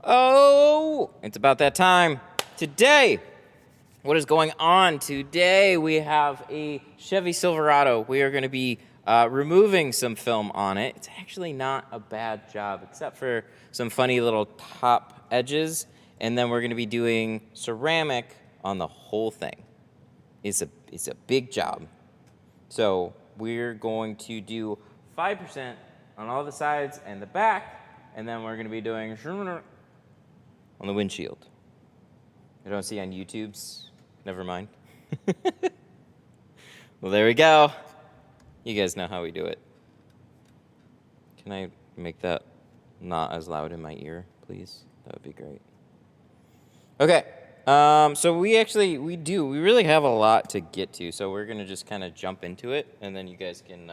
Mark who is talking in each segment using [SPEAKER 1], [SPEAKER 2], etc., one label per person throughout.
[SPEAKER 1] Oh, it's about that time. Today, what is going on? Today, we have a Chevy Silverado. We are going to be removing some film on it. It's actually not a bad job, except for some funny little top edges. And then we're going to be doing ceramic on the whole thing. It's a big job. So we're going to do 5% on all the sides and the back, and then we're going to be doing on the windshield. I don't see on YouTube's. Never mind. Well, there we go. You guys know how we do it. Can I make that not as loud in my ear, please? That would be great. Okay. So we really have a lot to get to, so we're gonna just kind of jump into it, and then you guys can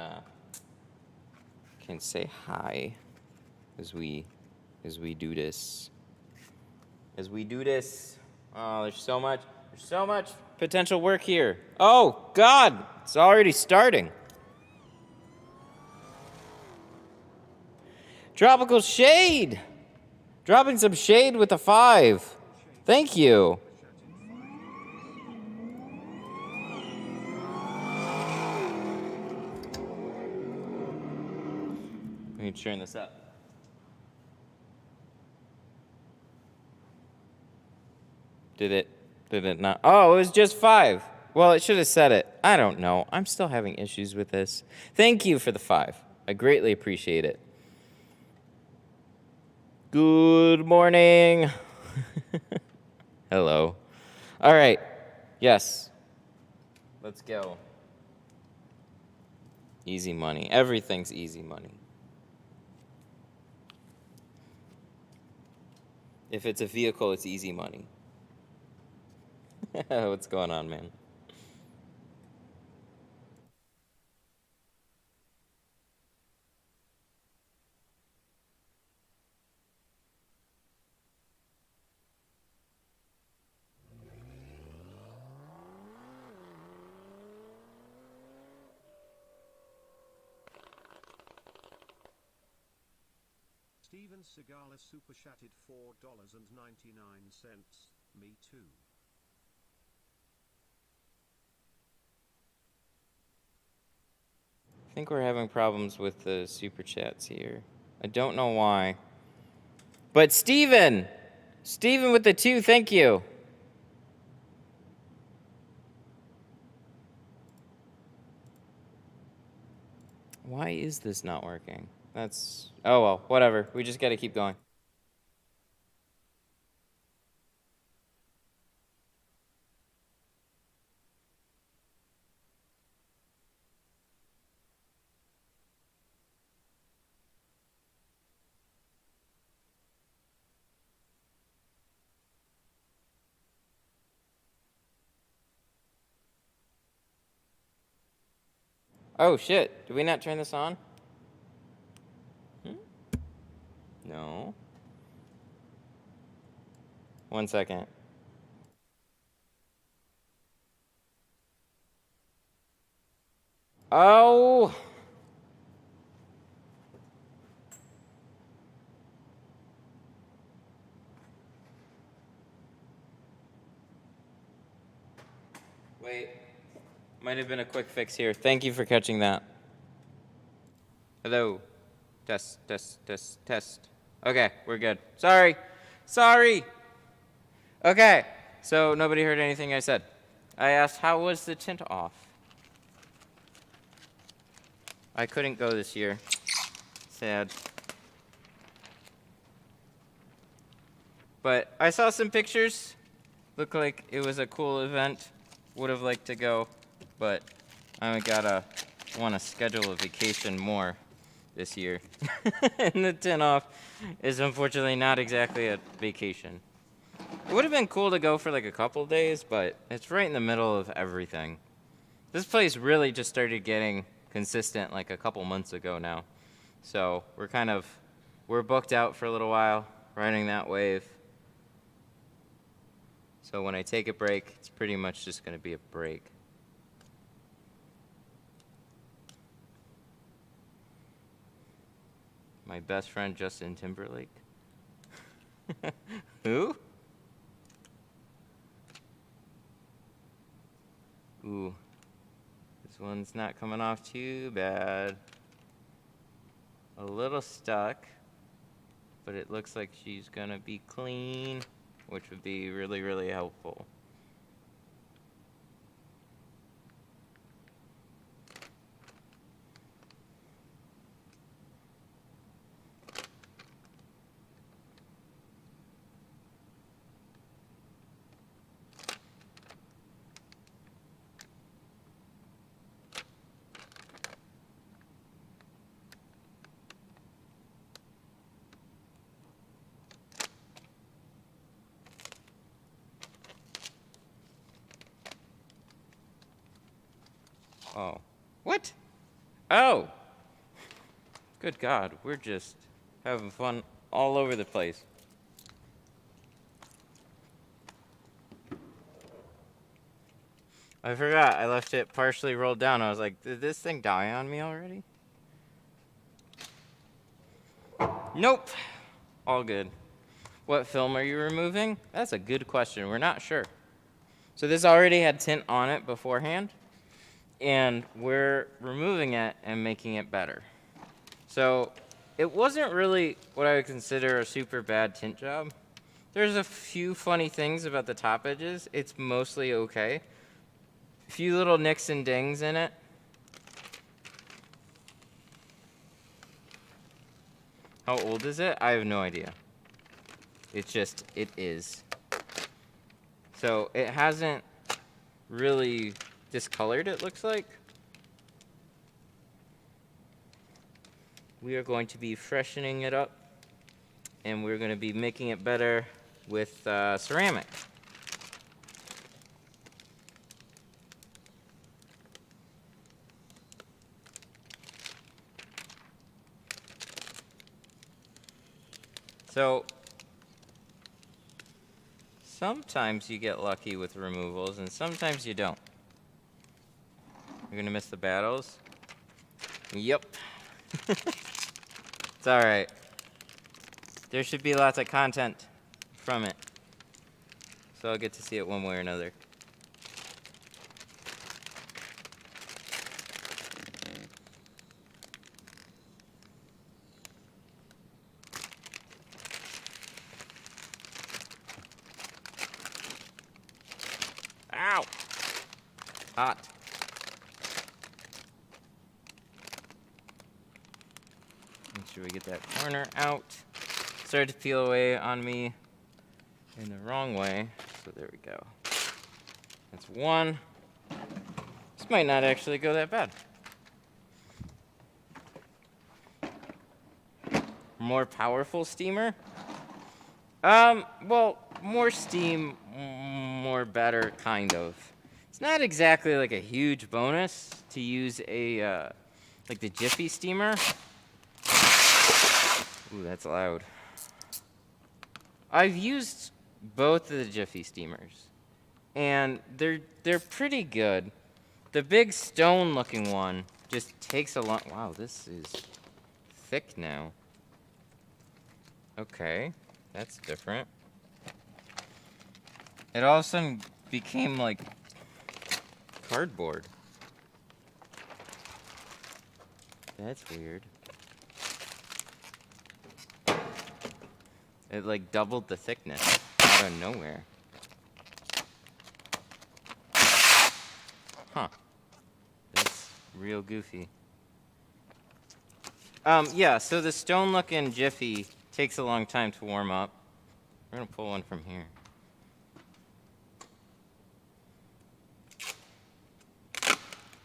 [SPEAKER 1] say hi as we do this. Oh, there's so much potential work here. Oh God, it's already starting. Tropical shade, dropping some shade with a 5. Thank you. Let me turn this up. Did it not? Oh, it was just 5. Well, it should have said it. I don't know. I'm still having issues with this. Thank you for the 5. I greatly appreciate it. Good morning. Hello. All right. Yes. Let's go. Easy money. Everything's easy money. If it's a vehicle, it's easy money. What's going on, man?
[SPEAKER 2] Steven Segala super chatted $4.99. Me too.
[SPEAKER 1] I think we're having problems with the super chats here. I don't know why. But Steven with the 2, thank you. Why is this not working? Oh well, whatever. We just got to keep going. Oh shit, did we not turn this on? No. 1 second. Oh. Wait. Might have been a quick fix here. Thank you for catching that. Hello. Test. Okay, we're good. Sorry. Okay, so nobody heard anything I said. I asked, how was the tint off? I couldn't go this year. Sad. But I saw some pictures. Looked like it was a cool event. Would have liked to go, but I want to schedule a vacation more this year. And the tint off is unfortunately not exactly a vacation. It would have been cool to go for like a couple days, but it's right in the middle of everything. This place really just started getting consistent like a couple months ago now. So we're booked out for a little while, riding that wave. So when I take a break, it's pretty much just going to be a break. My best friend, Justin Timberlake. Who? Ooh. This one's not coming off too bad. A little stuck, but it looks like she's gonna be clean, which would be really, really helpful. Oh. What? Oh! Good God, we're just having fun all over the place. I forgot, I left it partially rolled down. I was like, did this thing die on me already? Nope. All good. What film are you removing? That's a good question. We're not sure. So this already had tint on it beforehand, and we're removing it and making it better. So it wasn't really what I would consider a super bad tint job. There's a few funny things about the top edges. It's mostly okay. A few little nicks and dings in it. How old is it? I have no idea. It's just, it is. So it hasn't really discolored, it looks like. We are going to be freshening it up, and we're going to be making it better with ceramic. So sometimes you get lucky with removals, and sometimes you don't. You're going to miss the battles? Yep. It's all right. There should be lots of content from it, so I'll get to see it one way or another. Ow! Hot. Make sure we get that corner out. Started to peel away on me in the wrong way, so there we go. That's one. This might not actually go that bad. More powerful steamer? Well, more steam, more better, kind of. It's not exactly like a huge bonus to use a, like the Jiffy steamer. Ooh, that's loud. I've used both of the Jiffy steamers, and they're pretty good. The big stone-looking one just takes a long... Wow, this is thick now. Okay, that's different. It all of a sudden became like cardboard. That's weird. It like doubled the thickness out of nowhere. Huh. That's real goofy. Yeah, so the stone-looking Jiffy takes a long time to warm up. We're gonna pull one from here.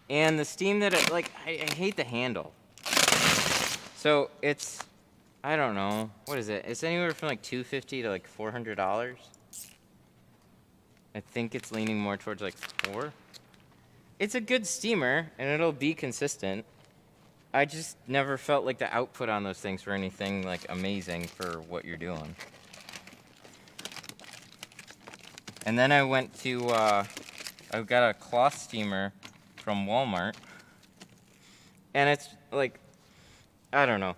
[SPEAKER 1] And the steam that it, like, I hate the handle. So it's, I don't know, what is it? It's anywhere from like $250 to like $400. I think it's leaning more towards like $4. It's a good steamer, and it'll be consistent. I just never felt like the output on those things were anything like amazing for what you're doing. And then I went to, I've got a cloth steamer from Walmart, and it's like, I don't know.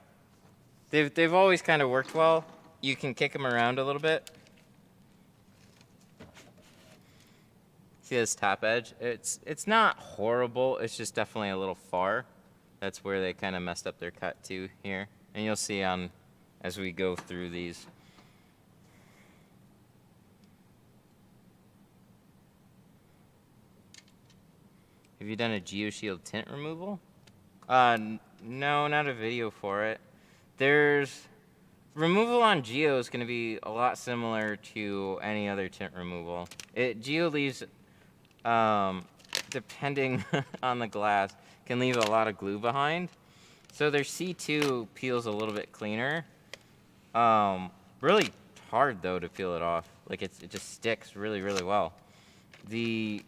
[SPEAKER 1] They've always kind of worked well. You can kick them around a little bit, See this top edge? It's not horrible. It's just definitely a little far. That's where they kind of messed up their cut too here. And you'll see on as we go through these. Have you done a Geoshield tint removal? No, not a video for it. There's removal on Geo is going to be a lot similar to any other tint removal. Geo leaves, depending on the glass, can leave a lot of glue behind. So their C2 peels a little bit cleaner. Really hard though to peel it off. Like it just sticks really, really well. The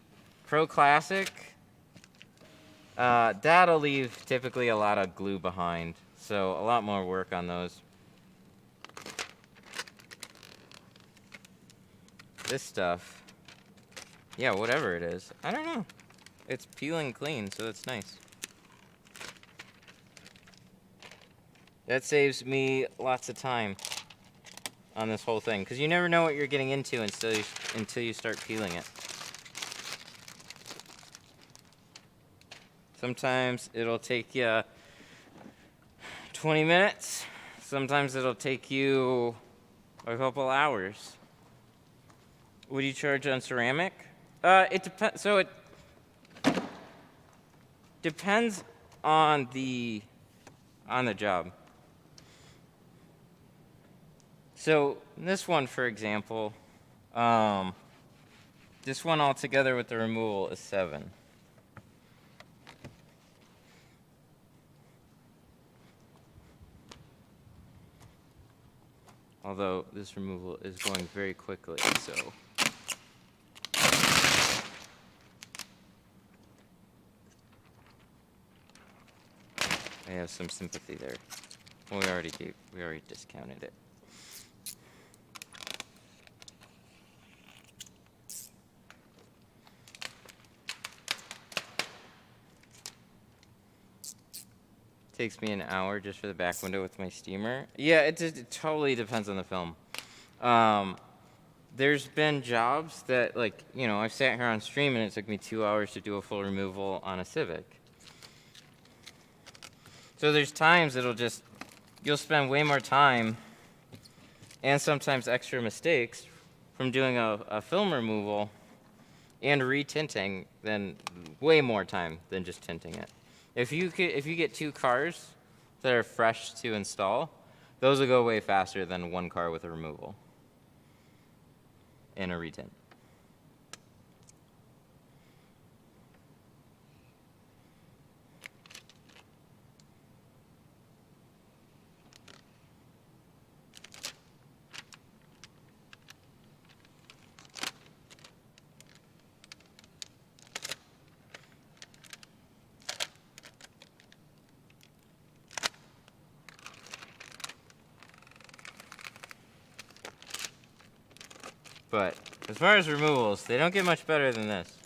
[SPEAKER 1] Pro Classic, that'll leave typically a lot of glue behind. So a lot more work on those. This stuff, yeah, whatever it is, I don't know. It's peeling clean, so that's nice. That saves me lots of time on this whole thing, because you never know what you're getting into until you start peeling it. Sometimes it'll take you 20 minutes. Sometimes it'll take you a couple hours. What do you charge on ceramic? It depends. So it depends on the job. So this one, for example, this one altogether with the removal is $7. Although this removal is going very quickly, so. I have some sympathy there. Well, we already discounted it. Takes me an hour just for the back window with my steamer. Yeah, it totally depends on the film. There's been jobs that, like, you know, I've sat here on stream and it took me 2 hours to do a full removal on a Civic. So there's times you'll spend way more time and sometimes extra mistakes from doing a film removal and retinting than way more time than just tinting it. If you get 2 cars that are fresh to install, those will go way faster than 1 car with a removal and a retint. But as far as removals, they don't get much better than this.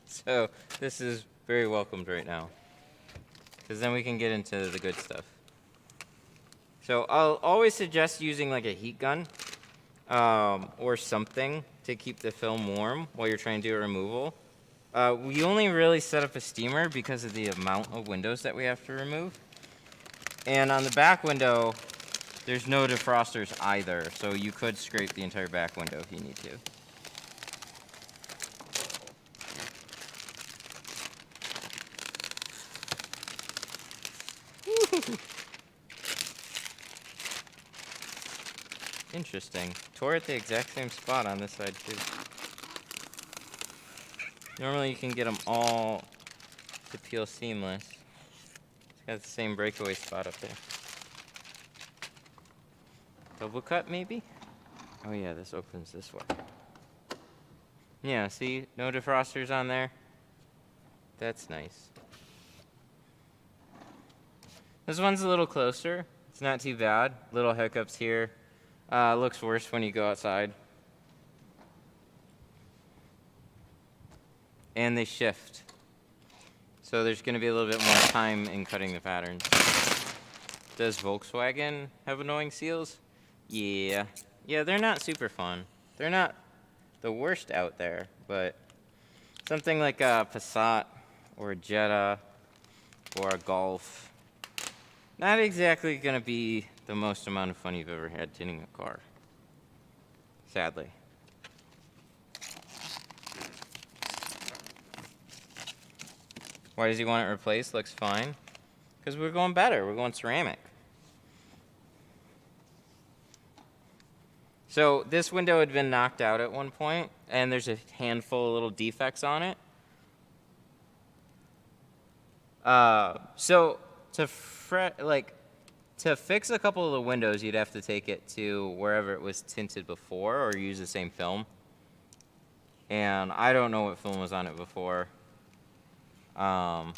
[SPEAKER 1] So this is very welcomed right now, because then we can get into the good stuff. So I'll always suggest using like a heat gun or something to keep the film warm while you're trying to do a removal. We only really set up a steamer because of the amount of windows that we have to remove. And on the back window, there's no defrosters either, so you could scrape the entire back window if you need to. Interesting. Tore at the exact same spot on this side too. Normally you can get them all to peel seamless. It's got the same breakaway spot up there. Double cut maybe? Oh yeah, this opens this way. Yeah, see? No defrosters on there. That's nice. This one's a little closer. It's not too bad. Little hiccups here. Looks worse when you go outside. And they shift. So there's going to be a little bit more time in cutting the patterns. Does Volkswagen have annoying seals? Yeah. Yeah, they're not super fun. They're not the worst out there, but Something like a Passat or a Jetta or a Golf. Not exactly gonna be the most amount of fun you've ever had tinting a car. Sadly. Why does he want it replaced? Looks fine. Because we're going better. We're going ceramic. So this window had been knocked out at one point, and there's a handful of little defects on it. So to fix a couple of the windows, you'd have to take it to wherever it was tinted before, or use the same film. And I don't know what film was on it before. Oh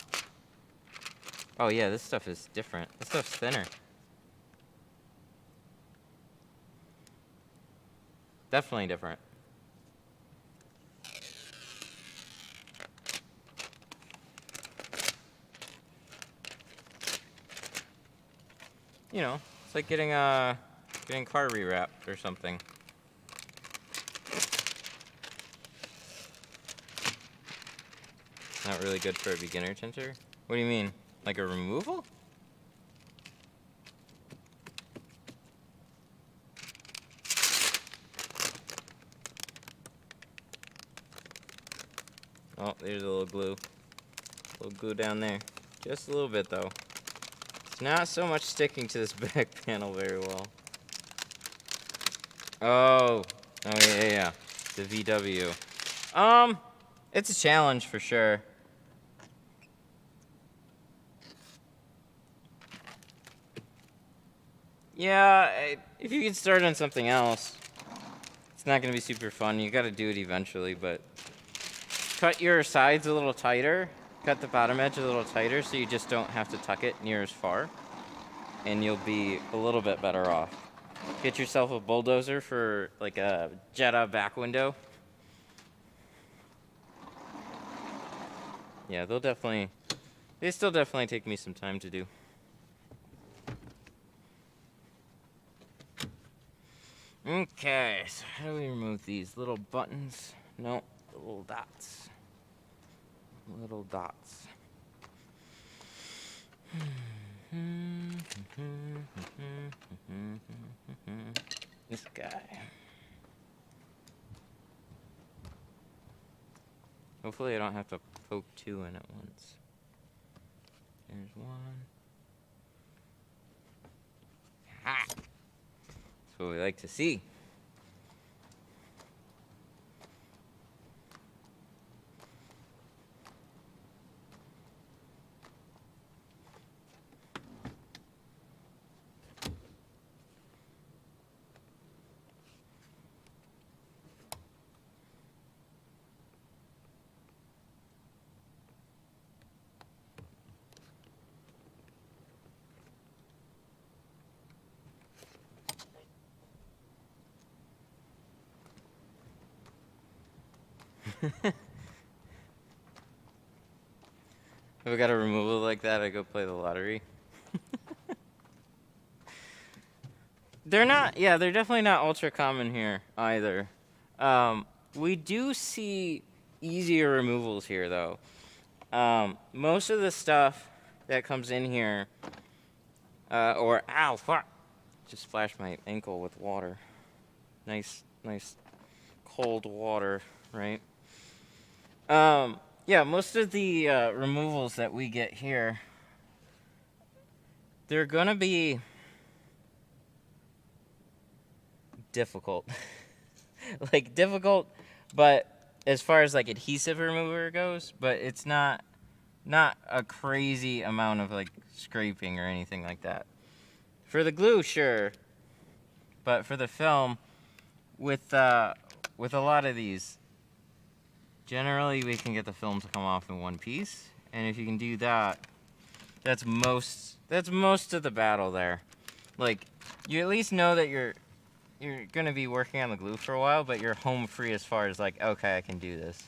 [SPEAKER 1] yeah, this stuff is different. This stuff's thinner. Definitely different. You know, it's like getting car rewrapped or something. Not really good for a beginner tinter? What do you mean? Like a removal? Oh, there's a little glue. A little glue down there. Just a little bit though. It's not so much sticking to this back panel very well. Oh yeah. The VW. It's a challenge for sure. Yeah, if you can start on something else, it's not going to be super fun. You got to do it eventually, but cut your sides a little tighter. Cut the bottom edge a little tighter so you just don't have to tuck it near as far. And you'll be a little bit better off. Get yourself a bulldozer for like a Jetta back window. Yeah, they still definitely take me some time to do. Okay, so how do we remove these little buttons? No, the little dots. Little dots. This guy. Hopefully I don't have to poke two in at once. There's one. Ha! That's what we like to see. If I got a removal like that, I go play the lottery. They're definitely not ultra common here either. We do see easier removals here though. Most of the stuff that comes in here, ow, fuck! Just splashed my ankle with water. Nice cold water, right? Yeah, most of the removals that we get here, they're gonna be difficult. Like difficult, but as far as like adhesive remover goes, but it's not a crazy amount of like scraping or anything like that. For the glue, sure, but for the film, with a lot of these, generally we can get the film to come off in one piece, and if you can do that, that's most of the battle there. Like, you at least know that you're gonna be working on the glue for a while, but you're home free as far as like, okay, I can do this.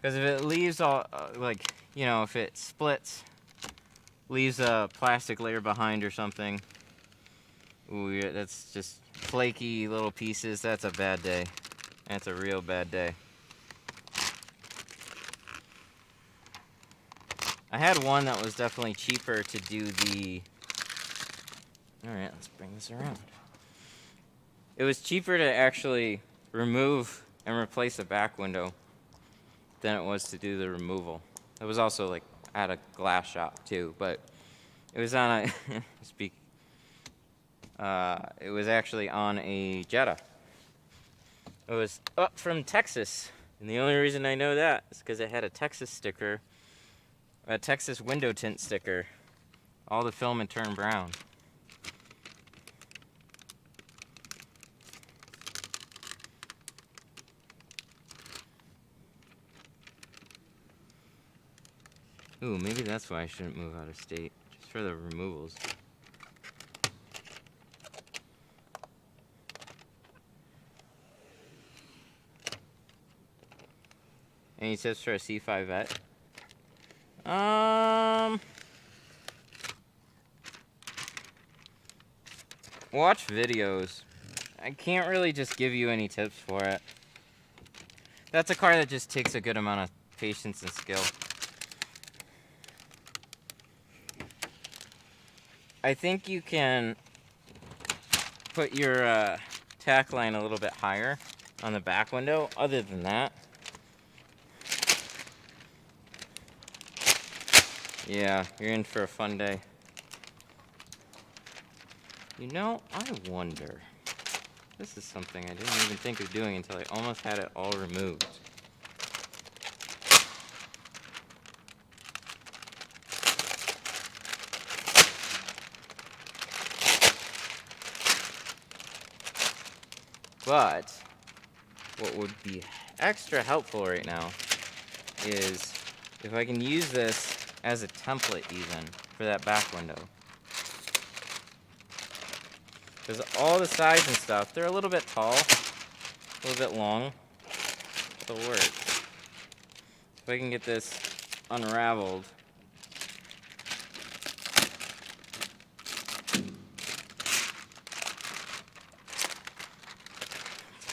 [SPEAKER 1] Because if it leaves all, like, you know, if it splits, leaves a plastic layer behind or something, ooh, that's just flaky little pieces, that's a bad day. That's a real bad day. I had one that was definitely cheaper to do the... Alright, let's bring this around. It was cheaper to actually remove and replace a back window than it was to do the removal. It was also like at a glass shop too, but it was on a... it was actually on a Jetta. It was up from Texas, and the only reason I know that is because it had a Texas sticker, a Texas window tint sticker. All the film had turned brown. Ooh, maybe that's why I shouldn't move out of state, just for the removals. Any tips for a C5 vet? Watch videos. I can't really just give you any tips for it. That's a car that just takes a good amount of patience and skill. I think you can put your tack line a little bit higher on the back window. Other than that, yeah, you're in for a fun day. You know, I wonder. This is something I didn't even think of doing until I almost had it all removed. But what would be extra helpful right now is if I can use this as a template even for that back window. Because all the sides and stuff, they're a little bit tall, a little bit long. It'll work. If I can get this unraveled.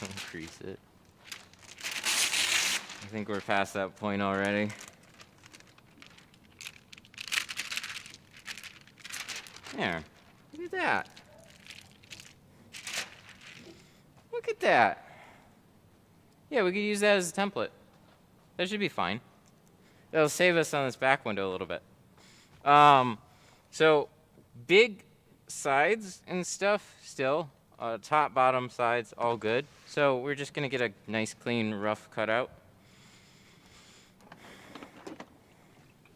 [SPEAKER 1] Don't crease it. I think we're past that point already. There. Look at that. Look at that. Yeah, we could use that as a template. That should be fine. That'll save us on this back window a little bit. So big sides and stuff still. Top, bottom, sides, all good. So we're just gonna get a nice, clean, rough cutout.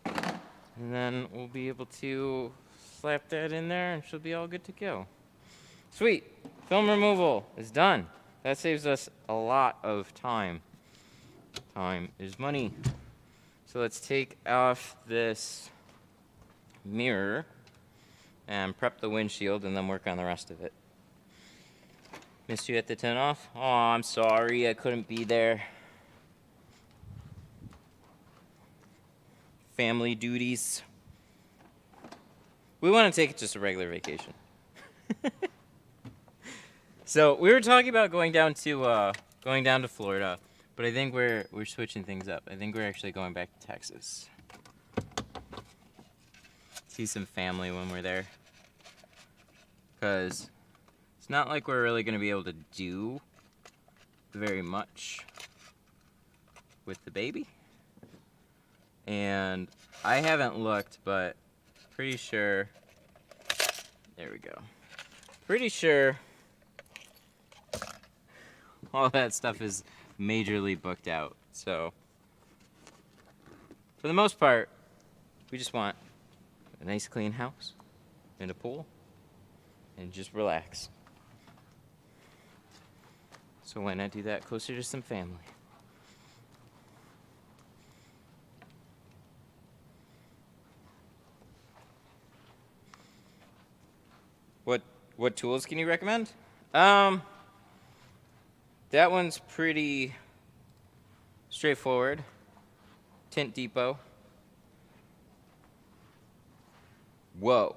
[SPEAKER 1] And then we'll be able to slap that in there and she'll be all good to go. Sweet, film removal is done. That saves us a lot of time. Time is money. So let's take off this mirror and prep the windshield and then work on the rest of it. Missed you at the tint off? Oh, I'm sorry, I couldn't be there. Family duties. We want to take just a regular vacation. So we were talking about going down to Florida, but I think we're switching things up. I think we're actually going back to Texas. See some family when we're there. Because it's not like we're really going to be able to do very much with the baby. And I haven't looked, but pretty sure, there we go. Pretty sure all that stuff is majorly booked out. So for the most part, we just want a nice clean house and a pool and just relax. So why not do that closer to some family? What tools can you recommend? That one's pretty straightforward. Tint Depot. Whoa.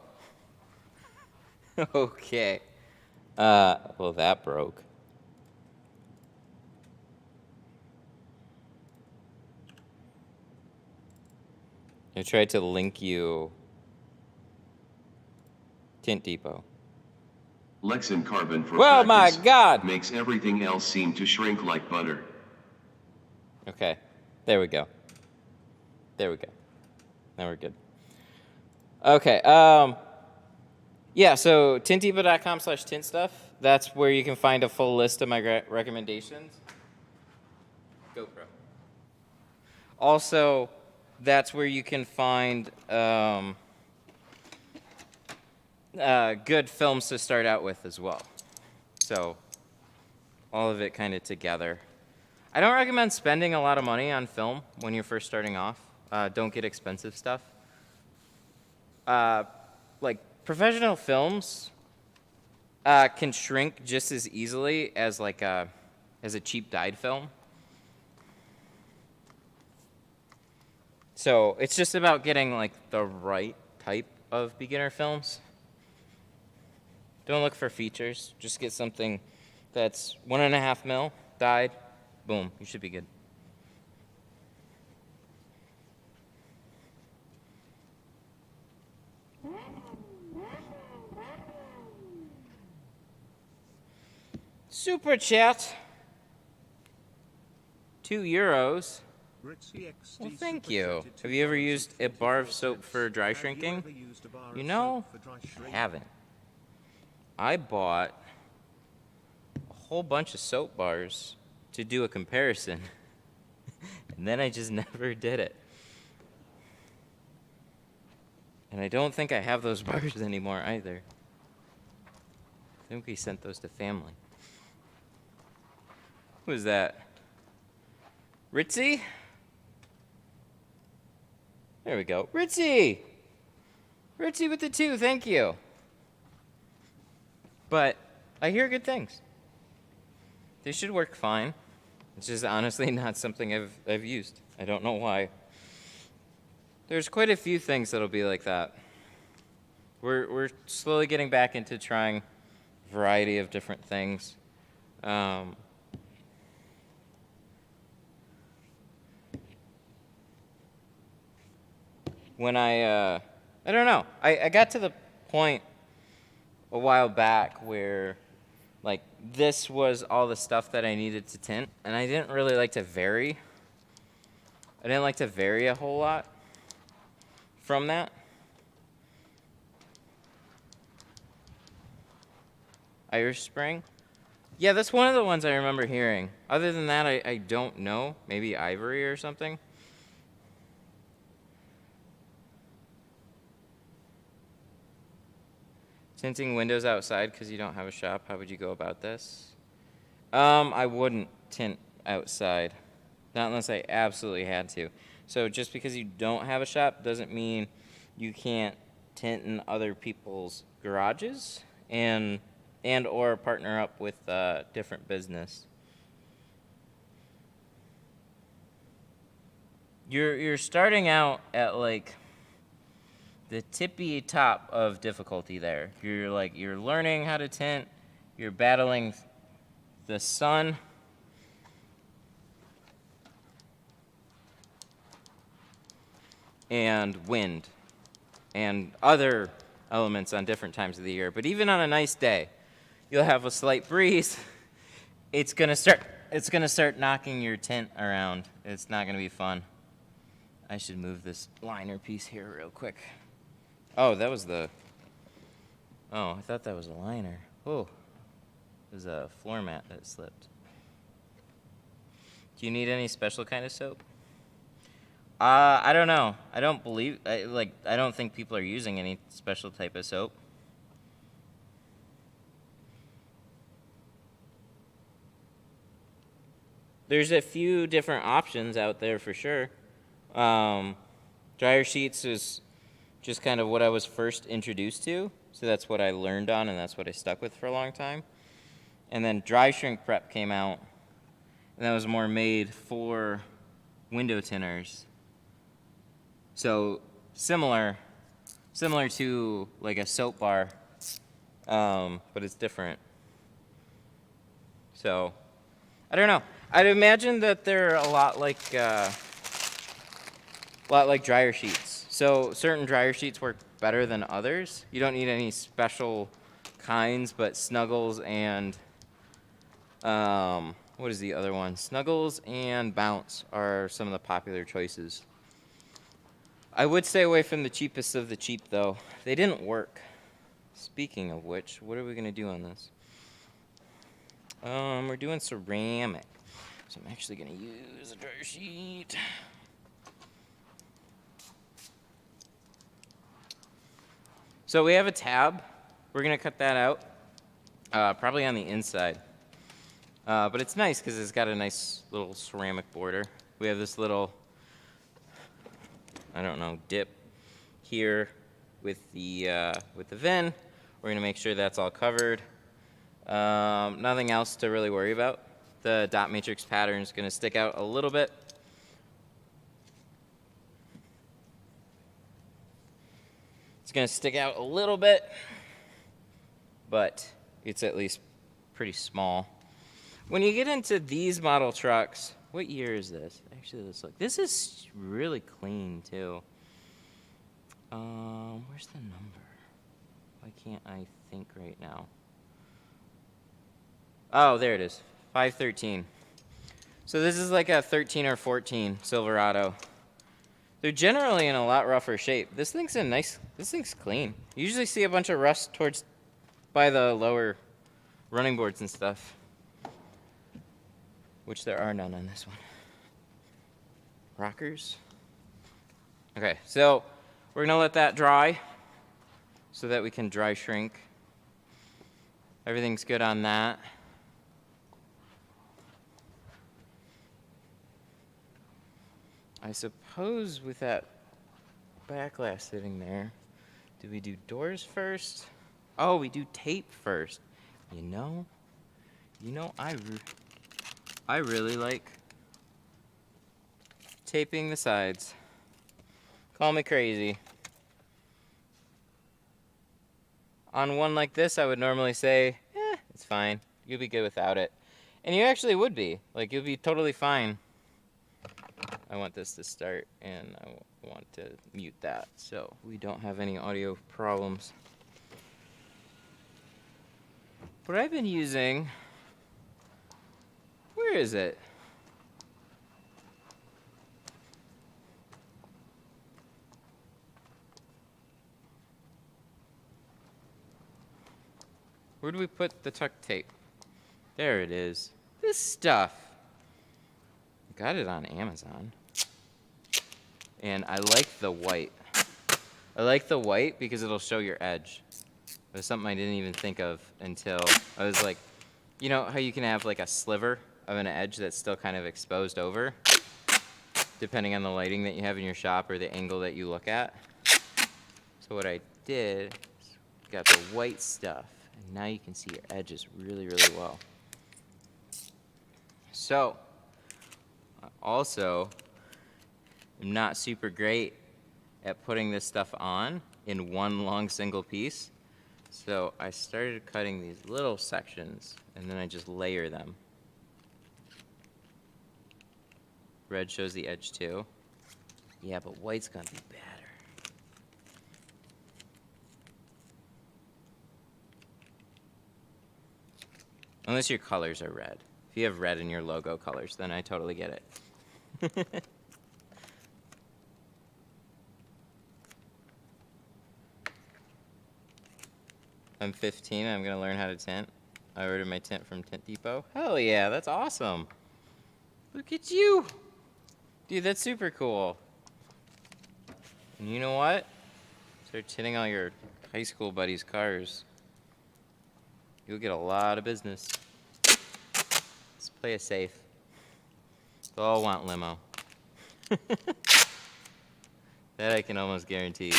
[SPEAKER 1] Okay. Well, that broke. I tried to link you Tint Depot.
[SPEAKER 3] Lexan Carbon for
[SPEAKER 1] Well, my
[SPEAKER 3] practice
[SPEAKER 1] God!
[SPEAKER 3] makes everything else seem to shrink like butter.
[SPEAKER 1] Okay, there we go. There we go. Now we're good. Okay, yeah, so tintdepot.com/tint stuff. That's where you can find a full list of my recommendations. GoPro. Also, that's where you can find good films to start out with as well. So, all of it kind of together. I don't recommend spending a lot of money on film when you're first starting off. Don't get expensive stuff. Like professional films can shrink just as easily as like a cheap dyed film. So it's just about getting like the right type of beginner films. Don't look for features. Just get something that's 1.5 mil dyed. Boom, you should be good. Super chat. €2. Well, thank you. Have you ever used a bar of soap for dry shrinking? You know, I haven't. I bought a whole bunch of soap bars to do a comparison, and then I just never did it. And I don't think I have those bars anymore either. I think we sent those to family. Who is that? Ritzy? There we go. Ritzy! Ritzy with the 2, thank you. But I hear good things. They should work fine. It's just honestly not something I've used. I don't know why. There's quite a few things that'll be like that. We're slowly getting back into trying a variety of different things. When I don't know. I got to the point a while back where, like, this was all the stuff that I needed to tint, and I didn't really like to vary. I didn't like to vary a whole lot from that. Irish Spring? Yeah, that's one of the ones I remember hearing. Other than that, I don't know. Maybe Ivory or something. Tinting windows outside because you don't have a shop. How would you go about this? I wouldn't tint outside. Not unless I absolutely had to. So just because you don't have a shop doesn't mean you can't tint in other people's garages and or partner up with a different business. You're starting out at like the tippy top of difficulty there. You're learning how to tint, you're battling the sun. And wind and other elements on different times of the year. But even on a nice day, you'll have a slight breeze. It's gonna start knocking your tint around. It's not gonna be fun. I should move this liner piece here real quick. Oh, that was the... Oh, I thought that was a liner. Oh, it was a floor mat that slipped. Do you need any special kind of soap? I don't know. I don't think people are using any special type of soap. There's a few different options out there for sure. Dryer sheets is just kind of what I was first introduced to. So that's what I learned on, and that's what I stuck with for a long time. And then dry shrink prep came out, and that was more made for window tinters. So similar to like a soap bar, but it's different. So I don't know. I'd imagine that they're a lot like dryer sheets. So certain dryer sheets work better than others. You don't need any special kinds, but Snuggles and what is the other one? Snuggles and Bounce are some of the popular choices. I would stay away from the cheapest of the cheap, though. They didn't work. Speaking of which, what are we going to do on this? We're doing ceramic. So I'm actually going to use a dryer sheet. So we have a tab. We're going to cut that out, probably on the inside. But it's nice because it's got a nice little ceramic border. We have this little, I don't know, dip here with the VIN. We're going to make sure that's all covered. Nothing else to really worry about. The dot matrix pattern is going to stick out a little bit. It's going to stick out a little bit, but it's at least pretty small. When you get into these model trucks, what year is this? Actually, let's look. This is really clean, too. Where's the number? Why can't I think right now? Oh, there it is. 513. So this is like a 13 or 14 Silverado. They're generally in a lot rougher shape. This thing's clean. You usually see a bunch of rust by the lower running boards and stuff, which there are none on this one. Rockers. Okay, so we're gonna let that dry so that we can dry shrink. Everything's good on that. I suppose with that back glass sitting there, do we do doors first? Oh, we do tape first. You know, I really like taping the sides. Call me crazy. On one like this, I would normally say, it's fine. You'll be good without it. And you actually would be. Like, you'll be totally fine. I want this to start, and I want to mute that so we don't have any audio problems. What I've been using, where is it? Where do we put the tuck tape? There it is. This stuff. Got it on Amazon. And I like the white. I like the white because it'll show your edge. It was something I didn't even think of until I was like, you know how you can have like a sliver of an edge that's still kind of exposed over, depending on the lighting that you have in your shop or the angle that you look at. So what I did is got the white stuff, and now you can see your edges really, really well. So, I also am not super great at putting this stuff on in one long single piece. So I started cutting these little sections, and then I just layer them. Red shows the edge too. Yeah, but white's gonna be better. Unless your colors are red. If you have red in your logo colors, then I totally get it. I'm 15, I'm gonna learn how to tint. I ordered my tint from Tint Depot. Hell yeah, that's awesome. Look at you. Dude, that's super cool. And you know what? Start tinting all your high school buddies' cars. You'll get a lot of business. Let's play it safe. They'll all want limo. That I can almost guarantee.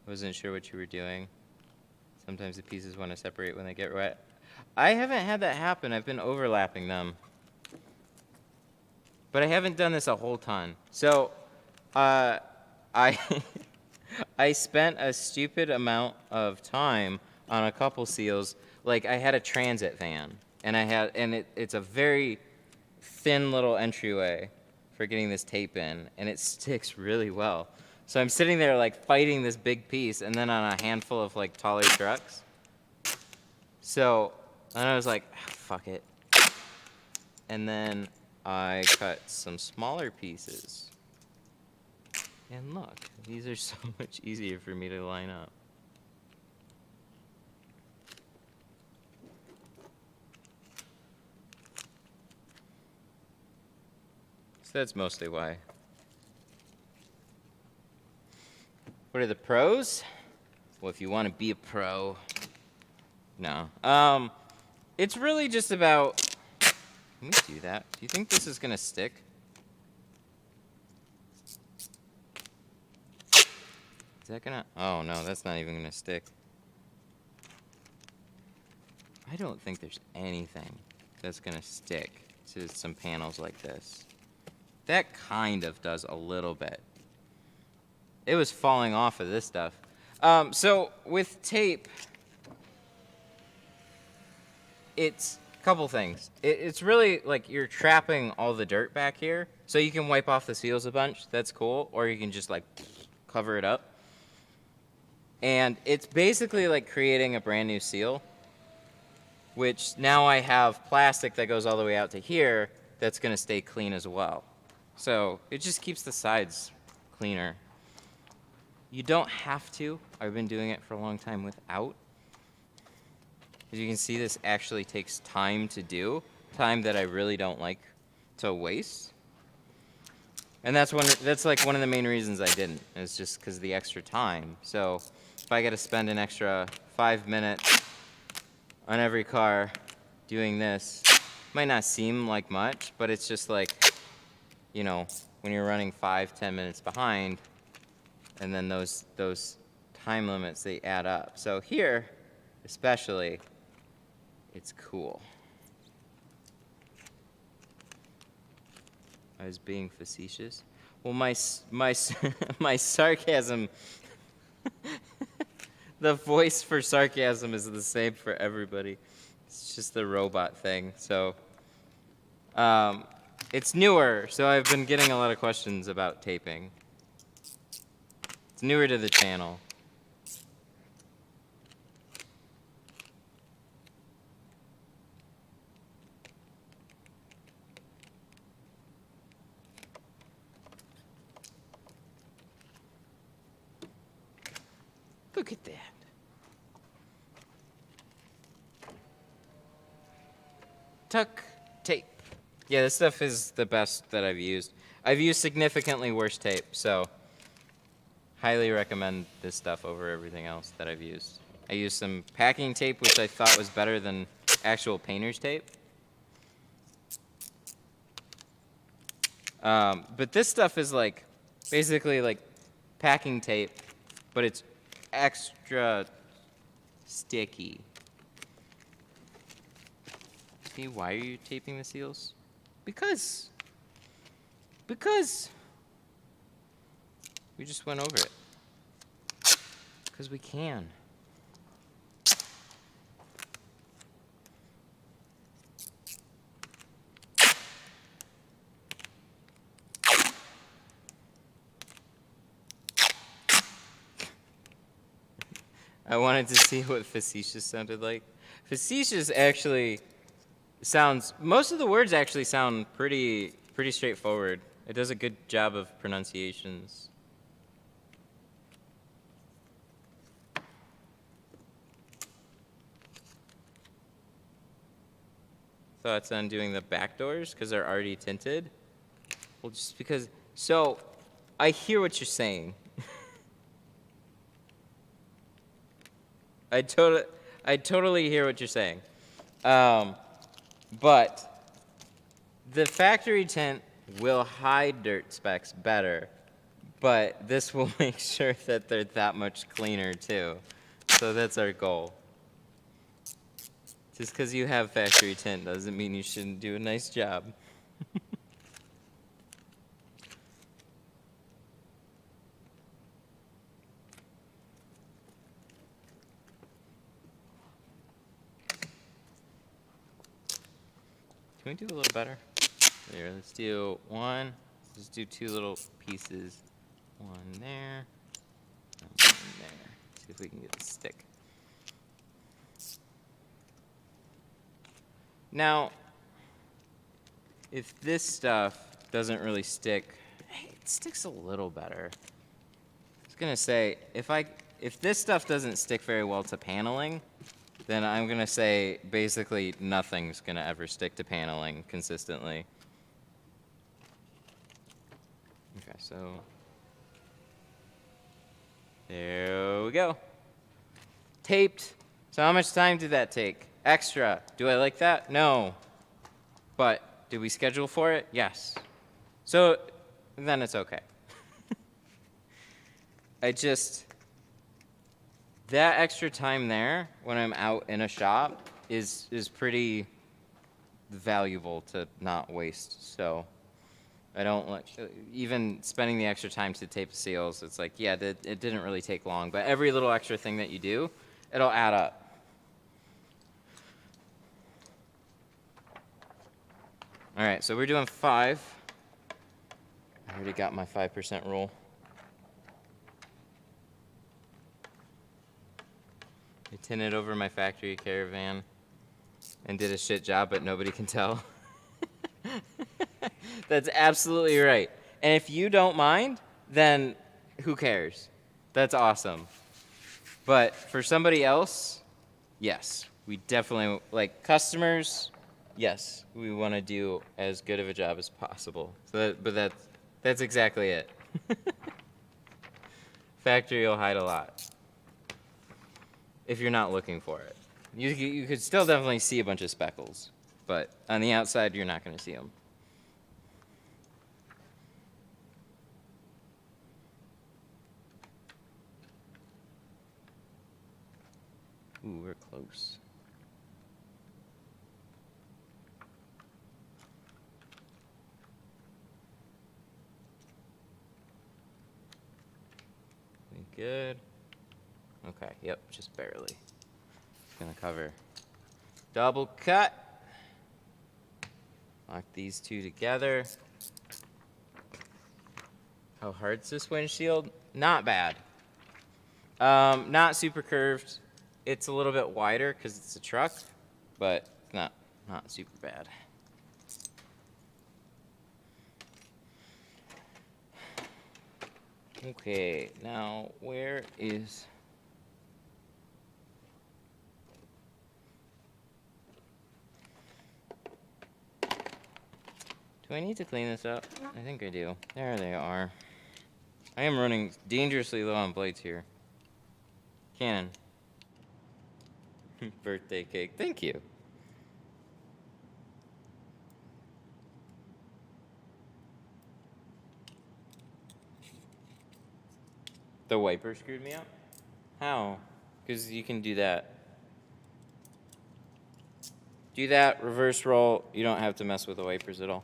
[SPEAKER 1] Wasn't sure what you were doing. Sometimes the pieces want to separate when they get wet. I haven't had that happen. I've been overlapping them. But I haven't done this a whole ton. So, I I spent a stupid amount of time on a couple seals. Like, I had a transit van. and it's a very thin little entryway for getting this tape in, and it sticks really well. So I'm sitting there like fighting this big piece, and then on a handful of like taller trucks. So then I was like, fuck it. And then I cut some smaller pieces. And look, these are so much easier for me to line up. So that's mostly why. What are the pros? Well, if you want to be a pro, no. It's really just about, let me do that. Do you think this is gonna stick? Is that gonna, oh no, that's not even gonna stick. I don't think there's anything that's gonna stick to some panels like this. That kind of does a little bit. It was falling off of this stuff. So with tape, it's a couple things. It's really like you're trapping all the dirt back here. So you can wipe off the seals a bunch. That's cool. Or you can just like cover it up. And it's basically like creating a brand new seal, which now I have plastic that goes all the way out to here that's going to stay clean as well. So it just keeps the sides cleaner. You don't have to. I've been doing it for a long time without. As you can see, this actually takes time to do, time that I really don't like to waste. And that's like one of the main reasons I didn't. It's just because of the extra time. So if I got to spend an extra 5 minutes on every car doing this, might not seem like much, but it's just like, you know, when you're running 5-10 minutes behind, and then those time limits, they add up. So here, especially, it's cool. I was being facetious. Well, my sarcasm, the voice for sarcasm is the same for everybody. It's just the robot thing. So it's newer, so I've been getting a lot of questions about taping. It's newer to the channel. Look at that. Tuck tape. Yeah, this stuff is the best that I've used. I've used significantly worse tape, so highly recommend this stuff over everything else that I've used. I used some packing tape, which I thought was better than actual painter's tape. But this stuff is like, basically like packing tape, but it's extra sticky. See, why are you taping the seals? Because we just went over it. Because we can. I wanted to see what facetious sounded like. Facetious actually sounds, most of the words actually sound pretty straightforward. It does a good job of pronunciations. Thoughts on doing the back doors because they're already tinted? Well, just because, so I hear what you're saying. I totally hear what you're saying. But the factory tint will hide dirt specks better, but this will make sure that they're that much cleaner too. So that's our goal. Just because you have factory tint doesn't mean you shouldn't do a nice job. Can we do a little better? There, let's do one. Let's do 2 little pieces. One there, and one there. See if we can get it to stick. Now, if this stuff doesn't really stick, hey, it sticks a little better. I was gonna say, if this stuff doesn't stick very well to paneling, then I'm gonna say basically nothing's gonna ever stick to paneling consistently. Okay, so there we go. Taped. So how much time did that take? Extra. Do I like that? No. But did we schedule for it? Yes. So then it's okay. That extra time there when I'm out in a shop is pretty valuable to not waste. So I don't like, even spending the extra time to tape the seals, it's like, yeah, it didn't really take long, but every little extra thing that you do, it'll add up. All right, so we're doing 5. I already got my 5% rule. I tinted over my factory caravan and did a shit job, but nobody can tell. That's absolutely right. And if you don't mind, then who cares? That's awesome. But for somebody else, yes, we definitely, like customers, yes, we want to do as good of a job as possible. But that's exactly it. Factory will hide a lot if you're not looking for it. You could still definitely see a bunch of speckles, but on the outside, you're not going to see them. Ooh, we're close. We good? Okay, yep, just barely. Gonna cover. Double cut. Lock these 2 together. How hard's this windshield? Not bad. Not super curved. It's a little bit wider because it's a truck, but it's not super bad. Okay, now where is... Do I need to clean this up? I think I do. There they are. I am running dangerously low on blades here. Canon. Birthday cake. Thank you. The wiper screwed me up? How? Because you can do that. Do that, reverse roll. You don't have to mess with the wipers at all.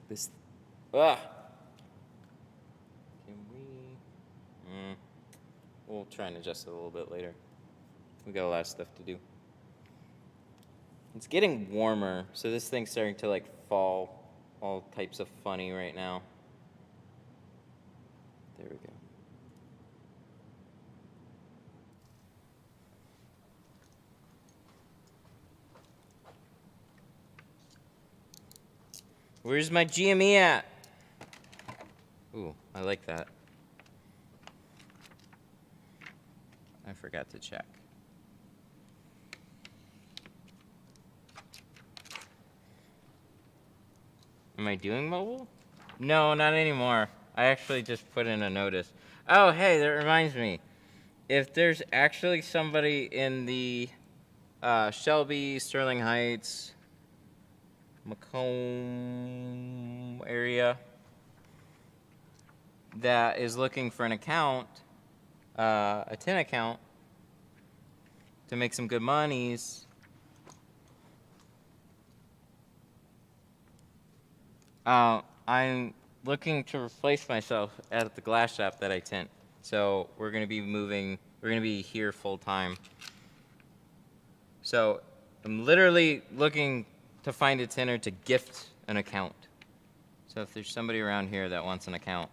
[SPEAKER 1] This. Ah! Can we. We'll try and adjust it a little bit later. We got a lot of stuff to do. It's getting warmer, so this thing's starting to like fall all types of funny right now. There we go. Where's my GME at? Ooh, I like that. I forgot to check. Am I doing mobile? No, not anymore. I actually just put in a notice. Oh, hey, that reminds me. If there's actually somebody in the Shelby, Sterling Heights, Macomb area that is looking for an account, a TIN account, to make some good monies, I'm looking to replace myself at the glass shop that I tint. So we're going to be moving, we're going to be here full time. So I'm literally looking to find a tinter to gift an account. So if there's somebody around here that wants an account,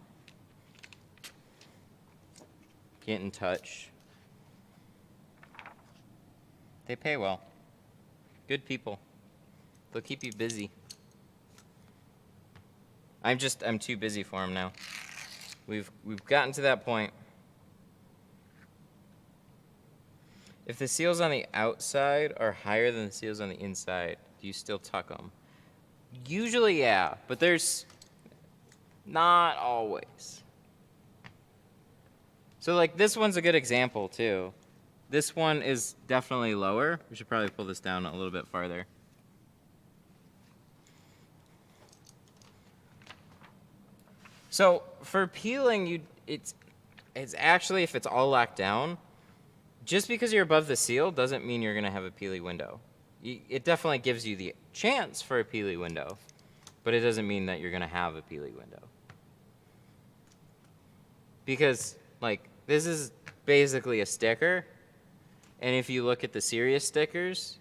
[SPEAKER 1] get in touch. They pay well. Good people. They'll keep you busy. I'm too busy for them now. We've gotten to that point. If the seals on the outside are higher than the seals on the inside, do you still tuck them? Usually, yeah, but there's not always. So like this one's a good example too. This one is definitely lower. We should probably pull this down a little bit farther. So for peeling, it's actually, if it's all locked down, just because you're above the seal doesn't mean you're going to have a peely window. It definitely gives you the chance for a peely window, but it doesn't mean that you're going to have a peely window. Because, like, this is basically a sticker, and if you look at the serious stickers,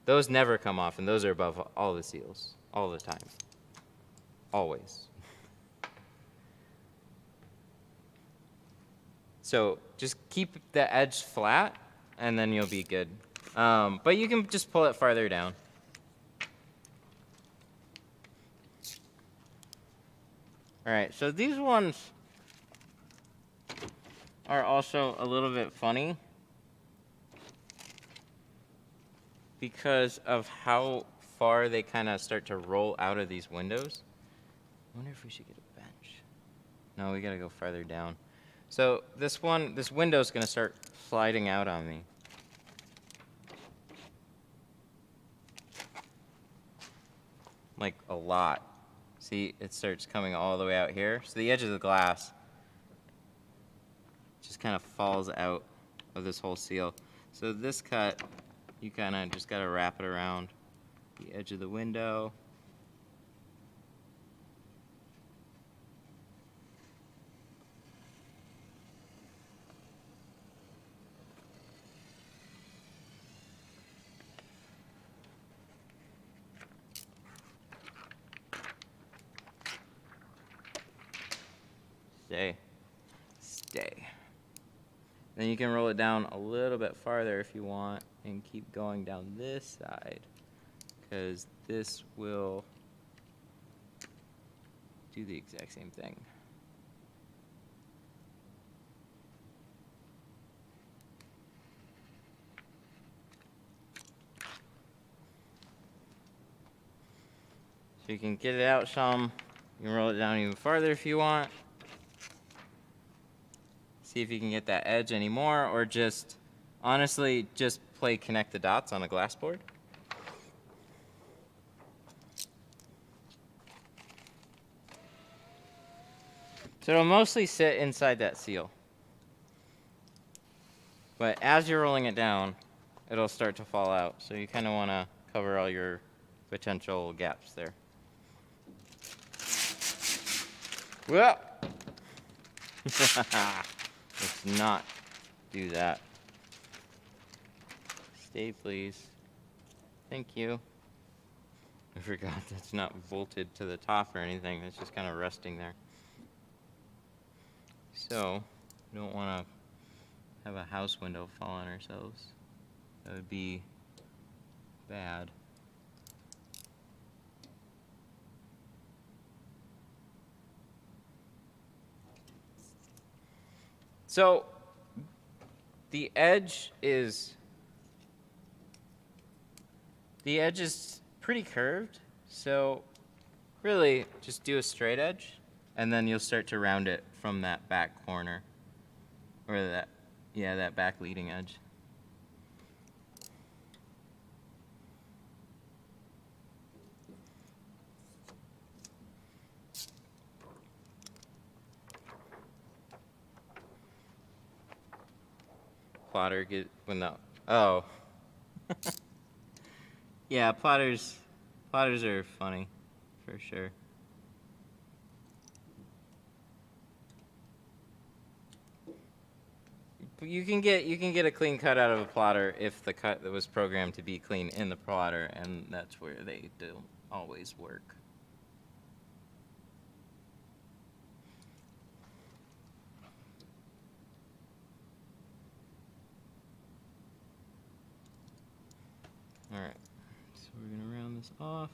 [SPEAKER 1] those never come off, and those are above all the seals, all the time. Always. So just keep the edge flat, and then you'll be good. But you can just pull it farther down. All right, so these ones are also a little bit funny because of how far they kind of start to roll out of these windows. I wonder if we should get a bench. No, we gotta go farther down. So this window's gonna start sliding out on me. Like a lot. See, it starts coming all the way out here. So the edge of the glass just kind of falls out of this whole seal. So this cut, you kind of just gotta wrap it around the edge of the window. Stay. Then you can roll it down a little bit farther if you want and keep going down this side, because this will do the exact same thing. So you can get it out some. You can roll it down even farther if you want. See if you can get that edge anymore, or just, honestly, just play connect the dots on a glass board. So it'll mostly sit inside that seal. But as you're rolling it down, it'll start to fall out. So you kind of want to cover all your potential gaps there. Well, let's not do that. Stay, please. Thank you. I forgot that's not bolted to the top or anything. It's just kind of resting there. So, we don't want to have a house window fall on ourselves. That would be bad. So, the edge is pretty curved, so really just do a straight edge, and then you'll start to round it from that back corner, or that back leading edge. Plotter get when the yeah, plotters are funny for sure. You can get a clean cut out of a plotter if the cut that was programmed to be clean in the plotter, and that's where they don't always work. All right, so we're gonna round this off.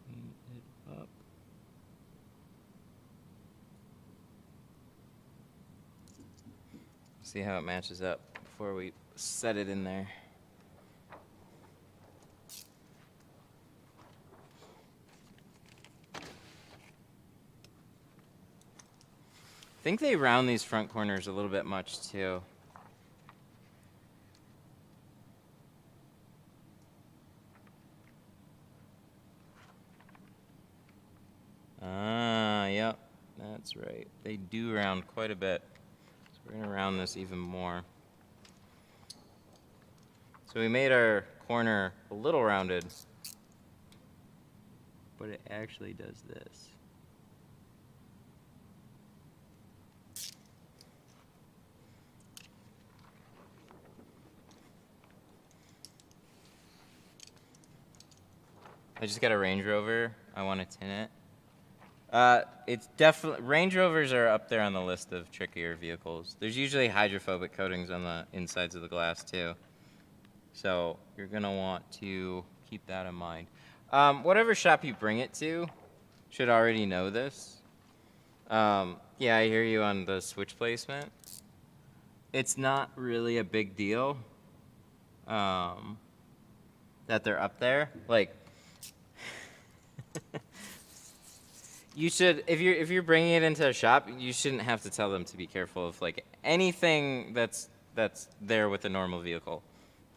[SPEAKER 1] Clean it up. See how it matches up before we set it in there. I think they round these front corners a little bit much too. Ah, yep, that's right. They do round quite a bit. So we're gonna round this even more. So we made our corner a little rounded, but it actually does this. I just got a Range Rover. I want to tint it. It's definitely, Range Rovers are up there on the list of trickier vehicles. There's usually hydrophobic coatings on the insides of the glass too. So you're gonna want to keep that in mind. Whatever shop you bring it to should already know this. Yeah, I hear you on the switch placement. It's not really a big deal that they're up there. Like, you should, if you're bringing it into a shop, you shouldn't have to tell them to be careful of like anything that's there with a normal vehicle.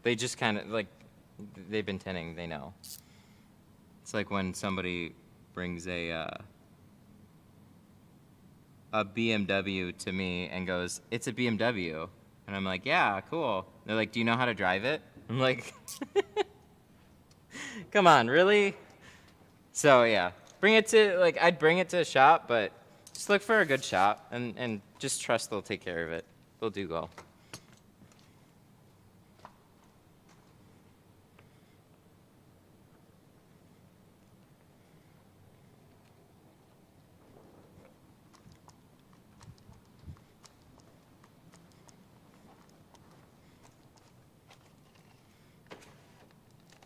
[SPEAKER 1] They just kind of like, they've been tinting, they know. It's like when somebody brings a BMW to me and goes, "It's a BMW," and I'm like, "Yeah, cool." They're like, "Do you know how to drive it?" I'm like, "Come on, really?" So yeah, bring it to, like, I'd bring it to a shop, but just look for a good shop and just trust they'll take care of it. They'll do well.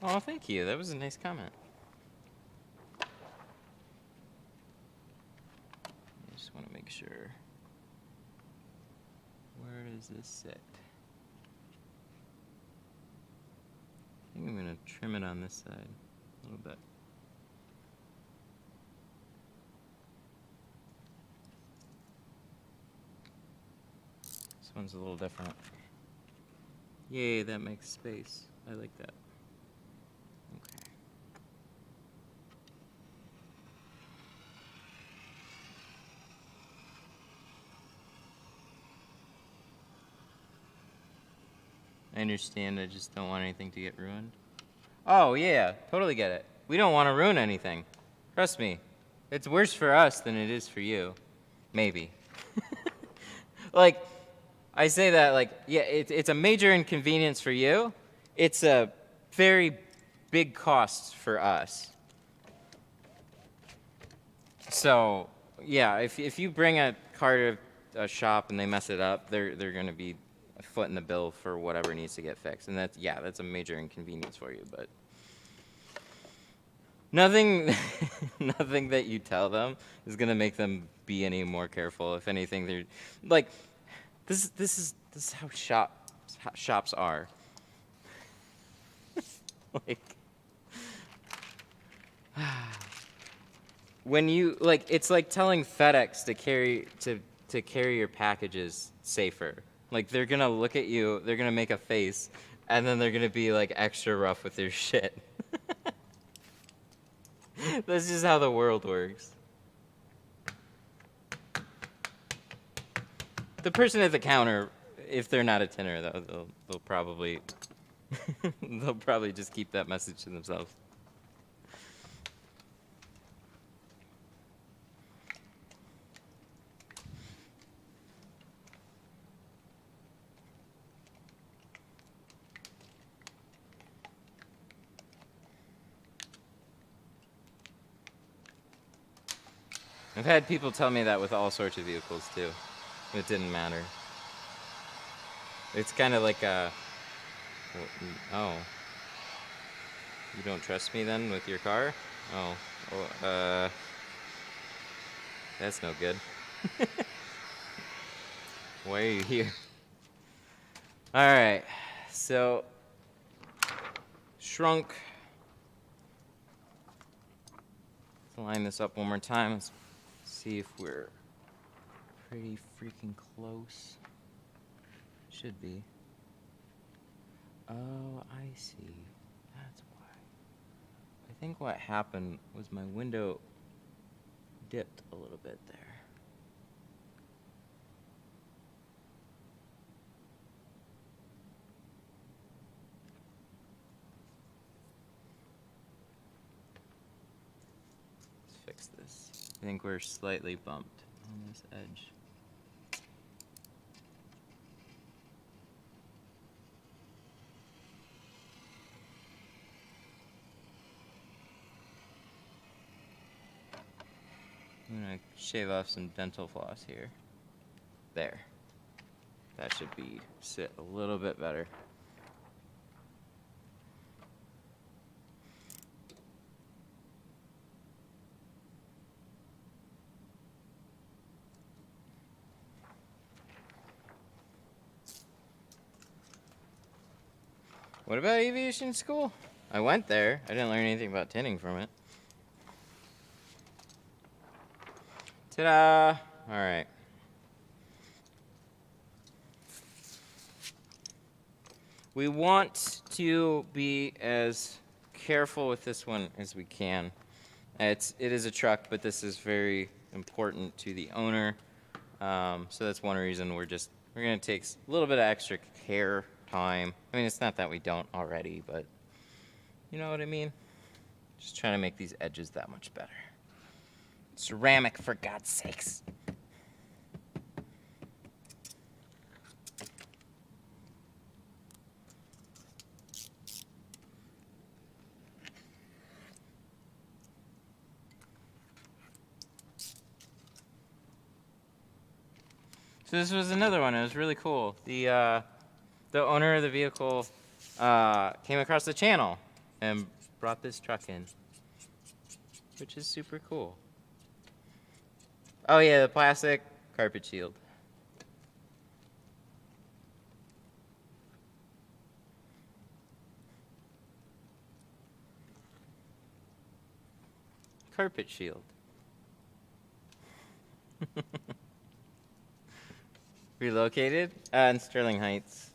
[SPEAKER 1] Oh, thank you. That was a nice comment. I just want to make sure. Where does this sit? I think I'm going to trim it on this side a little bit. This one's a little different. Yay, that makes space. I like that. Okay. I understand, I just don't want anything to get ruined. Oh yeah, totally get it. We don't want to ruin anything. Trust me. It's worse for us than it is for you. Maybe. Like, I say that like, yeah, it's a major inconvenience for you. It's a very big cost for us. So, yeah, if you bring a car to a shop and they mess it up, they're going to be a foot in the bill for whatever needs to get fixed. And that's, yeah, that's a major inconvenience for you, but nothing nothing that you tell them is going to make them be any more careful. If anything, they're like, this is how shops are. Like, when you, like, it's like telling FedEx to carry your packages safer. Like, they're gonna look at you, they're gonna make a face, and then they're gonna be like extra rough with their shit. That's just how the world works. The person at the counter, if they're not a tinner, though, they'll probably they'll probably just keep that message to themselves. I've had people tell me that with all sorts of vehicles too. It didn't matter. It's kind of like a... Oh. You don't trust me then with your car? Oh. That's no good. Why are you here? Alright. So... Shrunk. Let's line this up one more time. Let's see if we're pretty freaking close. Should be. Oh, I see. That's why. I think what happened was my window dipped a little bit there. Let's fix this. I think we're slightly bumped on this edge. I'm gonna shave off some dental floss here. There. That should sit a little bit better. What about aviation school? I went there. I didn't learn anything about tinting from it. Ta-da! All right. We want to be as careful with this one as we can. It is a truck, but this is very important to the owner. So that's one reason we're going to take a little bit of extra care, time. I mean, it's not that we don't already, but you know what I mean? Just trying to make these edges that much better. Ceramic, for God's sakes. So this was another one. It was really cool. The owner of the vehicle came across the channel and brought this truck in, which is super cool. Oh yeah, the plastic carpet shield. Carpet shield. Relocated in Sterling Heights.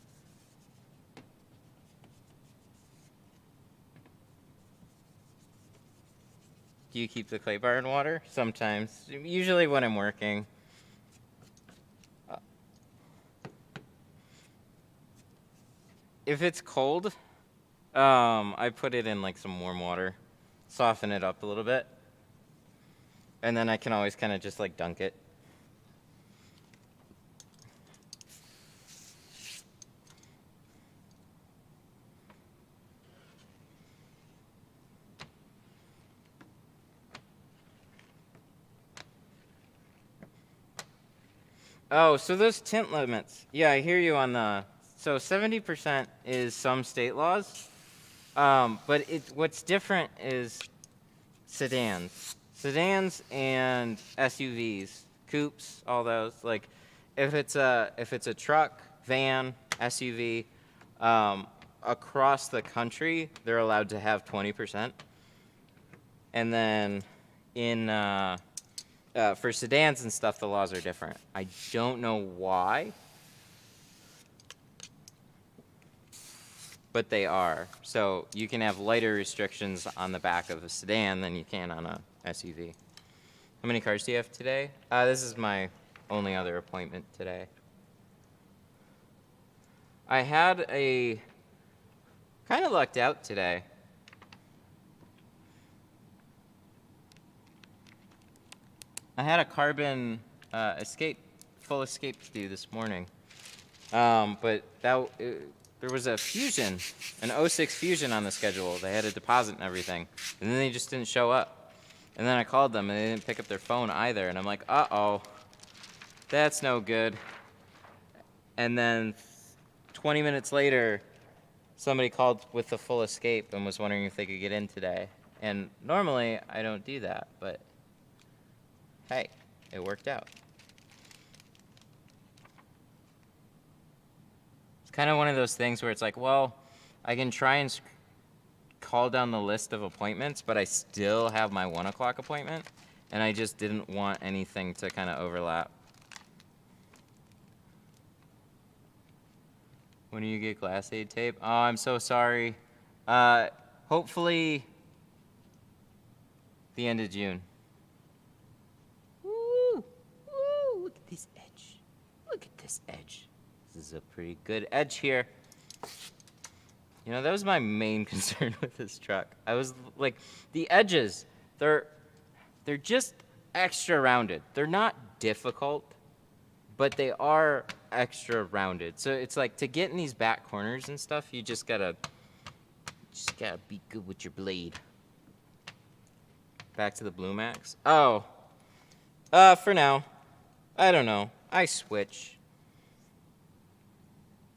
[SPEAKER 1] Do you keep the clay bar in water? Sometimes. Usually when I'm working. If it's cold, I put it in like some warm water. Soften it up a little bit. And then I can always kind of just like dunk it. Oh, so those tint limits. Yeah, I hear you on the... So 70% is some state laws. But what's different is sedans. Sedans and SUVs, coupes, all those. Like, if it's a truck, van, SUV, across the country, they're allowed to have 20%. And then for sedans and stuff, the laws are different. I don't know why, but they are. So you can have lighter restrictions on the back of a sedan than you can on a SUV. How many cars do you have today? This is my only other appointment today. I had kind of lucked out today. I had a carbon full escape to do this morning. But there was a Fusion, an 06 Fusion on the schedule. They had a deposit and everything, and then they just didn't show up. And then I called them, and they didn't pick up their phone either. And I'm like, uh-oh, that's no good. And then 20 minutes later, somebody called with the full escape and was wondering if they could get in today. And normally, I don't do that, but hey, it worked out. It's kind of one of those things where it's like, well, I can try and call down the list of appointments, but I still have my 1 o'clock appointment, and I just didn't want anything to kind of overlap. When do you get glass aid tape? Oh, I'm so sorry. Hopefully the end of June. Woo! Woo! Look at this edge. Look at this edge. This is a pretty good edge here. You know, that was my main concern with this truck. I was like, the edges, they're just extra rounded. They're not difficult, but they are extra rounded. So it's like, to get in these back corners and stuff, you just gotta be good with your blade. Back to the Blue Max. Oh, for now, I don't know. I switch.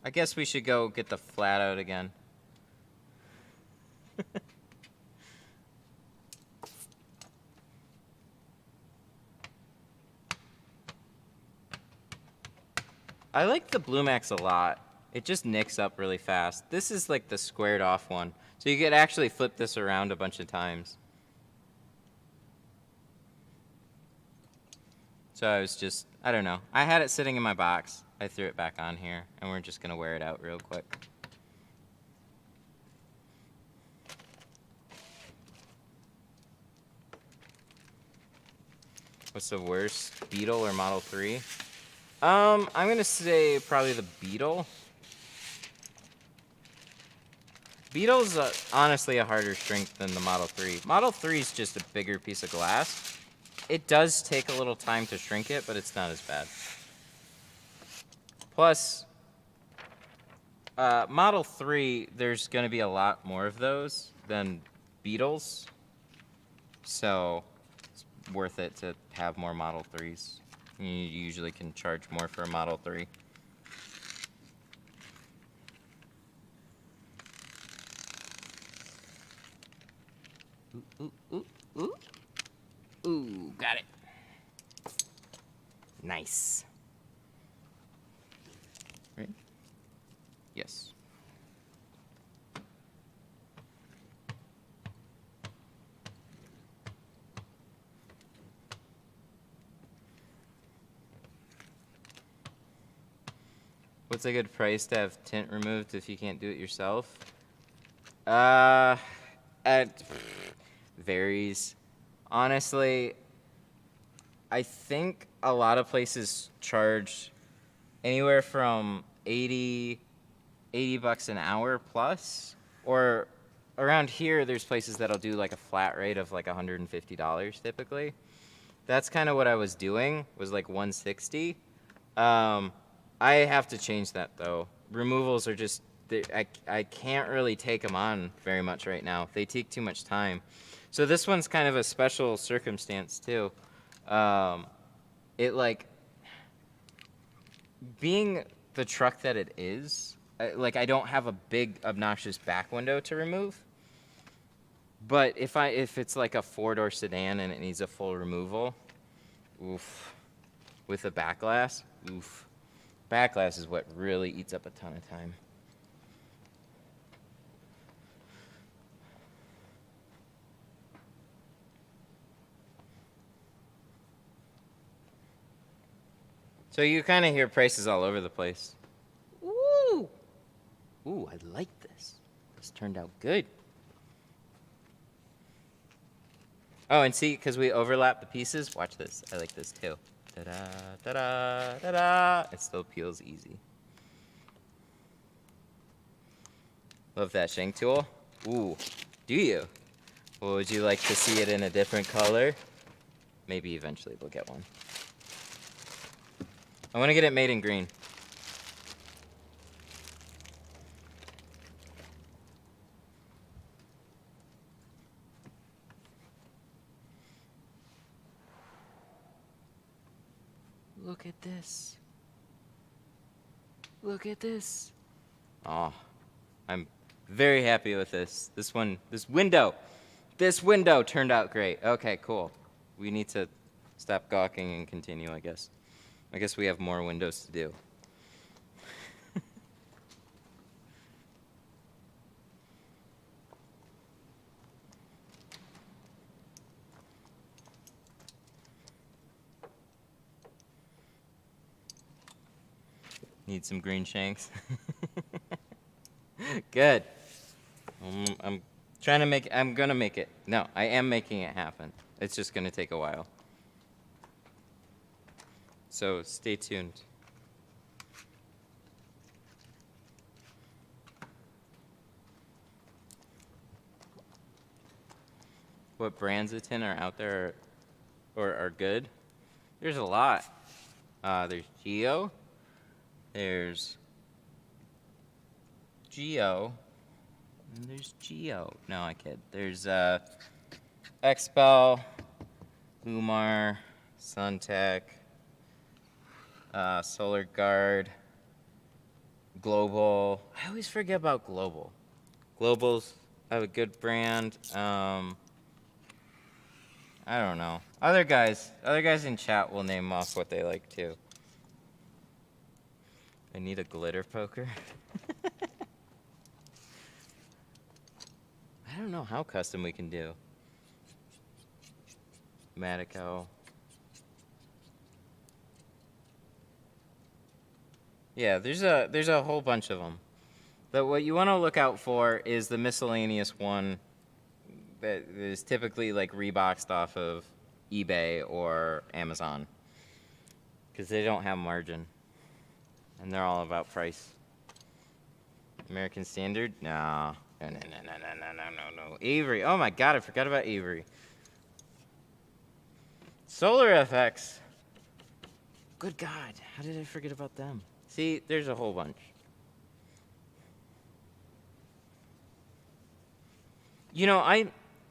[SPEAKER 1] I guess we should go get the flat out again. I like the Blue Max a lot. It just nicks up really fast. This is like the squared off one. So you could actually flip this around a bunch of times. So I was just, I don't know. I had it sitting in my box. I threw it back on here, and we're just gonna wear it out real quick. What's the worst, Beetle or Model 3? I'm gonna say probably the Beetle. Beetle's honestly a harder shrink than the Model 3. Model 3 is just a bigger piece of glass. It does take a little time to shrink it, but it's not as bad. Plus, Model 3, there's gonna be a lot more of those than Beetles. So it's worth it to have more Model 3s. You usually can charge more for a Model 3. Ooh, ooh, ooh, ooh. Ooh, got it. Nice. Right? Yes. What's a good price to have tint removed if you can't do it yourself? It varies. Honestly, I think a lot of places charge anywhere from 80 bucks an hour plus, or around here there's places that'll do like a flat rate of like $150 typically. That's kind of what I was doing, was like 160. I have to change that though. Removals are just, I can't really take them on very much right now. They take too much time. So this one's kind of a special circumstance too. It like, being the truck that it is, like I don't have a big obnoxious back window to remove. But if it's like a 4-door sedan and it needs a full removal, oof. With a back glass, oof. Back glass is what really eats up a ton of time. So you kind of hear prices all over the place. Ooh! Ooh, I like this. This turned out good. Oh, and see, because we overlap the pieces, watch this. I like this too. Ta-da, ta-da, ta-da. It still peels easy. Love that shank tool. Ooh, do you? Well, would you like to see it in a different color? Maybe eventually we'll get one. I want to get it made in green. Look at this. Look at this. Oh, I'm very happy with this. This window turned out great. Okay, cool. We need to stop gawking and continue, I guess. I guess we have more windows to do. Need some green shanks. Good. I'm gonna make it. No, I am making it happen. It's just gonna take a while. So stay tuned. What brands of tin are out there or are good? There's a lot. There's Geo. There's Geo. And there's Geo. No, I kid. There's Expel, Lumar, Suntech, Solar Guard, Global. I always forget about Global. Global's have a good brand. I don't know. Other guys in chat will name off what they like too. I need a glitter poker. I don't know how custom we can do. Matico. Yeah, there's a whole bunch of them. But what you want to look out for is the miscellaneous one that is typically like reboxed off of eBay or Amazon, because they don't have margin and they're all about price. American Standard? No. No. Avery. Oh my God, I forgot about Avery. Solar FX. Good God, how did I forget about them? See, there's a whole bunch. You know,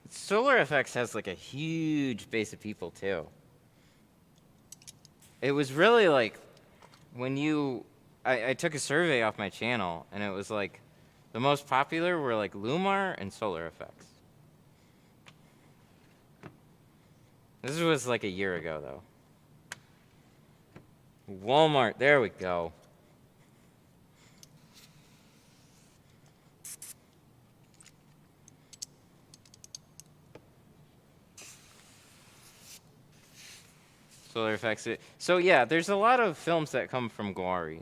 [SPEAKER 1] Solar FX has like a huge base of people too. It was really like when I took a survey off my channel and it was like the most popular were like Lumar and Solar FX. This was like a year ago though. Walmart, there we go. Solar effects. So yeah, there's a lot of films that come from Gwari.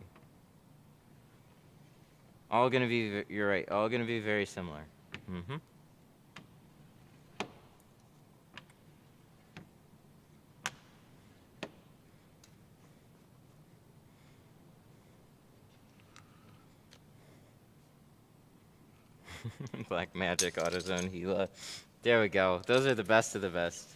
[SPEAKER 1] All gonna be, you're right, all gonna be very similar. Mm-hmm. Black Magic, AutoZone, Gila. There we go. Those are the best of the best.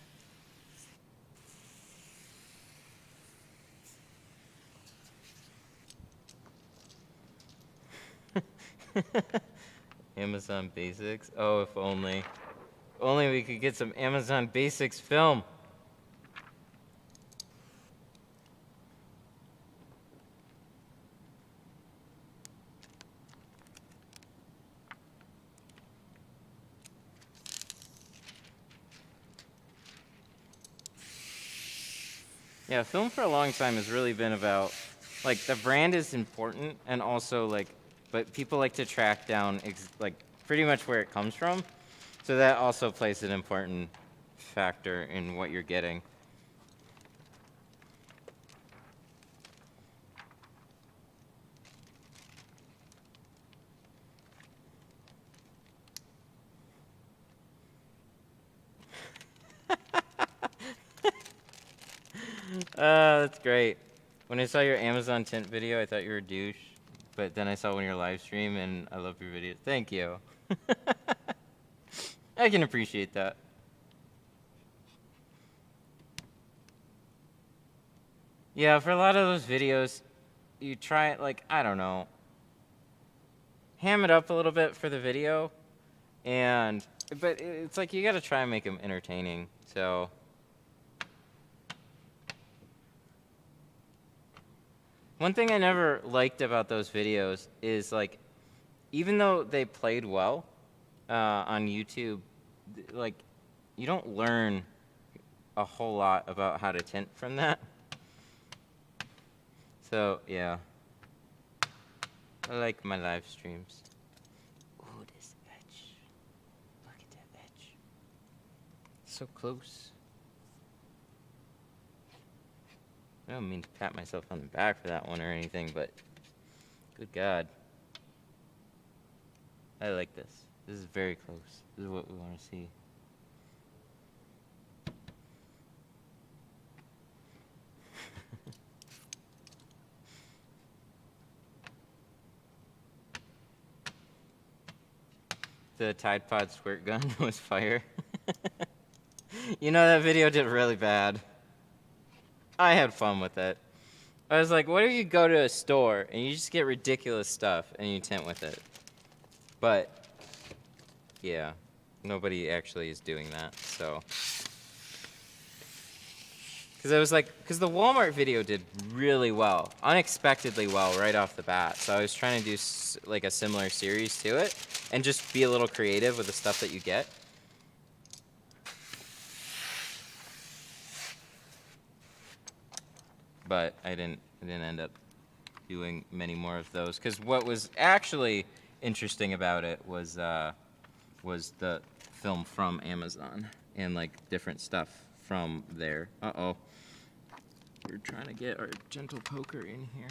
[SPEAKER 1] Amazon Basics. Oh, if only. If only we could get some Amazon Basics film. Yeah, film for a long time has really been about, like, the brand is important, and also, like, but people like to track down, like, pretty much where it comes from. So that also plays an important factor in what you're getting. That's great. When I saw your Amazon tint video, I thought you were a douche. But then I saw one of your live stream, and I love your videos. Thank you. I can appreciate that. Yeah, for a lot of those videos, you try, like, I don't know, ham it up a little bit for the video, but it's like you gotta try and make them entertaining, so. One thing I never liked about those videos is, like, even though they played well on YouTube, like, you don't learn a whole lot about how to tint from that. So, yeah. I like my live streams. Ooh, this edge. Look at that edge. So close. I don't mean to pat myself on the back for that one or anything, but good God. I like this. This is very close. This is what we want to see. The Tide Pod squirt gun was fire. You know, that video did really bad. I had fun with it. I was like, what if you go to a store and you just get ridiculous stuff and you tint with it? But, yeah, nobody actually is doing that, so. Because I was like, because the Walmart video did really well, unexpectedly well right off the bat. So I was trying to do like a similar series to it and just be a little creative with the stuff that you get. But I didn't end up doing many more of those, because what was actually interesting about it was the film from Amazon and like different stuff from there. Uh-oh. We're trying to get our gentle poker in here.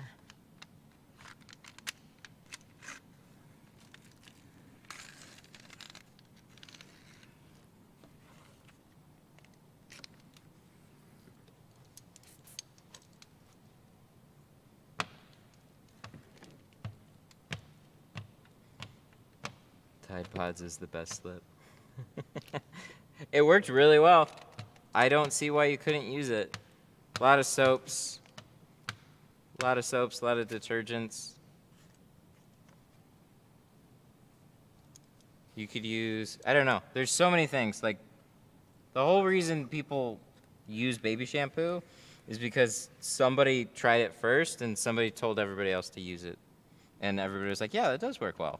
[SPEAKER 1] Tide Pods is the best slip. It worked really well. I don't see why you couldn't use it. A lot of soaps. A lot of detergents. You could use, I don't know. There's so many things. Like, the whole reason people use baby shampoo is because somebody tried it first and somebody told everybody else to use it. And everybody was like, yeah, that does work well.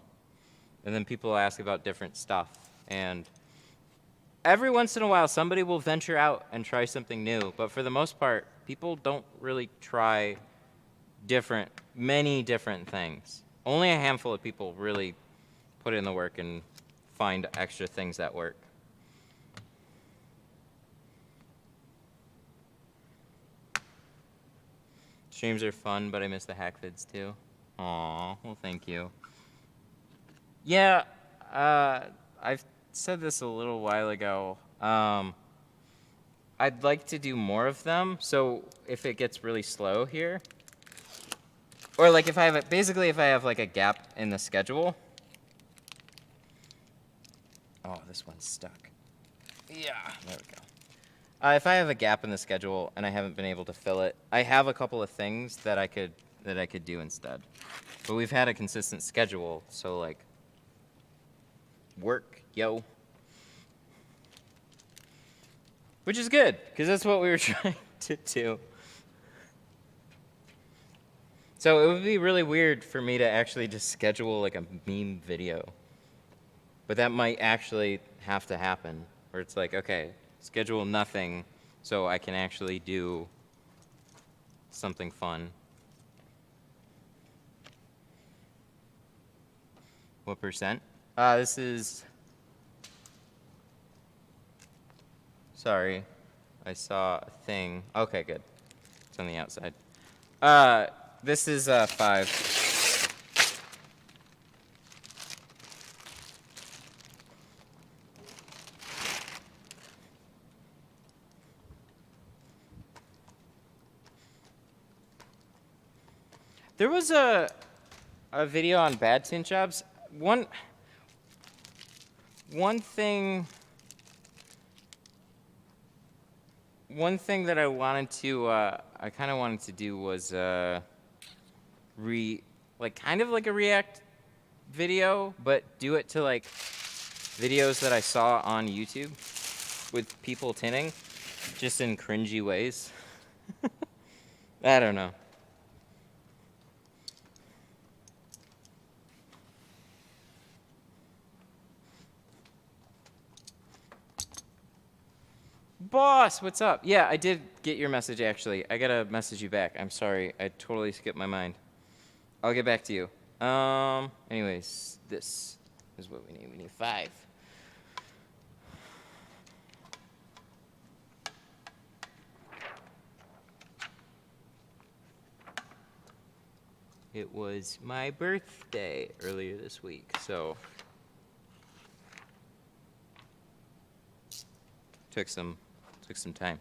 [SPEAKER 1] And then people ask about different stuff. And every once in a while, somebody will venture out and try something new. But for the most part, people don't really try many different things. Only a handful of people really put in the work and find extra things that work. Streams are fun, but I miss the hack vids too. Aw, well, thank you. Yeah, I've said this a little while ago. I'd like to do more of them, so if it gets really slow here, or like if I have, basically if I have like a gap in the schedule. Oh, this one's stuck. Yeah, there we go. If I have a gap in the schedule and I haven't been able to fill it, I have a couple of things that I could do instead. But we've had a consistent schedule, so like, work, yo. Which is good, because that's what we were trying to do. So it would be really weird for me to actually just schedule like a meme video. But that might actually have to happen, where it's like, okay, schedule nothing so I can actually do something fun. What percent? This is, sorry, I saw a thing. Okay, good. It's on the outside. This is 5. There was a video on bad tint jobs. One thing that I wanted to, I kind of wanted to do was kind of like a React video, but do it to like videos that I saw on YouTube with people tinting, just in cringy ways. I don't know. boss, what's up? Yeah, I did get your message, actually. I gotta message you back. I'm sorry. I totally skipped my mind. I'll get back to you. Anyways, this is what we need. We need 5. It was my birthday earlier this week, so took some time.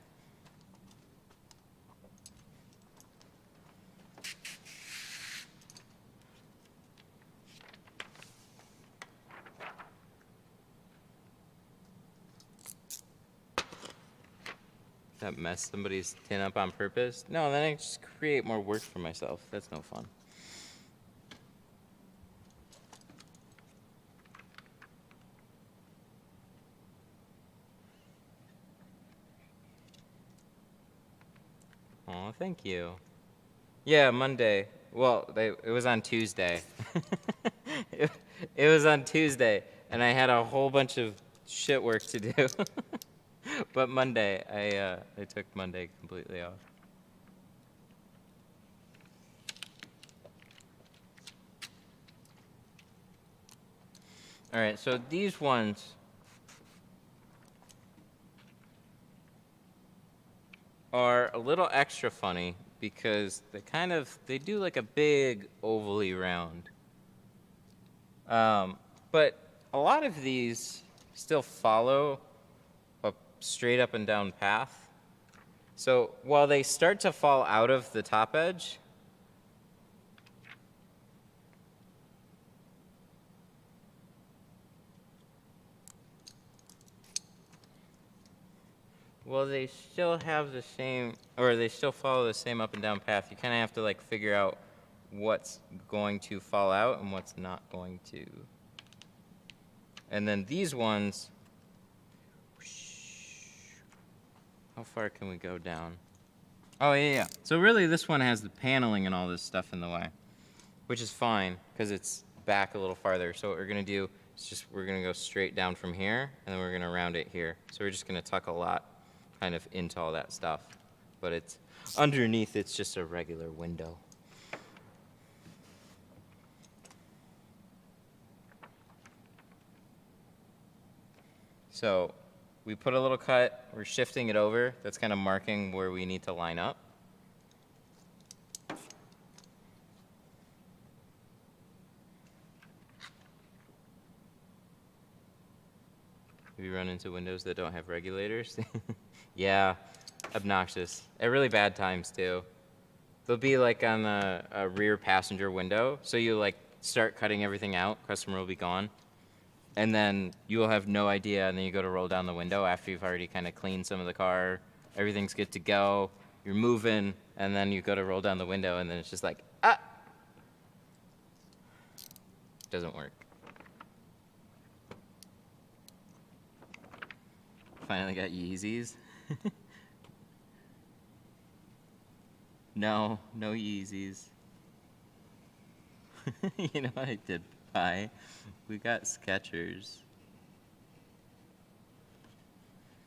[SPEAKER 1] That mess somebody's tin up on purpose? No, then I just create more work for myself. That's no fun. Oh, thank you. Yeah, Monday. Well, it was on Tuesday. It was on Tuesday, and I had a whole bunch of shit work to do. But Monday, I took Monday completely off. All right, so these ones are a little extra funny because they do like a big ovally round. But a lot of these still follow a straight up and down path. So while they start to fall out of the top edge, well, they still have the same, or they still follow the same up and down path. You kind of have to like figure out what's going to fall out and what's not going to. And then these ones, how far can we go down? Oh, yeah. So really this one has the paneling and all this stuff in the way, which is fine because it's back a little farther. So what we're gonna do is just, we're gonna go straight down from here and then we're gonna round it here. So we're just gonna tuck a lot kind of into all that stuff. But it's underneath, it's just a regular window. So we put a little cut, we're shifting it over. That's kind of marking where we need to line up. Have you run into windows that don't have regulators? Yeah, obnoxious. At really bad times too. They'll be like on a rear passenger window. So you like start cutting everything out, customer will be gone. And then you will have no idea, and then you go to roll down the window after you've already kind of cleaned some of the car. Everything's good to go. You're moving, and then you go to roll down the window, and then it's just like, ah! Doesn't work. Finally got Yeezys. No Yeezys. You know what I did buy? We got Skechers.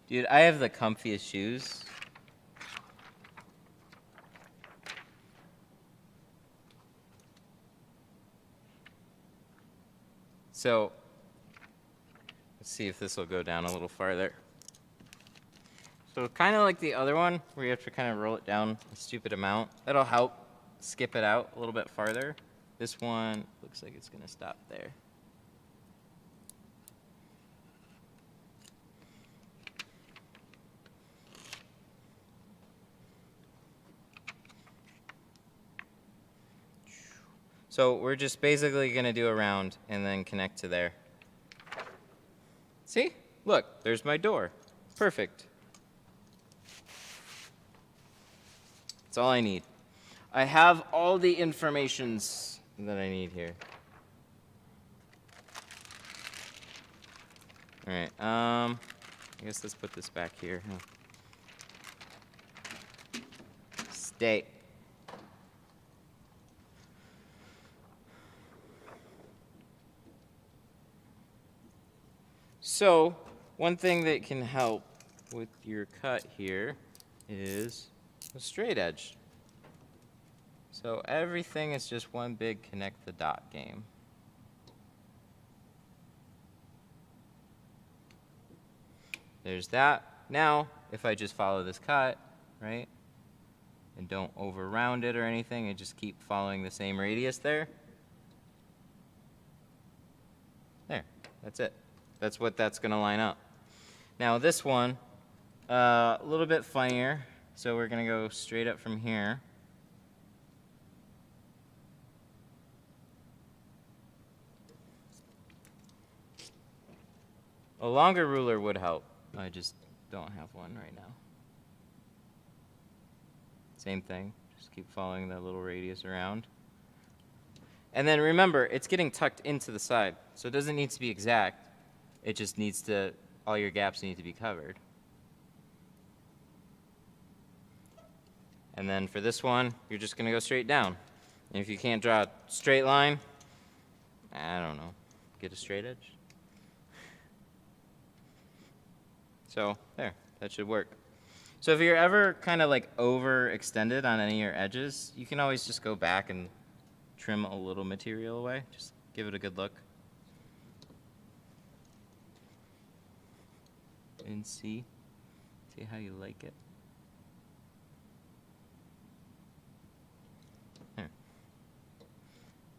[SPEAKER 1] Dude, I have the comfiest shoes. So, let's see if this will go down a little farther. So kind of like the other one, where you have to kind of roll it down a stupid amount. That'll help skip it out a little bit farther. This one looks like it's gonna stop there. So we're just basically gonna do a round and then connect to there. See? Look, there's my door. Perfect. That's all I need. I have all the informations that I need here. All right, I guess let's put this back here. Stay. So, one thing that can help with your cut here is a straight edge. So everything is just one big connect the dot game. There's that. Now, if I just follow this cut, right, and don't over round it or anything, and just keep following the same radius there. There, that's it. That's what that's gonna line up. Now this one, a little bit funnier, so we're gonna go straight up from here. A longer ruler would help. I just don't have one right now. Same thing, just keep following that little radius around. And then remember, it's getting tucked into the side, so it doesn't need to be exact. It just needs to, all your gaps need to be covered. And then for this one, you're just gonna go straight down. And if you can't draw a straight line, I don't know, get a straight edge. So there, that should work. So if you're ever kind of like overextended on any of your edges, you can always just go back and trim a little material away. Just give it a good look. And see how you like it. There.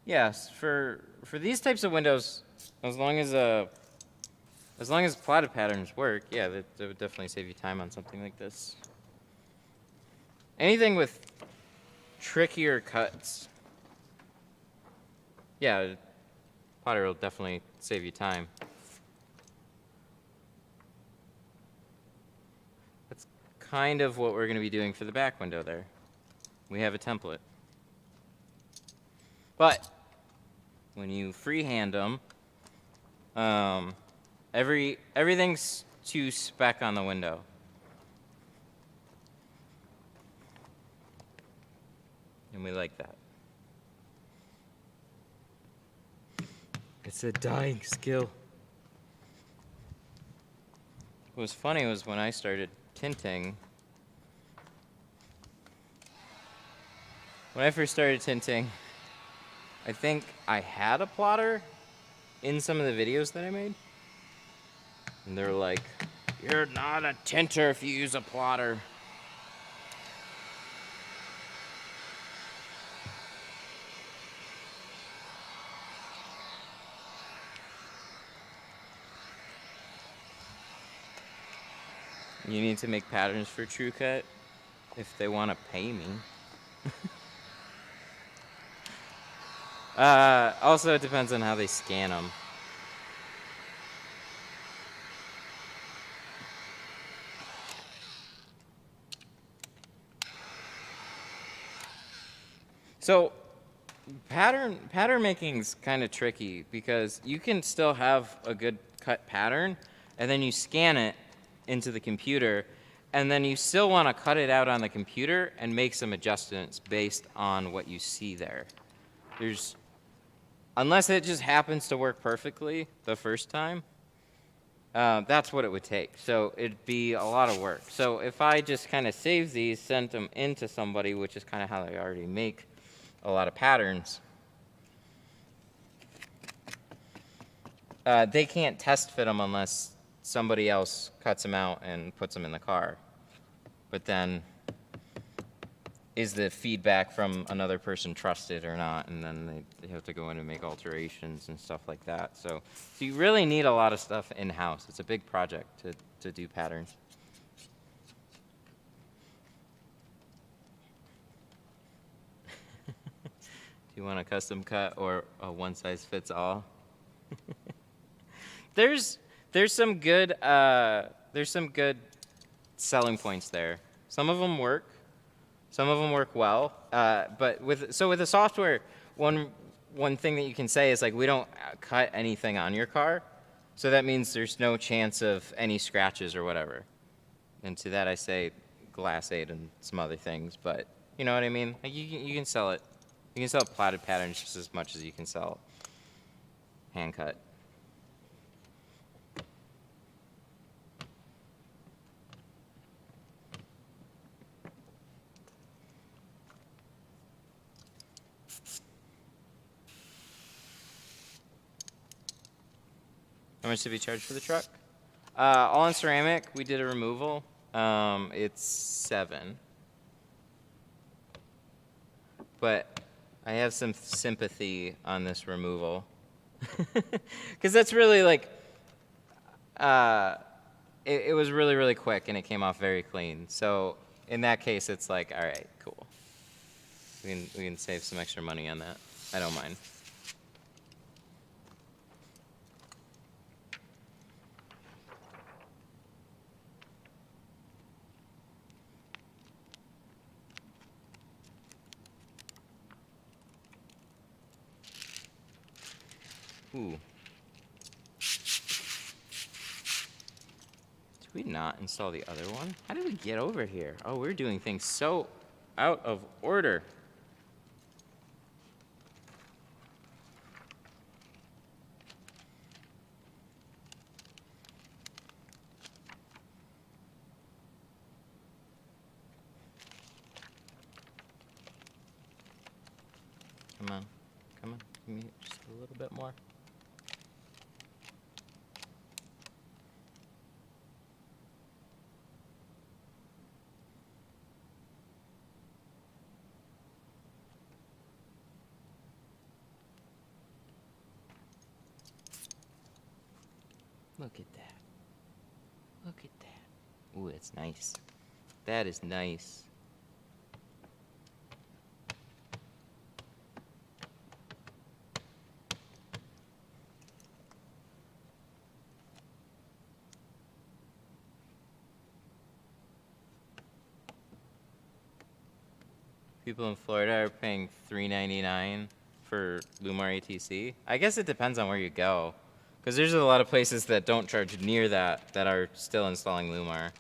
[SPEAKER 1] Yes, for these types of windows, as long as plotted patterns work, yeah, that would definitely save you time on something like this. Anything with trickier cuts, yeah, plotter will definitely save you time. That's kind of what we're going to be doing for the back window there. We have a template. But when you freehand them, everything's to spec on the window. And we like that. It's a dying skill. What was funny was when I started tinting, when I first started tinting, I think I had a plotter in some of the videos that I made. And they're like, you're not a tinter if you use a plotter. You need to make patterns for TrueCut if they want to pay me. Also, it depends on how they scan them. So, pattern making's kind of tricky because you can still have a good cut pattern, and then you scan it into the computer, and then you still want to cut it out on the computer and make some adjustments based on what you see there. Unless it just happens to work perfectly the first time, that's what it would take. So it'd be a lot of work. So if I just kind of save these, send them into somebody, which is kind of how they already make a lot of patterns, they can't test fit them unless somebody else cuts them out and puts them in the car. But then, is the feedback from another person trusted or not? And then they have to go in and make alterations and stuff like that. So you really need a lot of stuff in-house. It's a big project to do patterns. Do you want a custom cut or a one-size-fits-all? There's some good selling points there. Some of them work. Some of them work well. But with the software, one thing that you can say is like, we don't cut anything on your car, so that means there's no chance of any scratches or whatever. And to that I say glass aid and some other things, but you know what I mean? Like you can sell it. You can sell plotted patterns just as much as you can sell hand cut. How much did we charge for the truck? All in ceramic, we did a removal. It's $7. But I have some sympathy on this removal. Because that's really like, it was really, really quick and it came off very clean. So in that case, it's like, all right, cool. We can save some extra money on that. I don't mind. Ooh. Did we not install the other one? How did we get over here? Oh, we're doing things so out of order. Come on. Come on. Give me just a little bit more. Look at that. Look at that. Ooh, that's nice. That is nice. People in Florida are paying $3.99 for Lumar ATC. I guess it depends on where you go. Because there's a lot of places that don't charge near that are still installing Lumar.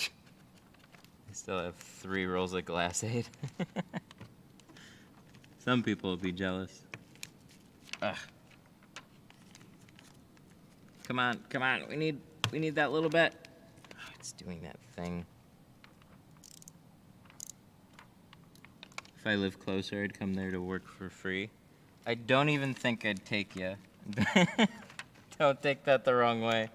[SPEAKER 1] I still have 3 rolls of Glass Aid. Some people will be jealous. Ugh. Come on, come on. We need that little bit. Oh, it's doing that thing. If I lived closer, I'd come there to work for free. I don't even think I'd take you. Don't take that the wrong way.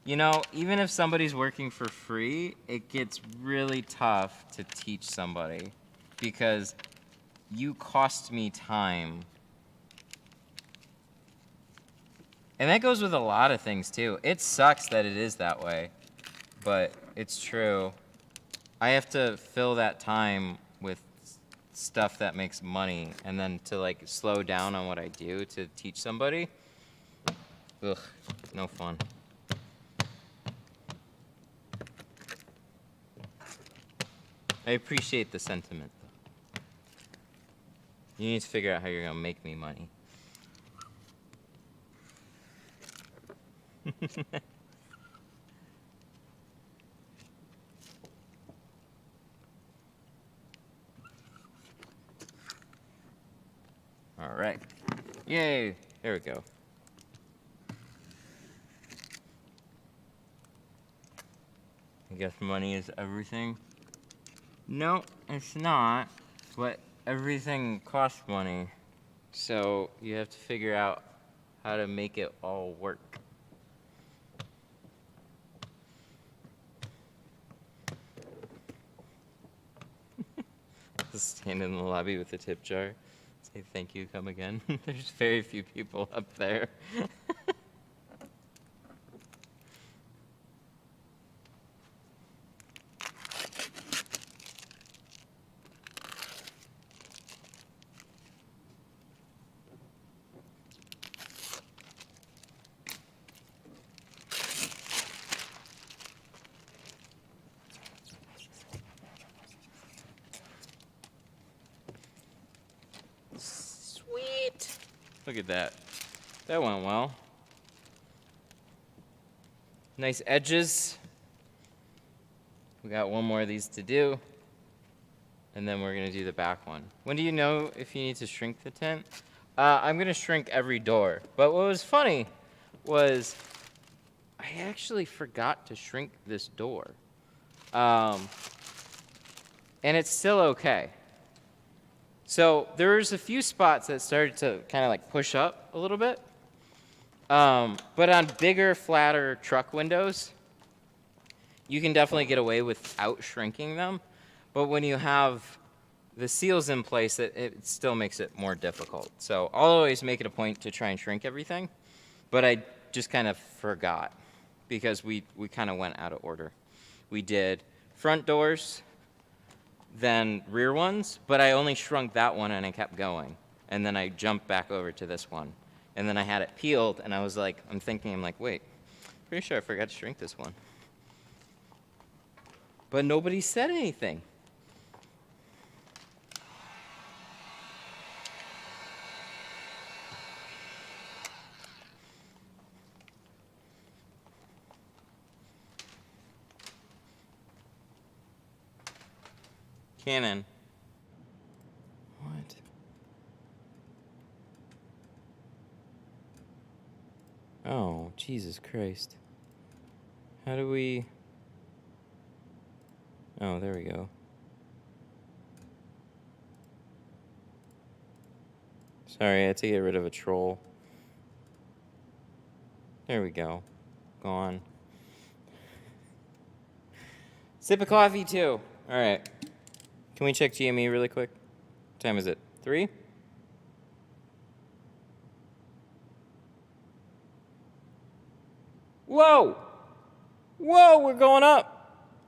[SPEAKER 1] You know, even if somebody's working for free, it gets really tough to teach somebody. Because you cost me time. And that goes with a lot of things too. It sucks that it is that way, but it's true. I have to fill that time with stuff that makes money, and then to like slow down on what I do to teach somebody. Ugh, no fun. I appreciate the sentiment. You need to figure out how you're gonna make me money. All right. Yay! There we go. I guess money is everything. No, it's not. But everything costs money, so you have to figure out how to make it all work. Just stand in the lobby with a tip jar, say thank you, come again. There's very few people up there. Look at that. That went well. Nice edges. We got one more of these to do. And then we're gonna do the back one. When do you know if you need to shrink the tint? I'm gonna shrink every door. But what was funny was I actually forgot to shrink this door. And it's still okay. So there's a few spots that started to kind of like push up a little bit. But on bigger, flatter truck windows, you can definitely get away without shrinking them. But when you have the seals in place, it still makes it more difficult. So I'll always make it a point to try and shrink everything. But I just kind of forgot because we kind of went out of order. We did front doors, then rear ones, but I only shrunk that one and I kept going. And then I jumped back over to this one. And then I had it peeled and I'm like, wait, pretty sure I forgot to shrink this one. But nobody said anything. Canon. What? Oh, Jesus Christ. How do we... Oh, there we go. Sorry, I had to get rid of a troll. There we go. Gone. Sip of coffee, too. All right. Can we check GME really quick? What time is it? 3? Whoa! Whoa, we're going up.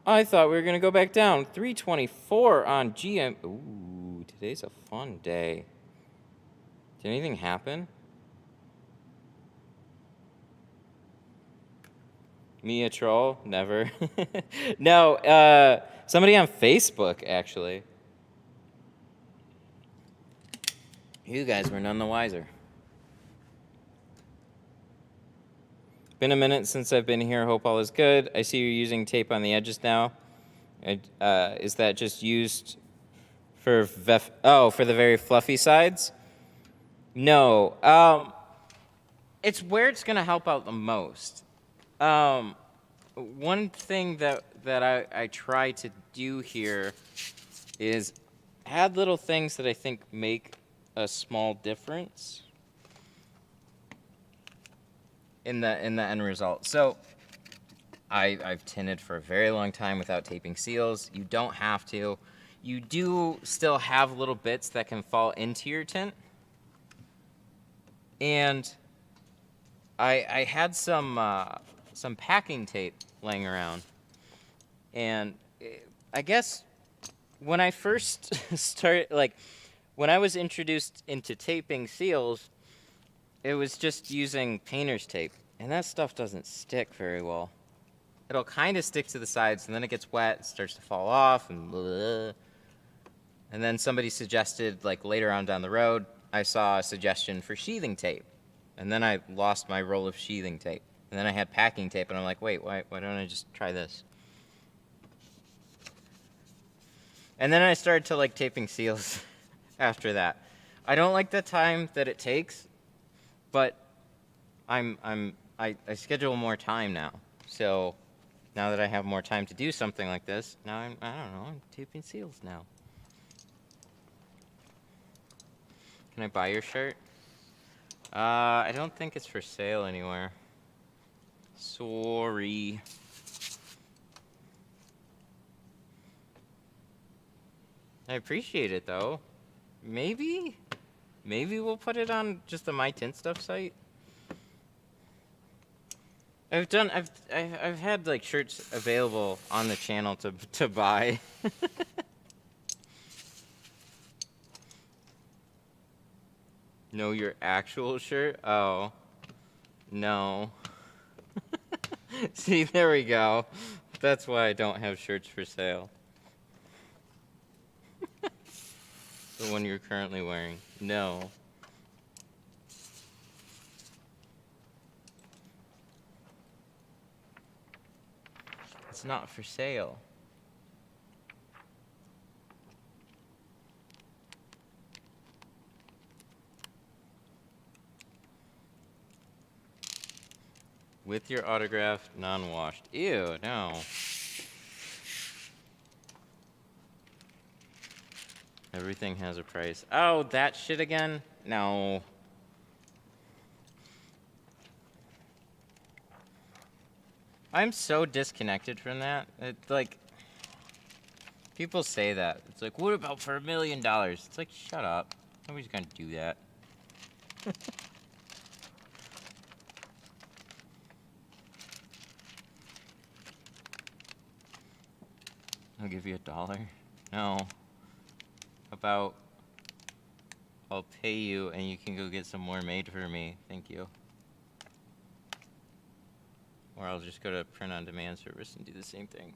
[SPEAKER 1] I thought we were going to go back down. 324 on GM. Ooh, today's a fun day. Did anything happen? Me a troll? Never. No, somebody on Facebook, actually. You guys were none the wiser. Been a minute since I've been here. Hope all is good. I see you're using tape on the edges now. Is that just used for for the very fluffy sides? No. It's where it's going to help out the most. One thing that I try to do here is add little things that I think make a small difference in the end result. So I've tinted for a very long time without taping seals. You don't have to. You do still have little bits that can fall into your tint. And I had some packing tape laying around. And I guess when I first started, when I was introduced into taping seals, it was just using painter's tape. And that stuff doesn't stick very well. It'll kind of stick to the sides, and then it gets wet, it starts to fall off, and blah. And then somebody suggested, later on down the road, I saw a suggestion for sheathing tape. And then I lost my roll of sheathing tape. And then I had packing tape, and I'm like, wait, why don't I just try this? And then I started to like taping seals after that. I don't like the time that it takes, but I schedule more time now. So now that I have more time to do something like this, now I don't know, I'm taping seals now. Can I buy your shirt? I don't think it's for sale anywhere. Sorry. I appreciate it though. Maybe we'll put it on just the My Tint Stuff site. I've had like shirts available on the channel to buy. No, your actual shirt? Oh. No. See, there we go. That's why I don't have shirts for sale. The one you're currently wearing. No. It's not for sale. With your autograph, non-washed. Ew, no. Everything has a price. Oh, that shit again? No. I'm so disconnected from that. It's like, people say that. It's like, what about for $1 million? It's like, shut up. Nobody's gonna do that. I'll give you $1. No. About, I'll pay you and you can go get some more made for me. Thank you. Or I'll just go to print on demand service and do the same thing.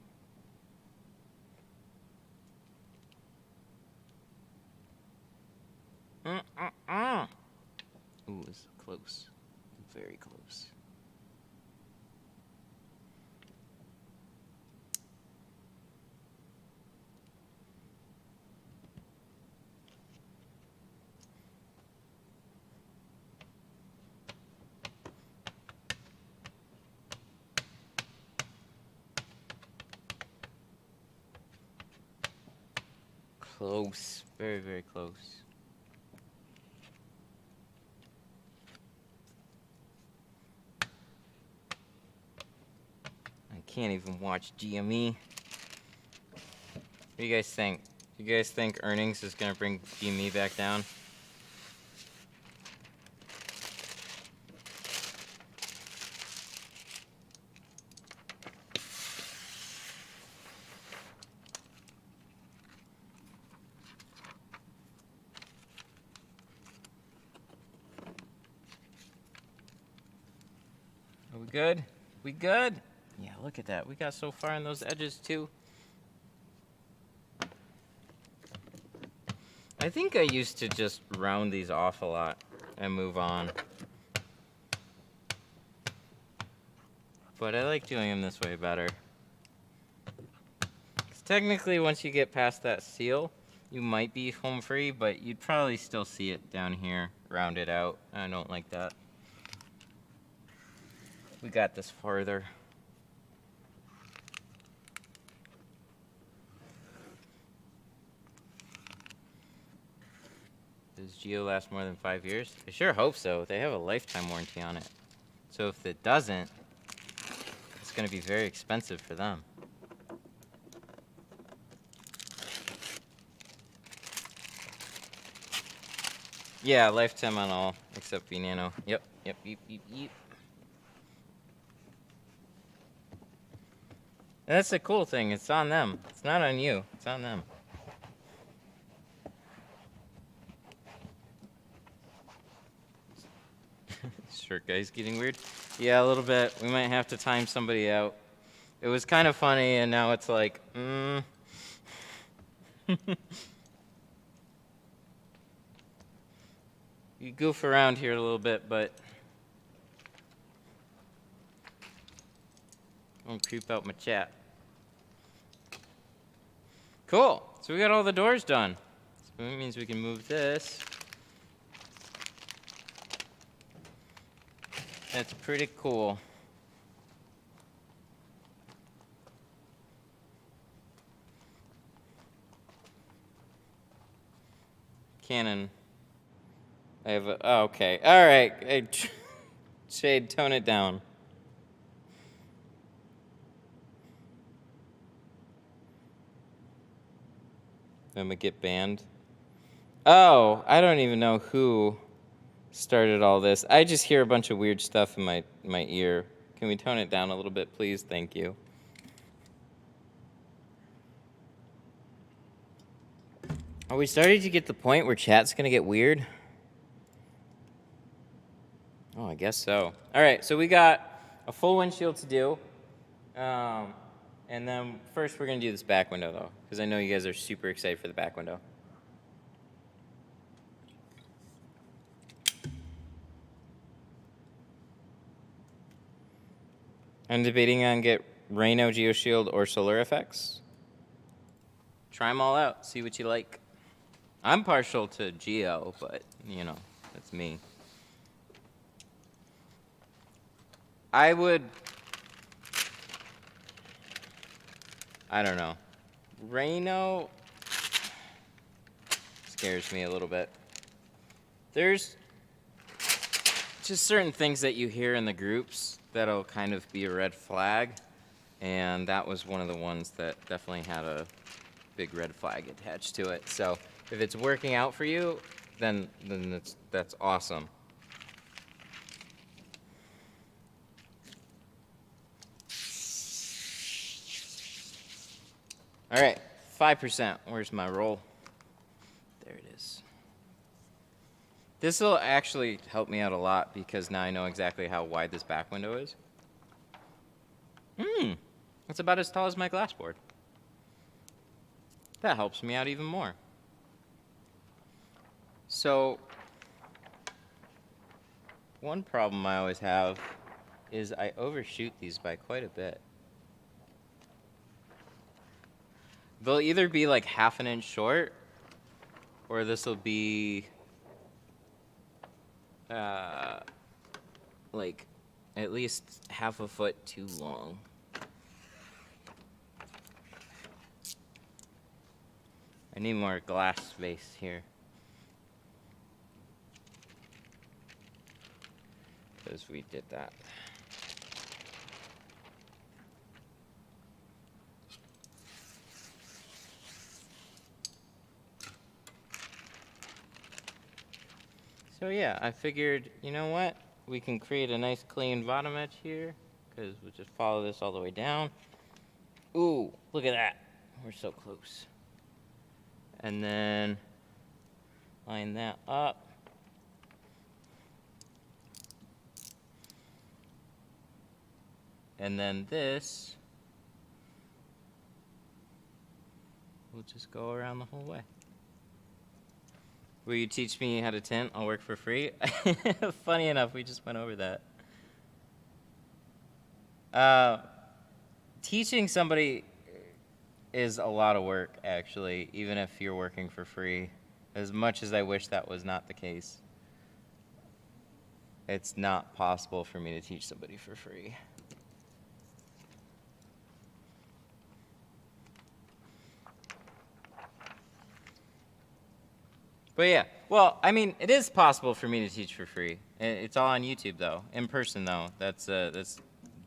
[SPEAKER 1] Ooh, it's close. Very close. Close. Very, very close. I can't even watch GME. What do you guys think? Do you guys think earnings is gonna bring GME back down? Are we good? We good? Yeah, look at that. We got so far on those edges too. I think I used to just round these off a lot and move on. But I like doing them this way better. 'Cause technically, once you get past that seal, you might be home free, but you'd probably still see it down here, rounded out. I don't like that. We got this farther. Does Geo last more than 5 years? I sure hope so. They have a lifetime warranty on it. So if it doesn't, it's going to be very expensive for them. Yeah, lifetime on all except V-Nano. Yep. Yep. And that's the cool thing. It's on them. It's not on you. It's on them. Shirt guy's getting weird. Yeah, a little bit. We might have to time somebody out. It was kind of funny, and now it's like, You goof around here a little bit, but don't creep out my chat. Cool. So we got all the doors done. So that means we can move this. That's pretty cool. Canon. I have a, oh, okay. All right. Hey, Shade, tone it down. I'm gonna get banned. Oh, I don't even know who started all this. I just hear a bunch of weird stuff in my ear. Can we tone it down a little bit, please? Thank you. Are we starting to get to the point where chat's gonna get weird? Oh, I guess so. All right, so we got a full windshield to do. And then first we're gonna do this back window though, because I know you guys are super excited for the back window. I'm debating on get Rhino, Geoshield, or Solar Effects. Try them all out, see what you like. I'm partial to Geo, but you know, that's me. I would, I don't know. Rhino scares me a little bit. There's just certain things that you hear in the groups that'll kind of be a red flag, and that was one of the ones that definitely had a big red flag attached to it. So if it's working out for you, then that's awesome. All right, 5%. Where's my roll? There it is. This will actually help me out a lot because now I know exactly how wide this back window is. It's about as tall as my glass board. That helps me out even more. So, one problem I always have is I overshoot these by quite a bit. They'll either be like half an inch short, or this will be like at least half a foot too long. I need more glass space here. Because we did that. So yeah, I figured, you know what? We can create a nice clean bottom edge here, because we'll just follow this all the way down. Ooh, look at that. We're so close. And then line that up. And then this will just go around the whole way. Will you teach me how to tint? I'll work for free. Funny enough, we just went over that. Teaching somebody is a lot of work, actually, even if you're working for free. As much as I wish that was not the case, it's not possible for me to teach somebody for free. But yeah, well, I mean, it is possible for me to teach for free. It's all on YouTube, though. In person, though, that's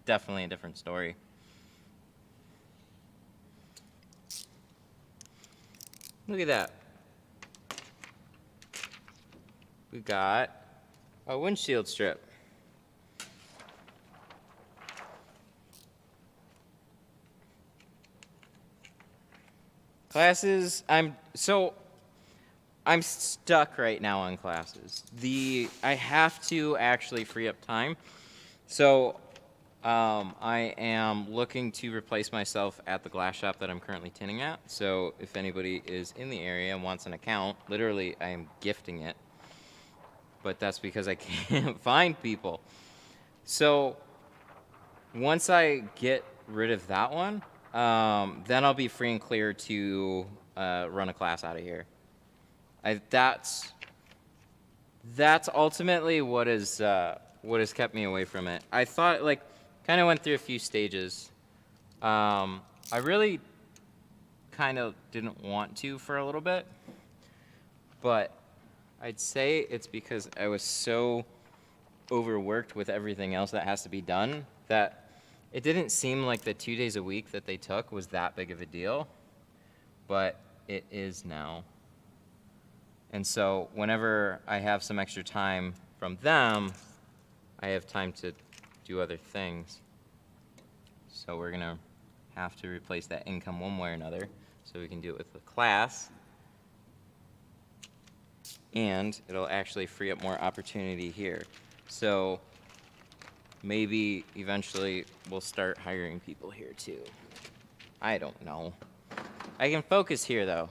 [SPEAKER 1] definitely a different story. Look at that. We got a windshield strip. Classes, I'm stuck right now on classes. I have to actually free up time. So I am looking to replace myself at the glass shop that I'm currently tinting at. So if anybody is in the area and wants an account, literally I am gifting it. But that's because I can't find people. So once I get rid of that one, then I'll be free and clear to run a class out of here. That's ultimately what has kept me away from it. I thought, like, kind of went through a few stages. I really kind of didn't want to for a little bit, but I'd say it's because I was so overworked with everything else that has to be done that it didn't seem like the 2 days a week that they took was that big of a deal, but it is now. And so whenever I have some extra time from them, I have time to do other things. So we're gonna have to replace that income one way or another, so we can do it with the class. And it'll actually free up more opportunity here. So maybe eventually we'll start hiring people here too. I don't know. I can focus here though.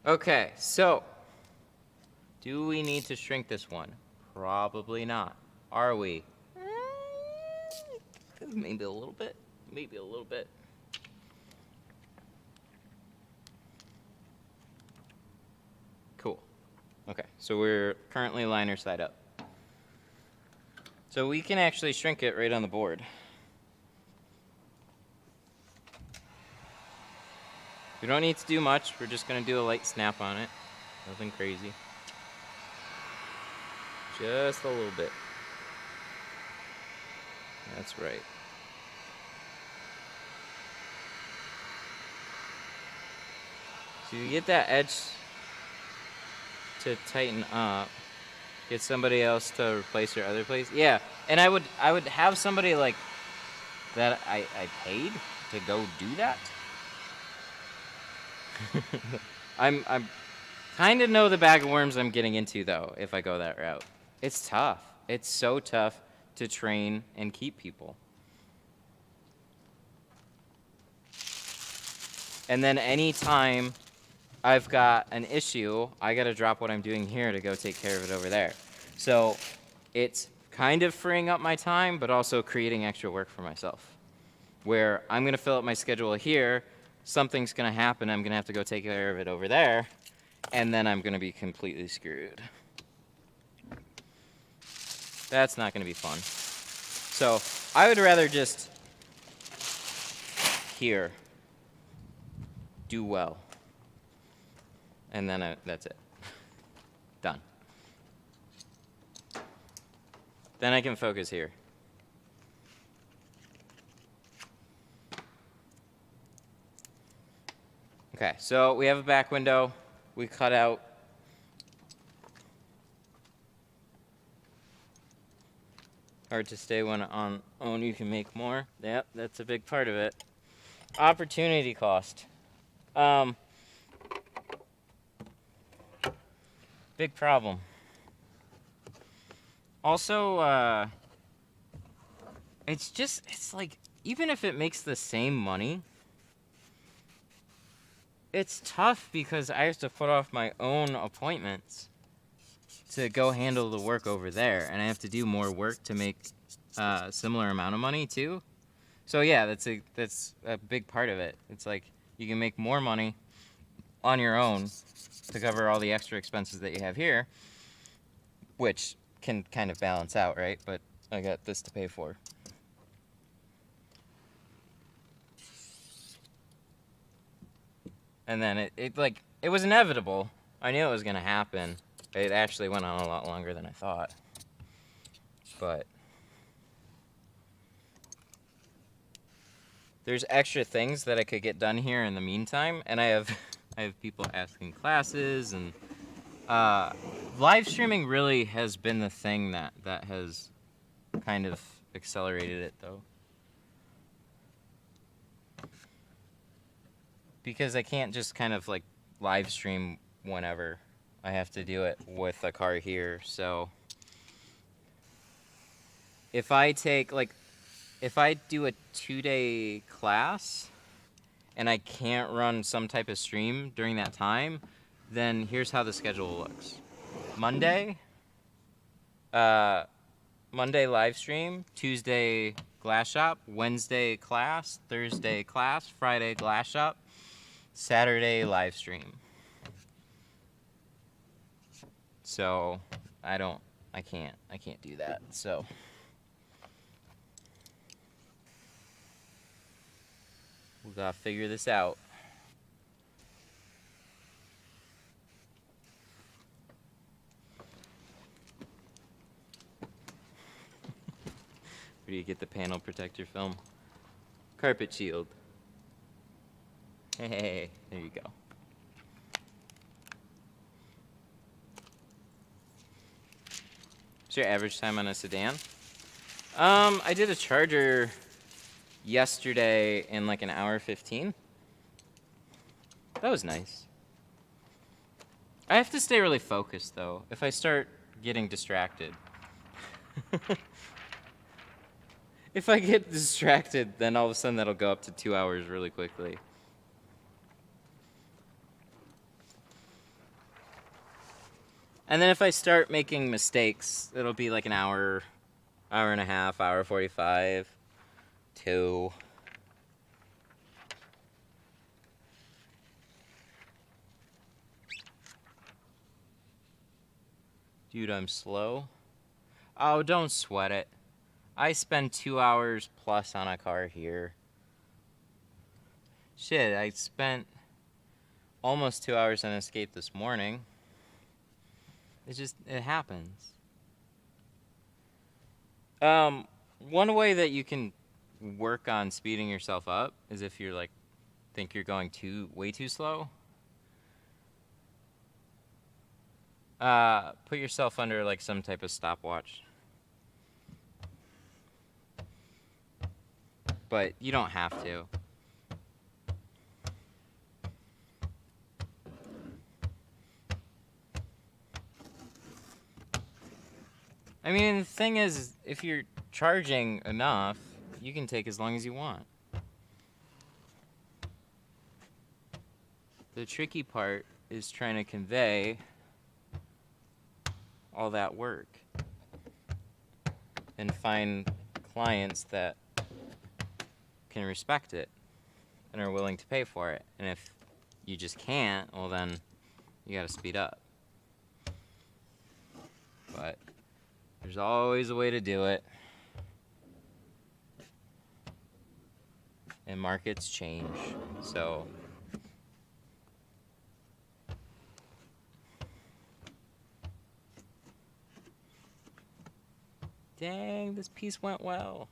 [SPEAKER 1] Okay, so do we need to shrink this one? Probably not. Are we? Maybe a little bit. Maybe a little bit. Cool. Okay, so we're currently liner side up. So we can actually shrink it right on the board. We don't need to do much. We're just going to do a light snap on it. Nothing crazy. Just a little bit. That's right. So you get that edge to tighten up. Get somebody else to replace your other place. Yeah, and I would have somebody like that I paid to go do that. I'm kind of know the bag of worms I'm getting into though if I go that route. It's tough. It's so tough to train and keep people. And then anytime I've got an issue, I got to drop what I'm doing here to go take care of it over there. So it's kind of freeing up my time, but also creating extra work for myself. Where I'm going to fill up my schedule here, something's going to happen, I'm going to have to go take care of it over there, and then I'm going to be completely screwed. That's not going to be fun. So I would rather just here do well. And then that's it. Done. Then I can focus here. Okay, so we have a back window. We cut out. Hard to stay when on own you can make more. Yep, that's a big part of it. Opportunity cost. Big problem. Also, it's like, even if it makes the same money, it's tough because I have to put off my own appointments to go handle the work over there, and I have to do more work to make a similar amount of money too. So yeah, that's a big part of it. It's like you can make more money on your own to cover all the extra expenses that you have here, which can kind of balance out, right? But I got this to pay for. And then it was inevitable. I knew it was gonna happen. It actually went on a lot longer than I thought. But there's extra things that I could get done here in the meantime, and I have people asking classes, and live streaming really has been the thing that has kind of accelerated it though. Because I can't just kind of like live stream whenever. I have to do it with a car here. So if I take if I do a 2-day class and I can't run some type of stream during that time, then here's how the schedule looks. Monday live stream, Tuesday glass shop, Wednesday class, Thursday class, Friday glass shop, Saturday live stream. So I can't do that. So we gotta figure this out. Where do you get the panel protector film? Carpet shield. Hey, there you go. What's your average time on a sedan? I did a Charger yesterday in like an hour 15. That was nice. I have to stay really focused though. If I start getting distracted. If I get distracted, then all of a sudden that'll go up to 2 hours really quickly. And then if I start making mistakes, it'll be like an hour, hour and a half, hour 45, 2. Dude, I'm slow. Oh, don't sweat it. I spend 2 hours plus on a car here. Shit, I spent almost 2 hours on Escape this morning. It happens. One way that you can work on speeding yourself up is if you're like, think you're going way too slow. Put yourself under like some type of stopwatch. But you don't have to. I mean, the thing is, if you're charging enough, you can take as long as you want. The tricky part is trying to convey all that work and find clients that can respect it and are willing to pay for it. And if you just can't, well then you gotta speed up. But there's always a way to do it. And markets change, so dang, this piece went well.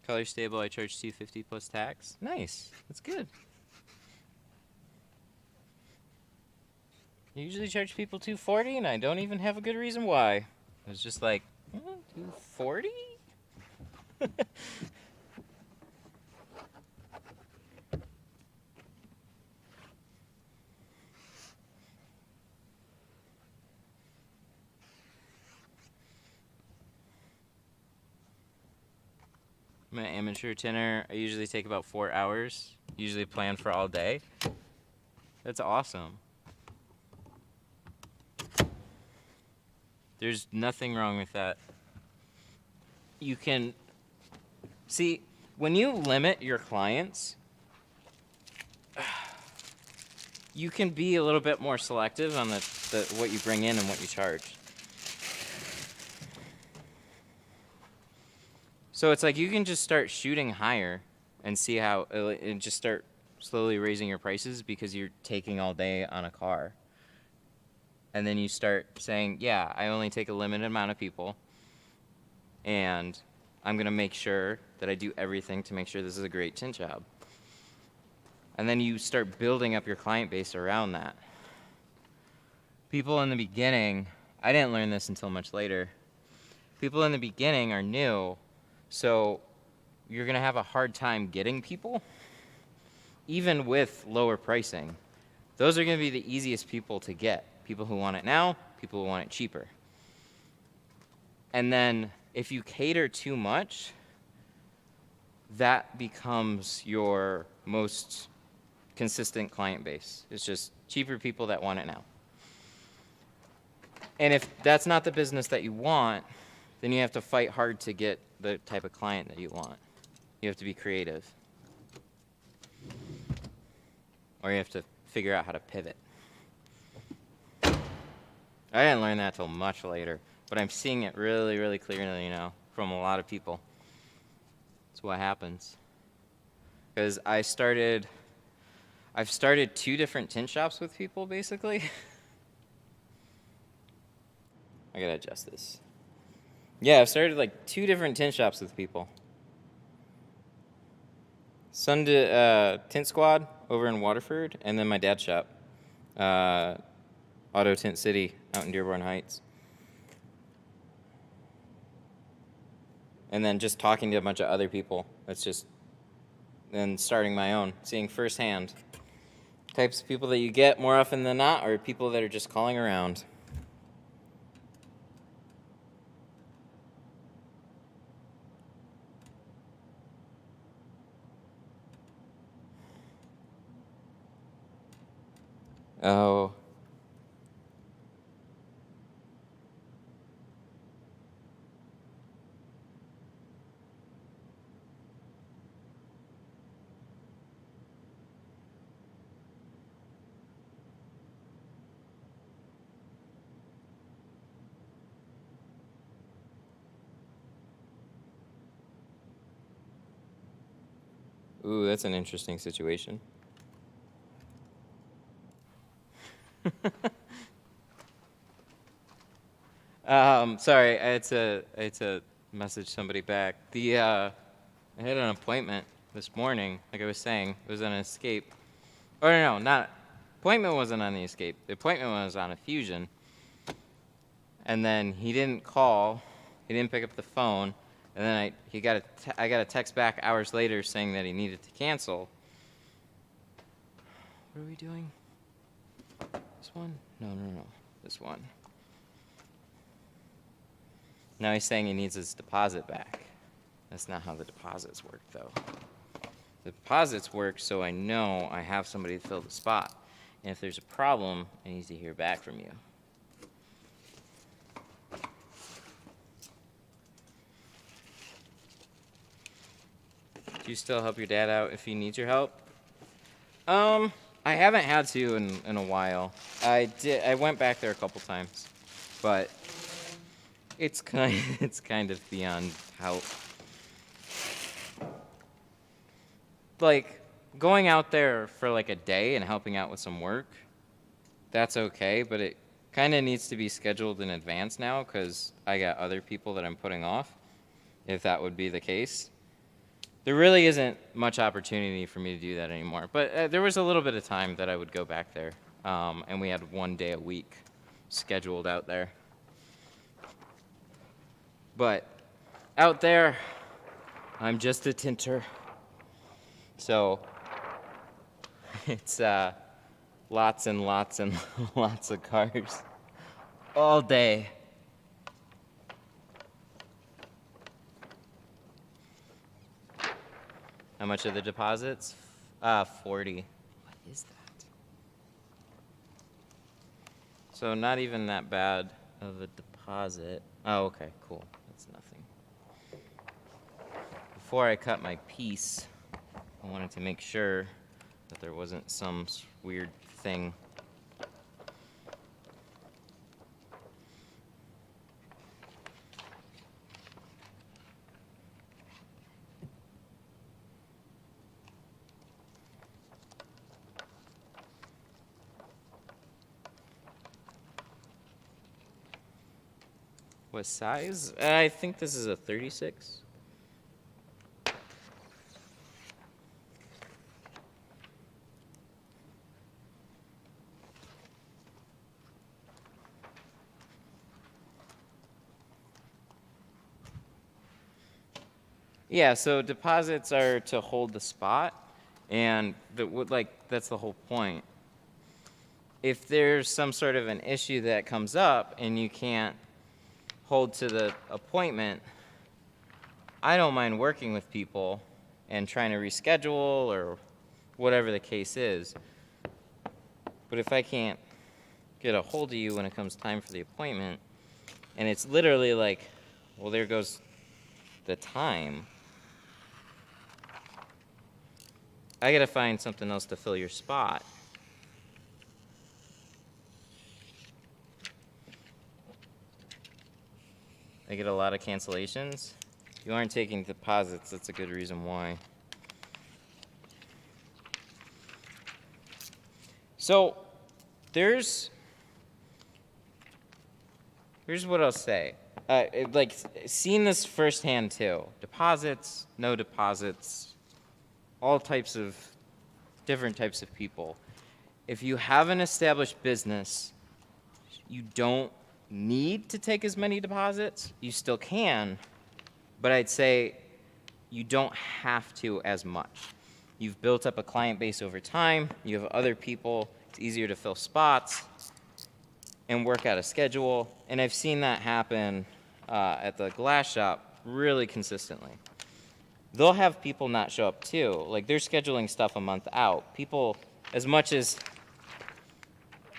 [SPEAKER 1] Color stable, I charge $250 plus tax. Nice, that's good. I usually charge people $240 and I don't even have a good reason why. It was just like, $240? I'm an amateur tinter. I usually take about 4 hours. Usually plan for all day. That's awesome. There's nothing wrong with that. You can see when you limit your clients, you can be a little bit more selective on what you bring in and what you charge. So it's like you can just start shooting higher and see how, and just start slowly raising your prices because you're taking all day on a car. And then you start saying, yeah, I only take a limited amount of people, and I'm going to make sure that I do everything to make sure this is a great tint job. And then you start building up your client base around that. People in the beginning, I didn't learn this until much later. People in the beginning are new, so you're going to have a hard time getting people, even with lower pricing. Those are going to be the easiest people to get. People who want it now, people who want it cheaper. And then if you cater too much, that becomes your most consistent client base. It's just cheaper people that want it now. And if that's not the business that you want, then you have to fight hard to get the type of client that you want. You have to be creative. Or you have to figure out how to pivot. I didn't learn that till much later, but I'm seeing it really, really clearly now from a lot of people. That's what happens. Because I've started 2 different tint shops with people, basically. I gotta adjust this. Yeah, I've started like 2 different tint shops with people. Tint Squad over in Waterford, and then my dad's shop, Auto Tint City out in Dearborn Heights. And then just talking to a bunch of other people. Then starting my own, seeing firsthand. Types of people that you get more often than not are people that are just calling around. Oh. Ooh, that's an interesting situation. Sorry, I had to message somebody back. I had an appointment this morning, like I was saying. It was on an Escape. Or no, not appointment wasn't on the Escape. The appointment was on a Fusion. And then he didn't call. He didn't pick up the phone. And then I got a text back hours later saying that he needed to cancel. What are we doing? This one? No. This one. Now he's saying he needs his deposit back. That's not how the deposits work, though. The deposits work so I know I have somebody to fill the spot. And if there's a problem, I need to hear back from you. Do you still help your dad out if he needs your help? I haven't had to in a while. I went back there a couple times, but it's kind of beyond help. Like going out there for like a day and helping out with some work, that's okay, but it kind of needs to be scheduled in advance now because I got other people that I'm putting off, if that would be the case. There really isn't much opportunity for me to do that anymore. But there was a little bit of time that I would go back there, and we had 1 day a week scheduled out there. But out there, I'm just a tinter. So it's lots and lots and lots of cars all day. How much are the deposits? 40. What is that? So not even that bad of a deposit. Oh, okay, cool. That's nothing. Before I cut my piece, I wanted to make sure that there wasn't some weird thing. What size? I think this is a 36. Yeah, so deposits are to hold the spot, and that's the whole point. If there's some sort of an issue that comes up and you can't hold to the appointment, I don't mind working with people and trying to reschedule or whatever the case is. But if I can't get a hold of you when it comes time for the appointment, and it's literally like, well, there goes the time, I gotta find something else to fill your spot. I get a lot of cancellations. If you aren't taking deposits, that's a good reason why. So here's what I'll say. Seeing this firsthand too. Deposits, no deposits, all types of different types of people. If you have an established business, you don't need to take as many deposits. You still can, but I'd say you don't have to as much. You've built up a client base over time. You have other people. It's easier to fill spots and work out a schedule. And I've seen that happen at the glass shop really consistently. They'll have people not show up too. Like they're scheduling stuff a month out. People, as much as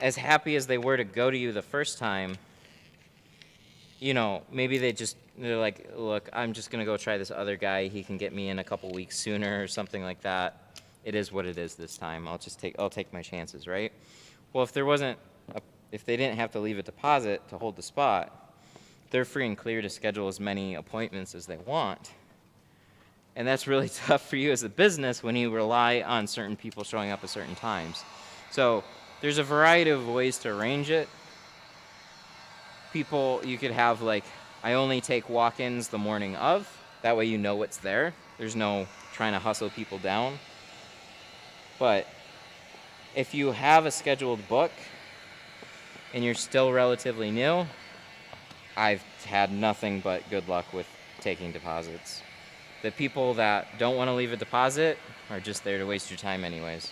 [SPEAKER 1] happy as they were to go to you the first time, you know, maybe they're like, look, I'm just gonna go try this other guy. He can get me in a couple weeks sooner or something like that. It is what it is this time. I'll take my chances, right? Well, if they didn't have to leave a deposit to hold the spot, they're free and clear to schedule as many appointments as they want. And that's really tough for you as a business when you rely on certain people showing up at certain times. So there's a variety of ways to arrange it. People, you could have like, I only take walk-ins the morning of. That way you know what's there. There's no trying to hustle people down. But if you have a scheduled book and you're still relatively new, I've had nothing but good luck with taking deposits. The people that don't want to leave a deposit are just there to waste your time anyways.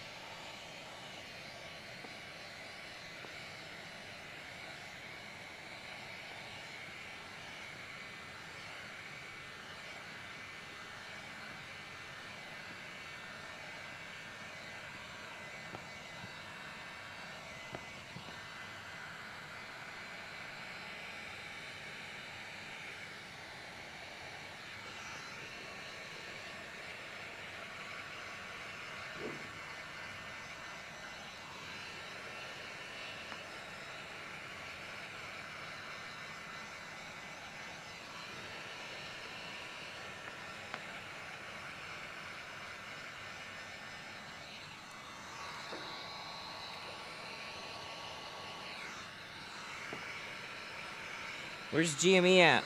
[SPEAKER 1] Where's GME at?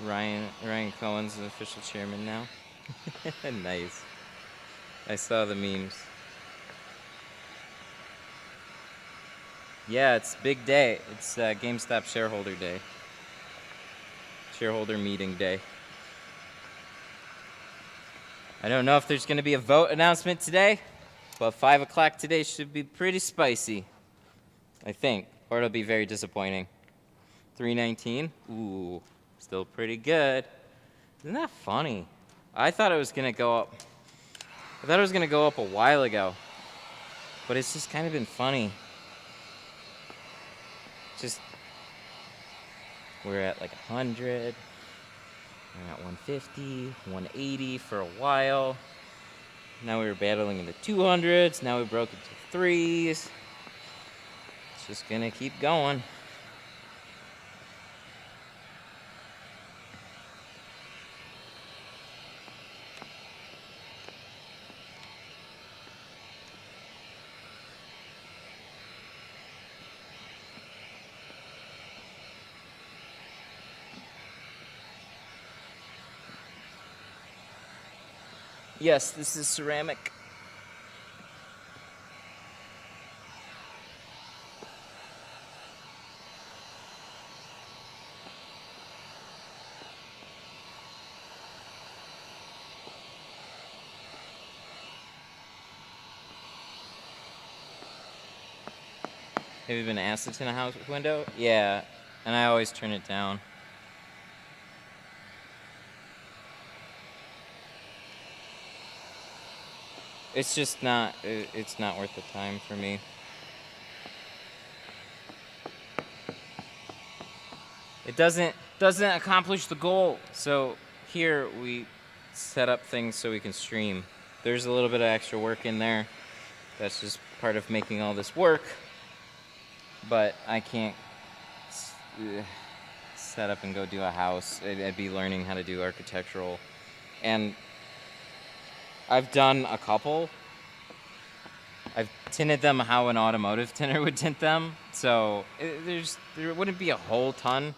[SPEAKER 1] Ryan Cohen's the official chairman now. Nice. I saw the memes. Yeah, it's big day. It's GameStop shareholder day. Shareholder meeting day. I don't know if there's going to be a vote announcement today, but 5 o'clock today should be pretty spicy. I think, or it'll be very disappointing. 319, ooh, still pretty good. Isn't that funny? I thought it was gonna go up. I thought it was gonna go up a while ago, but it's just kind of been funny. Just, we're at like 100, we're at 150, 180 for a while. Now we were battling in the 200s, now we broke into threes. Just gonna keep going. Yes, this is ceramic. Have you been asked to tint a house window? Yeah, and I always turn it down. It's just not, it's not worth the time for me. It doesn't accomplish the goal. So here we set up things so we can stream. There's a little bit of extra work in there. That's just part of making all this work. But I can't set up and go do a house. I'd be learning how to do architectural. And I've done a couple. I've tinted them how an automotive tinter would tint them. So there wouldn't be a whole ton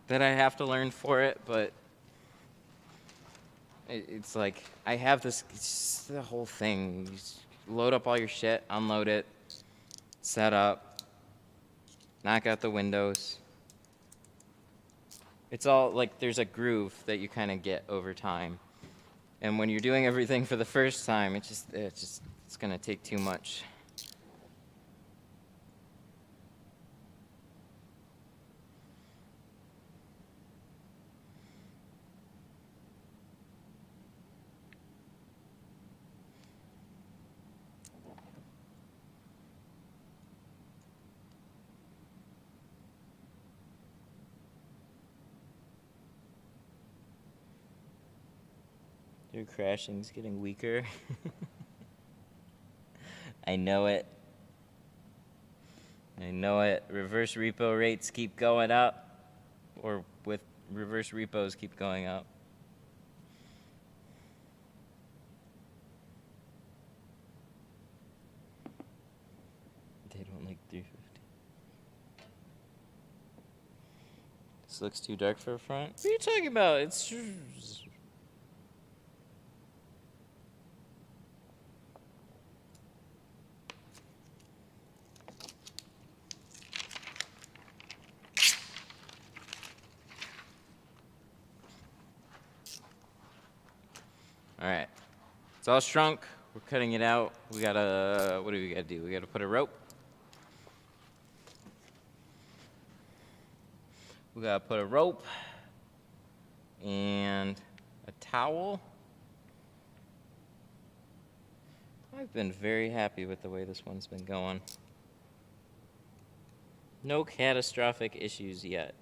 [SPEAKER 1] that I have to learn for it, but it's like I have this, it's the whole thing. You just load up all your shit, unload it, set up, knock out the windows. It's all like there's a groove that you kind of get over time. And when you're doing everything for the first time, it's going to take too much. Your crashing's getting weaker. I know it. I know it. Reverse repo rates keep going up, or with reverse repos keep going up. They don't like 350. This looks too dark for a front. What are you talking about? It's... All right, it's all shrunk. We're cutting it out. We gotta, what do we gotta do? We gotta put a rope. We gotta put a rope and a towel. I've been very happy with the way this one's been going. No catastrophic issues yet.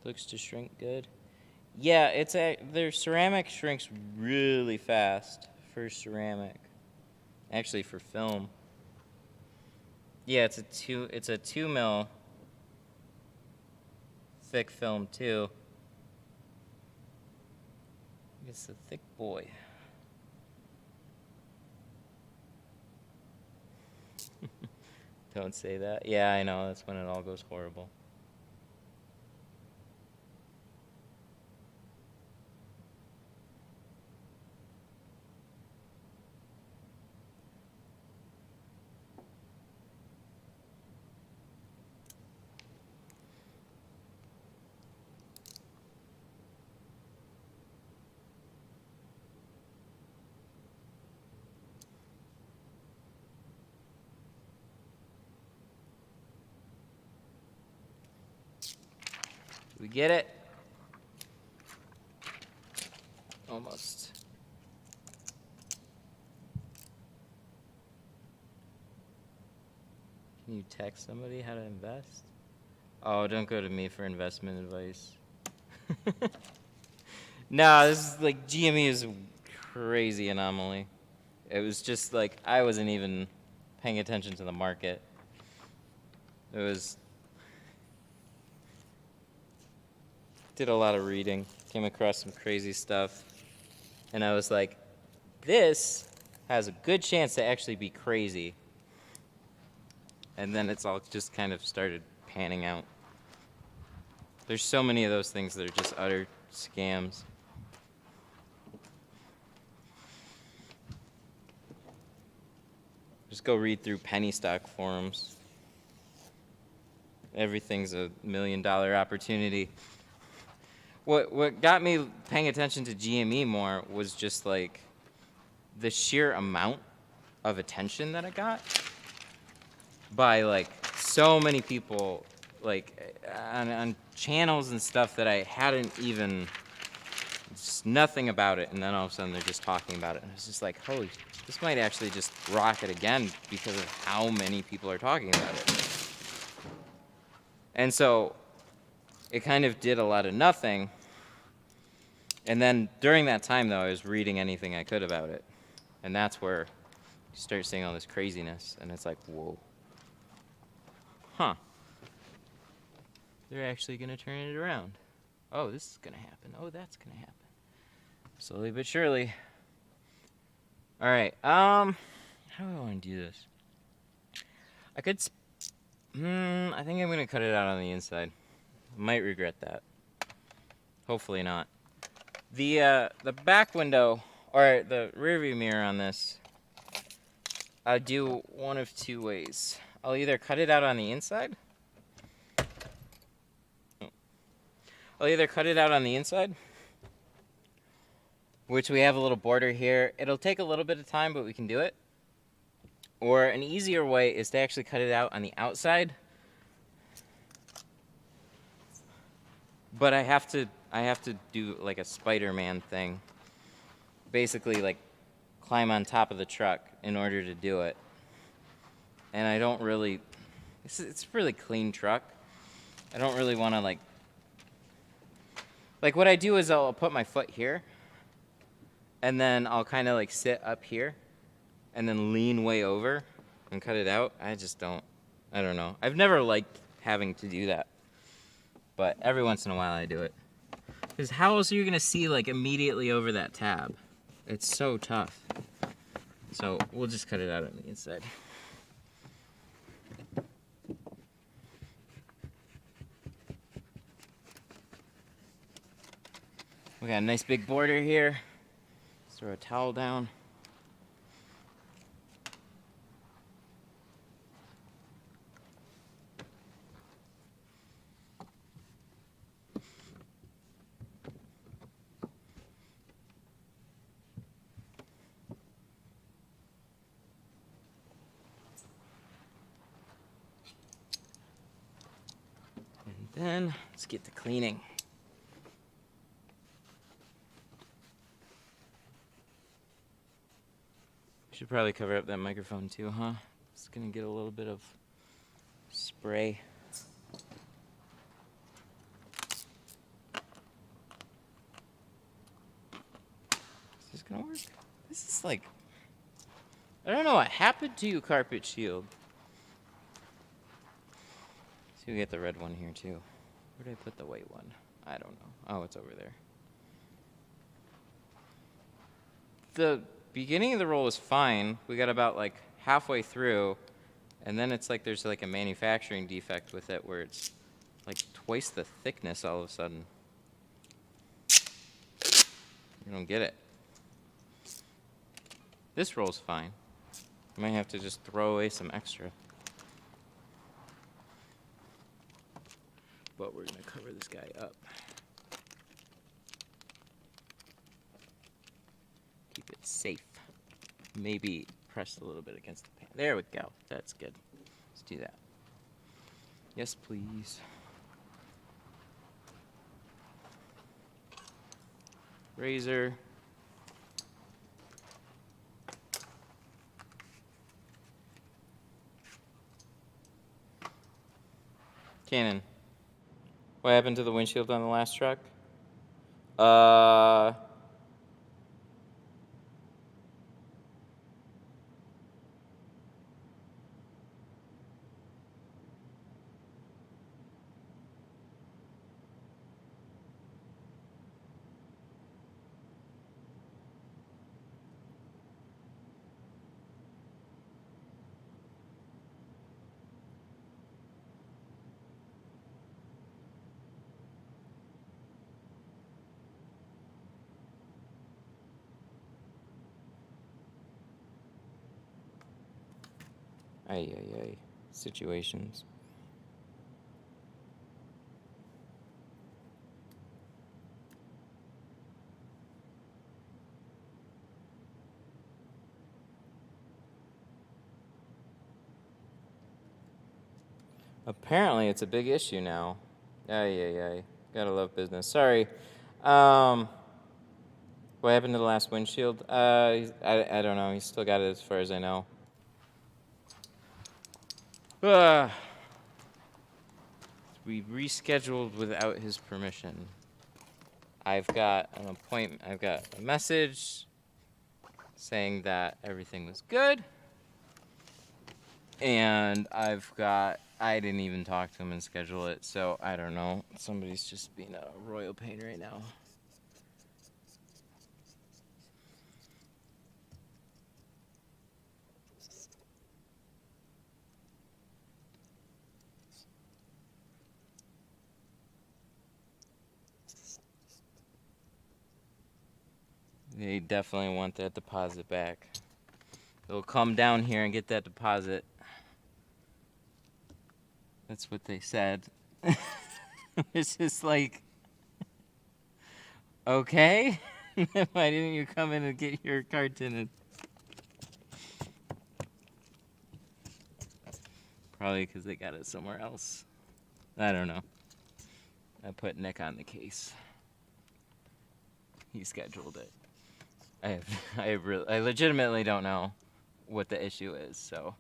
[SPEAKER 1] Looks to shrink good. Yeah, their ceramic shrinks really fast for ceramic. Actually, for film. Yeah, it's a 2 mil thick film too. It's a thick boy. Don't say that. Yeah, I know. That's when it all goes horrible. We get it? Almost. Can you text somebody how to invest? Oh, don't go to me for investment advice. No, this is like GME is a crazy anomaly. It was just like I wasn't even paying attention to the market. It was... Did a lot of reading, came across some crazy stuff, and I was like, this has a good chance to actually be crazy. And then it's all just kind of started panning out. There's so many of those things that are just utter scams. Just go read through penny stock forums. Everything's a $1 million opportunity. What got me paying attention to GME more was just like the sheer amount of attention that I got by like so many people, like on channels and stuff that I hadn't even, just nothing about it, and then all of a sudden they're just talking about it, and it's just like, holy, this might actually just rocket again because of how many people are talking about it. And so it kind of did a lot of nothing. And then during that time, though, I was reading anything I could about it. And that's where you start seeing all this craziness. And it's like, whoa. Huh. They're actually going to turn it around. Oh, this is going to happen. Oh, that's going to happen. Slowly but surely. All right. How do I want to do this? I could... I think I'm going to cut it out on the inside. Might regret that. Hopefully not. The back window, or the rearview mirror on this, I do one of two ways. I'll either cut it out on the inside. Which we have a little border here. It'll take a little bit of time, but we can do it. Or an easier way is to actually cut it out on the outside. But I have to do like a Spider-Man thing. Basically like climb on top of the truck in order to do it. And I don't really, it's a really clean truck. I don't really want to like what I do is I'll put my foot here and then I'll kind of like sit up here and then lean way over and cut it out. I just don't I don't know. I've never liked having to do that, but every once in a while I do it. Because how else are you gonna see like immediately over that tab? It's so tough. So we'll just cut it out on the inside. We got a nice big border here. Let's throw a towel down. And then let's get to cleaning. Should probably cover up that microphone too, huh? It's gonna get a little bit of spray. Is this gonna work? This is like, I don't know what happened to you, Carpet Shield. See, we get the red one here too. Where did I put the white one? I don't know. Oh, it's over there. The beginning of the roll was fine. We got about like halfway through, and then it's like there's like a manufacturing defect with it where it's like twice the thickness all of a sudden. You don't get it. This roll's fine. I might have to just throw away some extra. But we're gonna cover this guy up. Keep it safe. Maybe press a little bit against the pan. There we go. That's good. Let's do that. Yes, please. Razor. Cannon. What happened to the windshield on the last truck? Ay. Situations. Apparently, it's a big issue now. Ay. Gotta love business. Sorry. What happened to the last windshield? I don't know. He's still got it as far as I know. We rescheduled without his permission. I've got an appointment. I've got a message saying that everything was good. And I didn't even talk to him and schedule it, so I don't know. Somebody's just being a royal pain right now. They definitely want that deposit back. They'll come down here and get that deposit. That's what they said. It's just like, okay? Why didn't you come in and get your car tinted? Probably because they got it somewhere else. I don't know. I put Nick on the case. He scheduled it. I legitimately don't know what the issue is, so.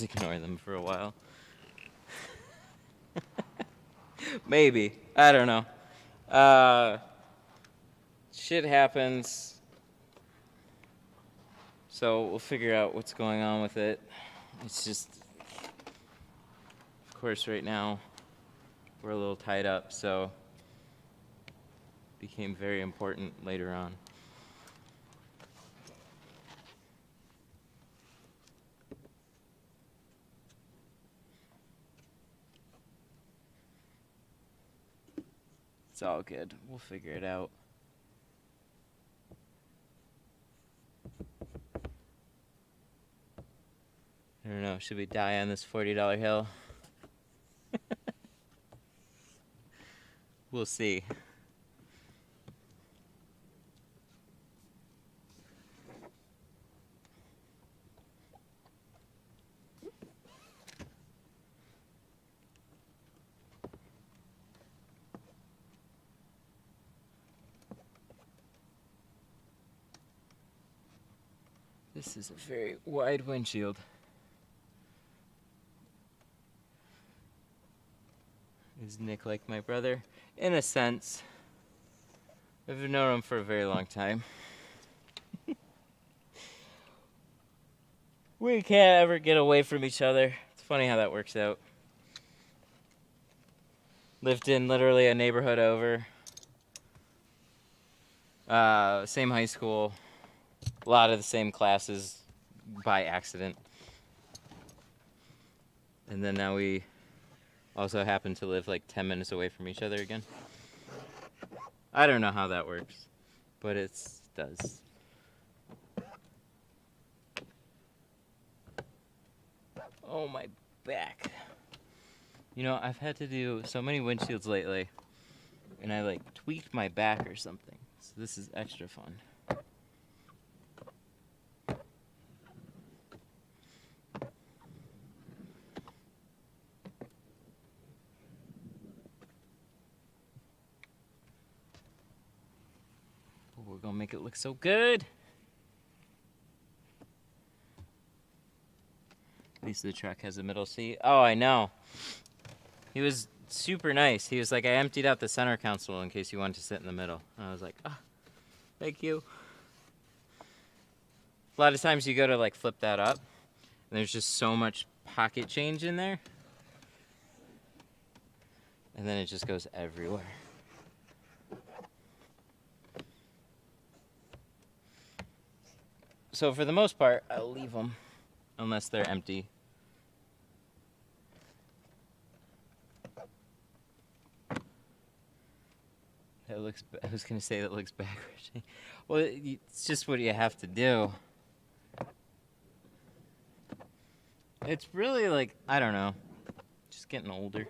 [SPEAKER 1] just ignore them for a while. Maybe. I don't know. Shit happens. So we'll figure out what's going on with it. It's just, of course, right now we're a little tied up, so it became very important later on. It's all good. We'll figure it out. I don't know. Should we die on this $40 hill? We'll see. This is a very wide windshield. Is Nick like my brother? In a sense. I've known him for a very long time. We can't ever get away from each other. It's funny how that works out. Lived in literally a neighborhood over. Same high school. A lot of the same classes by accident. And then now we also happen to live like 10 minutes away from each other again. I don't know how that works, but it does. Oh, my back. You know, I've had to do so many windshields lately, and I like tweaked my back or something. So this is extra fun. We're gonna make it look so good. At least the truck has a middle seat. Oh, I know. He was super nice. He was like, I emptied out the center console in case you wanted to sit in the middle. And I was like, oh, thank you. A lot of times you go to like flip that up, and there's just so much pocket change in there. And then it just goes everywhere. So for the most part, I'll leave them unless they're empty. That looks, I was going to say that looks backwards. Well, it's just what you have to do. It's really like, I don't know, just getting older.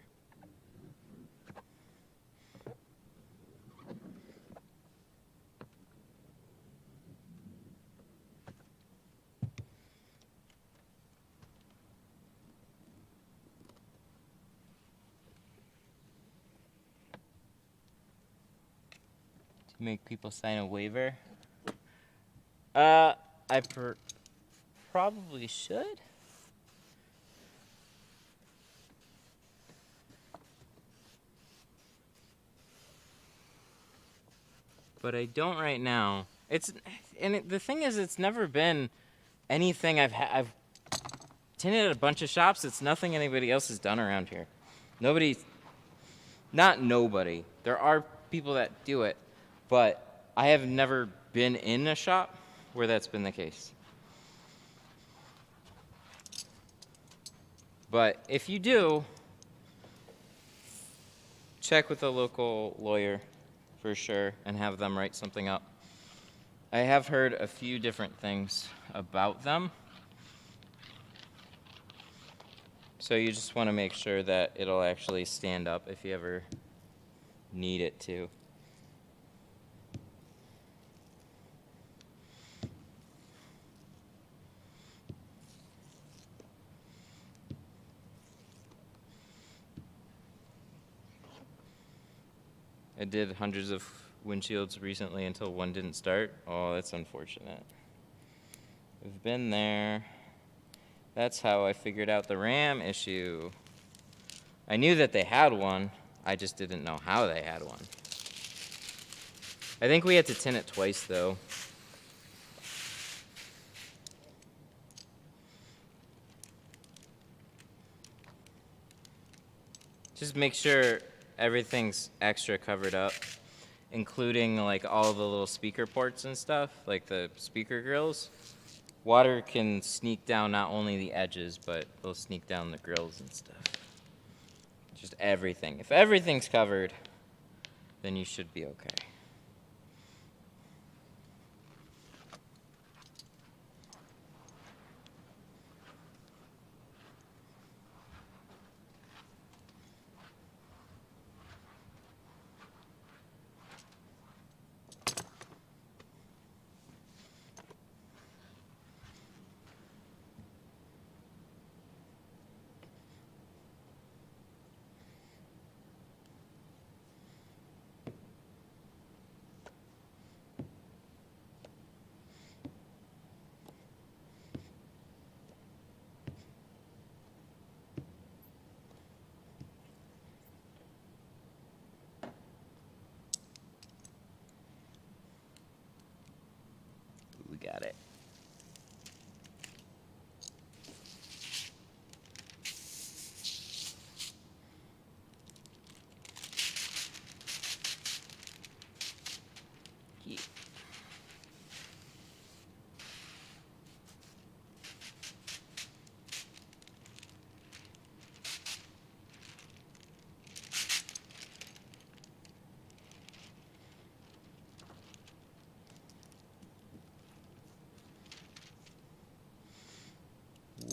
[SPEAKER 1] Make people sign a waiver. I probably should. But I don't right now. The thing is, it's never been anything I've tinted at a bunch of shops. It's nothing anybody else has done around here. Not nobody. There are people that do it. But I have never been in a shop where that's been the case. But if you do, check with a local lawyer for sure and have them write something up. I have heard a few different things about them. So you just want to make sure that it'll actually stand up if you ever need it to. I did hundreds of windshields recently until one didn't start. Oh, that's unfortunate. I've been there. That's how I figured out the RAM issue. I knew that they had one. I just didn't know how they had one. I think we had to tint it twice, though. Just make sure everything's extra covered up, including like all the little speaker ports and stuff, like the speaker grills. Water can sneak down not only the edges, but it'll sneak down the grills and stuff. Just everything. If everything's covered, then you should be okay. We got it. Yeah.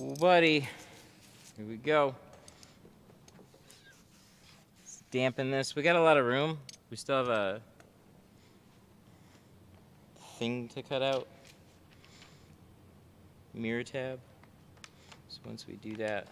[SPEAKER 1] Ooh, buddy. Here we go. Let's dampen this. We got a lot of room. We still have a thing to cut out. Mirror tab. So once we do that,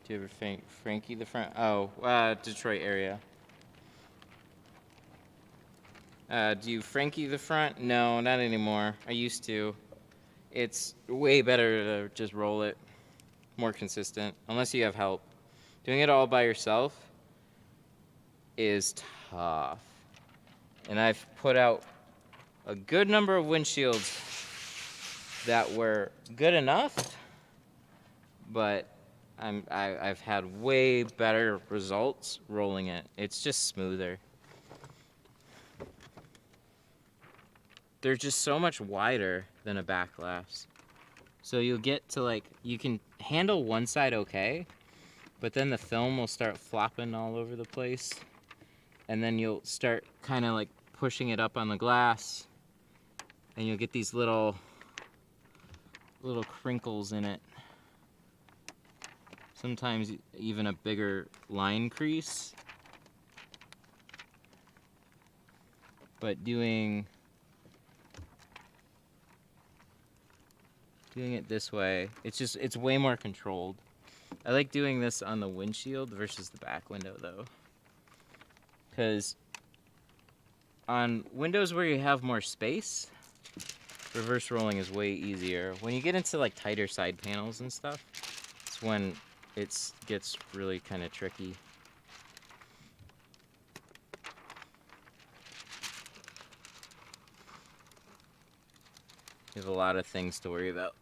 [SPEAKER 1] do you ever Frankie the front? Oh, Detroit area. Do you Frankie the front? No, not anymore. I used to. It's way better to just roll it. More consistent, unless you have help. Doing it all by yourself is tough. And I've put out a good number of windshields that were good enough, but I've had way better results rolling it. It's just smoother. They're just so much wider than a back glass. So you'll get to like, you can handle one side okay, but then the film will start flopping all over the place. And then you'll start kind of like pushing it up on the glass, and you'll get these little crinkles in it. Sometimes even a bigger line crease. But doing it this way, it's way more controlled. I like doing this on the windshield versus the back window though. Because on windows where you have more space, reverse rolling is way easier. When you get into like tighter side panels and stuff, it's when it gets really kind of tricky. You have a lot of things to worry about.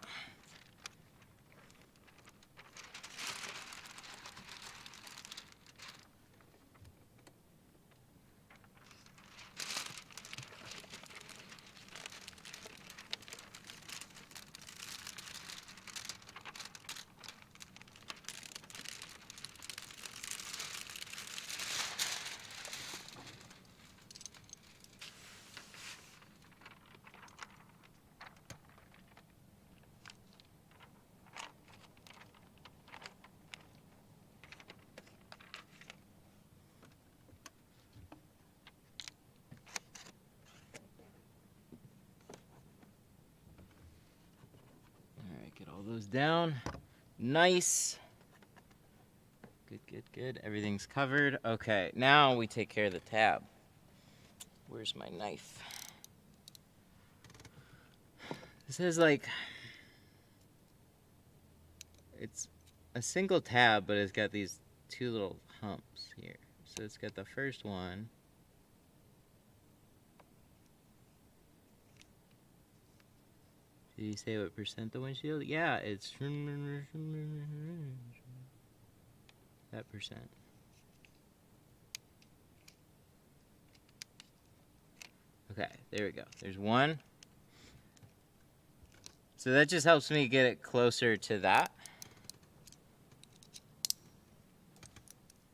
[SPEAKER 1] those down. Nice. Good, good, good. Everything's covered. Okay, now we take care of the tab. Where's my knife? This is like, it's a single tab, but it's got these two little humps here. So it's got the first one. Did you say what percent the windshield? Yeah, it's that percent. Okay, there we go. There's one. So that just helps me get it closer to that.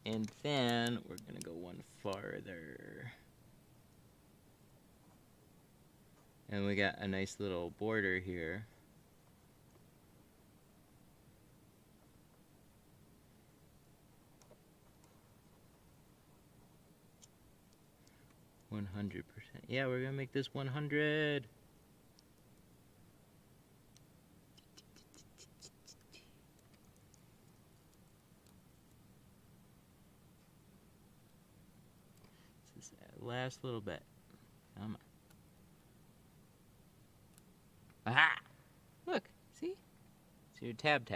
[SPEAKER 1] And then we're gonna go one farther. And we got a nice little border here. $100%. Yeah, we're gonna make this 100. This is that last little bit. Come on. Aha! Look, see? It's your tab.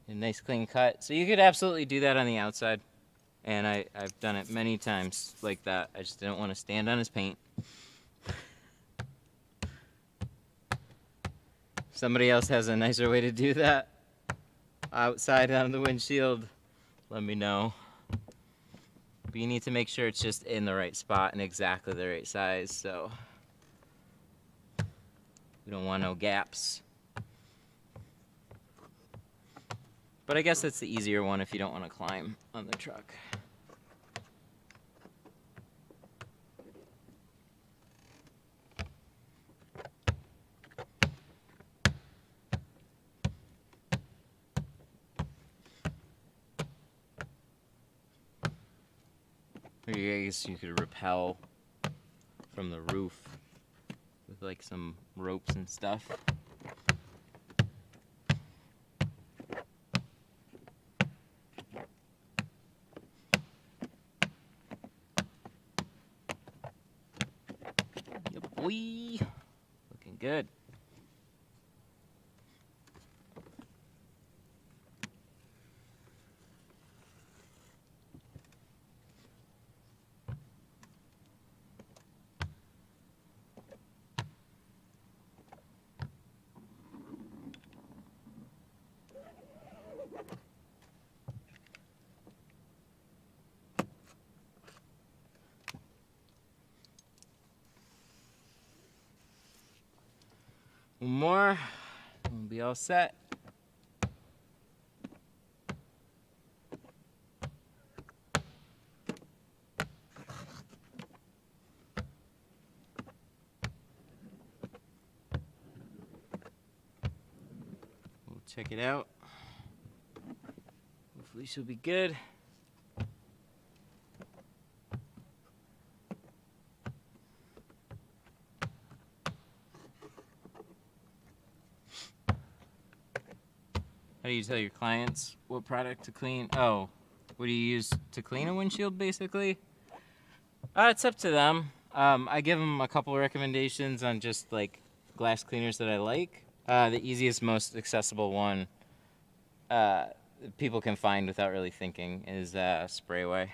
[SPEAKER 1] A nice clean cut. So you could absolutely do that on the outside. And I've done it many times like that. I just didn't want to stand on his paint. Somebody else has a nicer way to do that outside on the windshield, let me know. But you need to make sure it's just in the right spot and exactly the right size, so we don't want no gaps. But I guess that's the easier one if you don't want to climb on the truck. Or I guess you could rappel from the roof with like some ropes and stuff. Yep, boy. Looking good. One more, we'll be all set. We'll check it out. Hopefully she'll be good. How do you tell your clients what product to clean? Oh, what do you use to clean a windshield, basically? It's up to them. I give them a couple of recommendations on just like glass cleaners that I like. The easiest, most accessible one people can find without really thinking is spray away.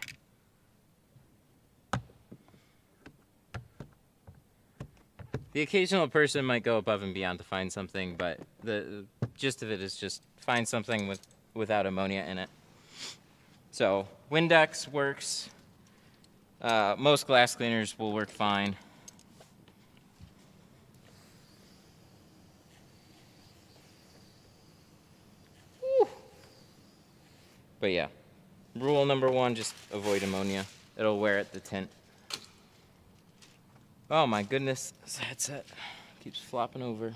[SPEAKER 1] The occasional person might go above and beyond to find something, but the gist of it is just find something without ammonia in it. So Windex works. Most glass cleaners will work fine. Woo. But yeah, rule number one, just avoid ammonia. It'll wear at the tint. Oh my goodness, this headset keeps flopping over.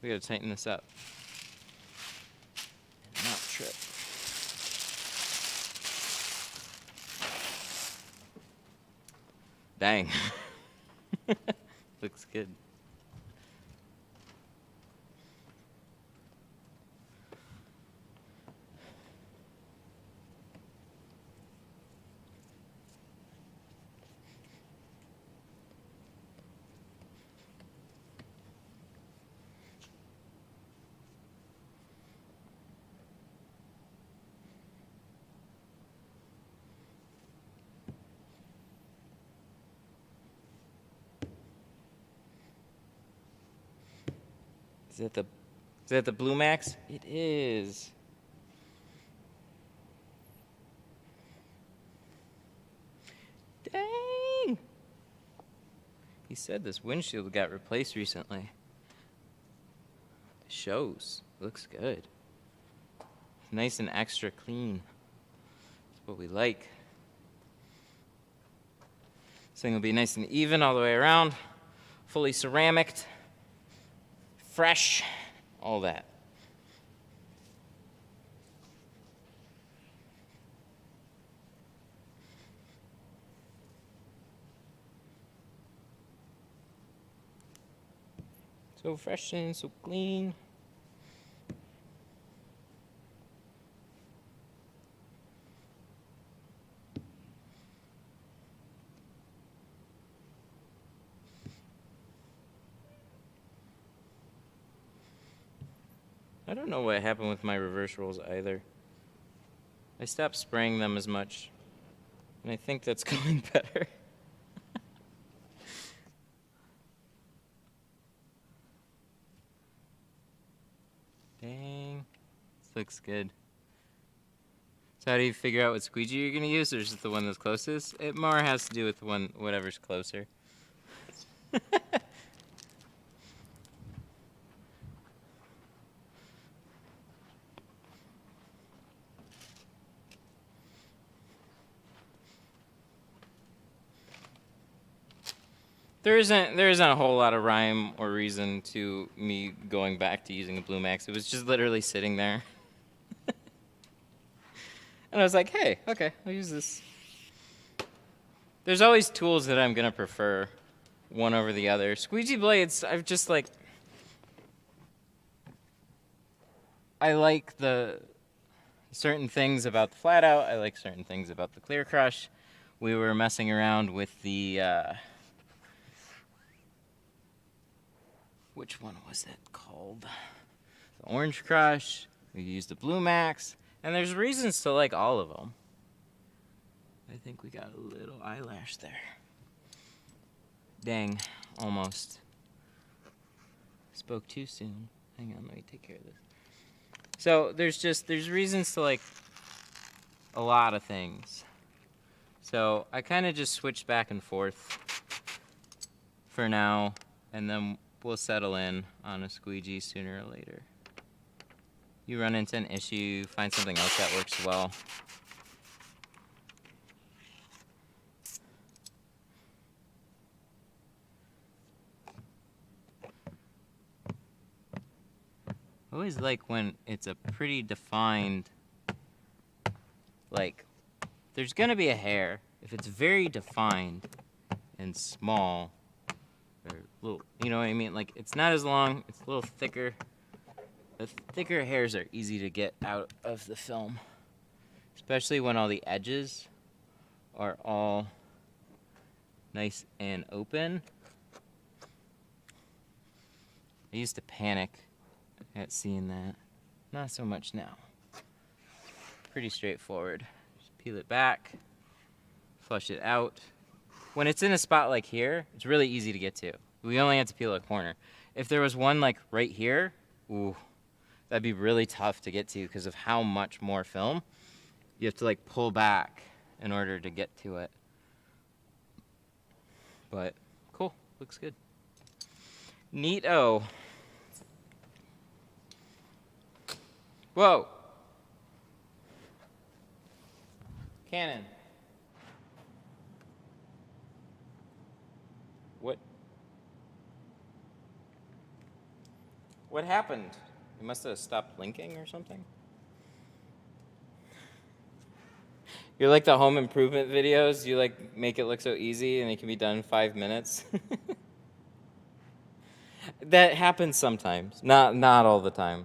[SPEAKER 1] We gotta tighten this up. And not trip. Dang. Looks good. that the Blue Max? It is. Dang! He said this windshield got replaced recently. It shows. Looks good. Nice and extra clean. That's what we like. This thing will be nice and even all the way around. Fully ceramic. Fresh. All that. So fresh and so clean. I don't know what happened with my reverse rolls either. I stopped spraying them as much, and I think that's going better. Dang, this looks good. So how do you figure out what squeegee you're gonna use, or is it the one that's closest? It more has to do with whatever's closer. There isn't a whole lot of rhyme or reason to me going back to using a Blue Max. It was just literally sitting there. And I was like, hey, okay, I'll use this. There's always tools that I'm gonna prefer one over the other. Squeegee blades, I've just like, I like the certain things about the flat out. I like certain things about the clear crush. We were messing around with the, which one was it called? The Orange Crush. We used the Blue Max. And there's reasons to like all of them. I think we got a little eyelash there. Dang, almost. Spoke too soon. Hang on, let me take care of this. So there's reasons to like a lot of things. So I kind of just switch back and forth for now, and then we'll settle in on a squeegee sooner or later. You run into an issue, find something else that works well. I always like when it's a pretty defined, like, there's gonna be a hair. If it's very defined and small, or little, you know what I mean? Like, it's not as long, it's a little thicker. The thicker hairs are easy to get out of the film, especially when all the edges are all nice and open. I used to panic at seeing that. Not so much now. Pretty straightforward. Just peel it back, flush it out. When it's in a spot like here, it's really easy to get to. We only have to peel a corner. If there was one like right here, ooh, that'd be really tough to get to because of how much more film. You have to like pull back in order to get to it. But cool, looks good. Neato. Whoa. Canon. What happened? You must have stopped linking or something? You're like the home improvement videos. You like make it look so easy and it can be done in 5 minutes. That happens sometimes. Not all the time.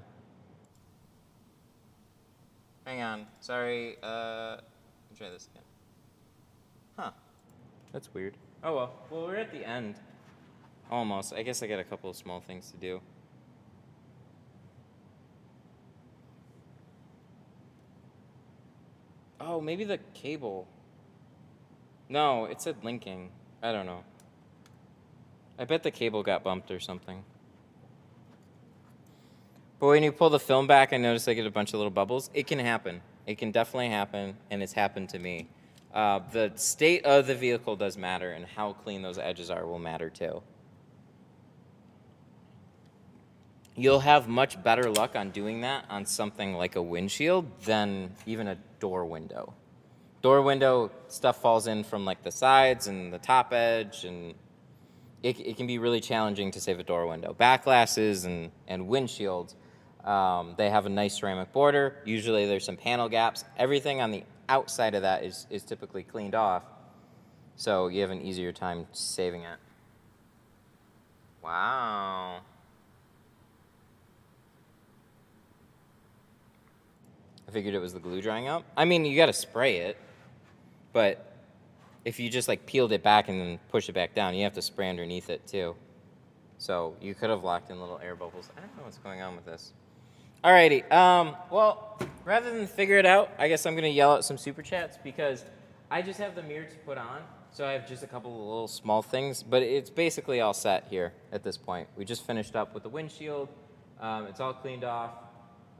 [SPEAKER 1] Hang on. Sorry. Let me try this again. Huh. That's weird. Oh well. Well, we're at the end. Almost. I guess I got a couple of small things to do. Oh, maybe the cable. No, it said linking. I don't know. I bet the cable got bumped or something. But when you pull the film back, I notice I get a bunch of little bubbles. It can happen. It can definitely happen, and it's happened to me. The state of the vehicle does matter, and how clean those edges are will matter too. You'll have much better luck on doing that on something like a windshield than even a door window. Door window, stuff falls in from like the sides and the top edge, and it can be really challenging to save a door window. Back glasses and windshields, they have a nice ceramic border. Usually there's some panel gaps. Everything on the outside of that is typically cleaned off, so you have an easier time saving it. Wow. I figured it was the glue drying up. I mean, you gotta spray it, but if you just like peeled it back and then push it back down, you have to spray underneath it too. So you could have locked in little air bubbles. I don't know what's going on with this. Alrighty, well, rather than figure it out, I guess I'm gonna yell out some super chats because I just have the mirror to put on, so I have just a couple of little small things, but it's basically all set here at this point. We just finished up with the windshield. It's all cleaned off.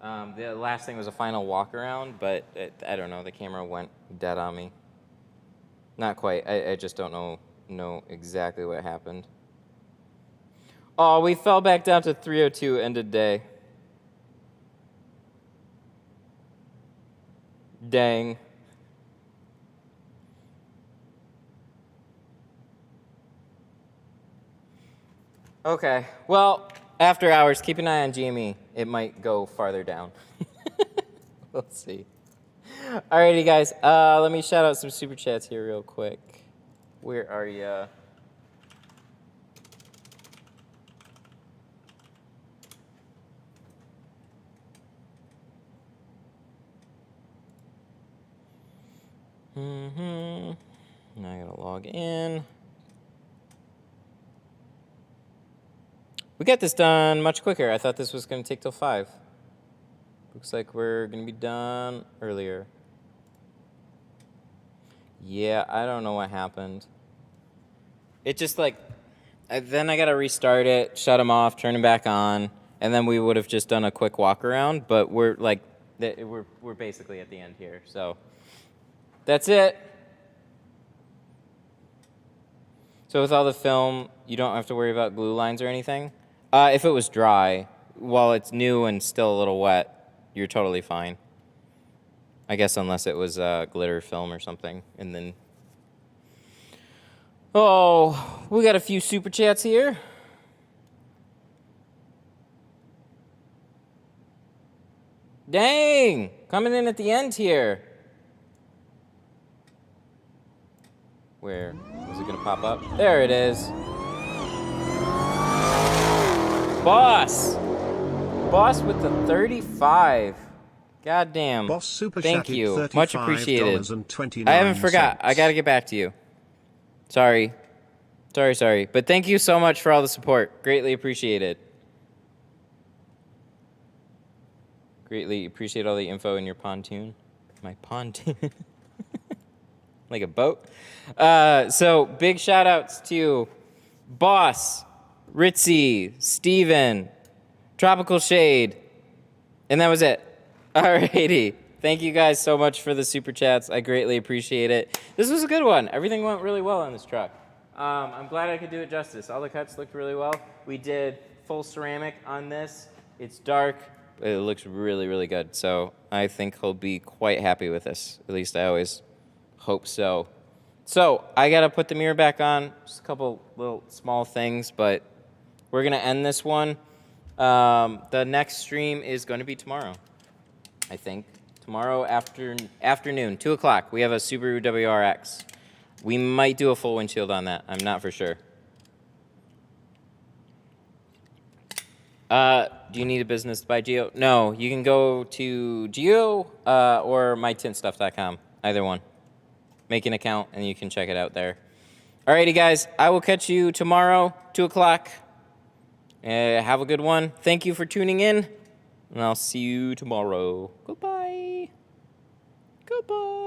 [SPEAKER 1] The last thing was a final walk around, but I don't know, the camera went dead on me. Not quite, I just don't know exactly what happened. Oh, we fell back down to 302, ended day. Dang. Okay, well, after hours, keep an eye on GME. It might go farther down. We'll see. Alrighty, guys, let me shout out some super chats here real quick. Where are ya? Now I gotta log in. We got this done much quicker. I thought this was gonna take till 5. Looks like we're gonna be done earlier. Yeah, I don't know what happened. It just like, then I gotta restart it, shut them off, turn them back on, and then we would have just done a quick walk around, but we're like, we're basically at the end here, so. That's it. So with all the film, you don't have to worry about glue lines or anything. If it was dry, while it's new and still a little wet, you're totally fine. I guess unless it was glitter film or something. And then, oh, we got a few super chats here. Dang, coming in at the end here. Where is it gonna pop up? There it is. Boss with the 35. God damn.
[SPEAKER 2] Boss super
[SPEAKER 1] Thank
[SPEAKER 2] chatted
[SPEAKER 1] you. Much appreciated.
[SPEAKER 2] $35.29.
[SPEAKER 1] I haven't forgot. I gotta get back to you. Sorry. But thank you so much for all the support. Greatly appreciated. Greatly appreciate all the info in your pontoon. My pontoon. Like a boat. So big shout outs to Boss, Ritzy, Steven, Tropical Shade, and that was it. Alrighty. Thank you guys so much for the super chats. I greatly appreciate it. This was a good one. Everything went really well on this truck. I'm glad I could do it justice. All the cuts looked really well. We did full ceramic on this. It's dark. It looks really, really good. So I think he'll be quite happy with this. At least I always hope so. So I gotta put the mirror back on. Just a couple little small things, but we're gonna end this one. The next stream is gonna be tomorrow, I think. Tomorrow afternoon, 2 o'clock. We have a Subaru WRX. We might do a full windshield on that. I'm not for sure. Do you need a business to buy Geo? No, you can go to Geo or mytintstuff.com. Either one. Make an account, and you can check it out there. Alrighty, guys. I will catch you tomorrow, 2 o'clock. Have a good one. Thank you for tuning in, and I'll see you tomorrow. Goodbye. Goodbye.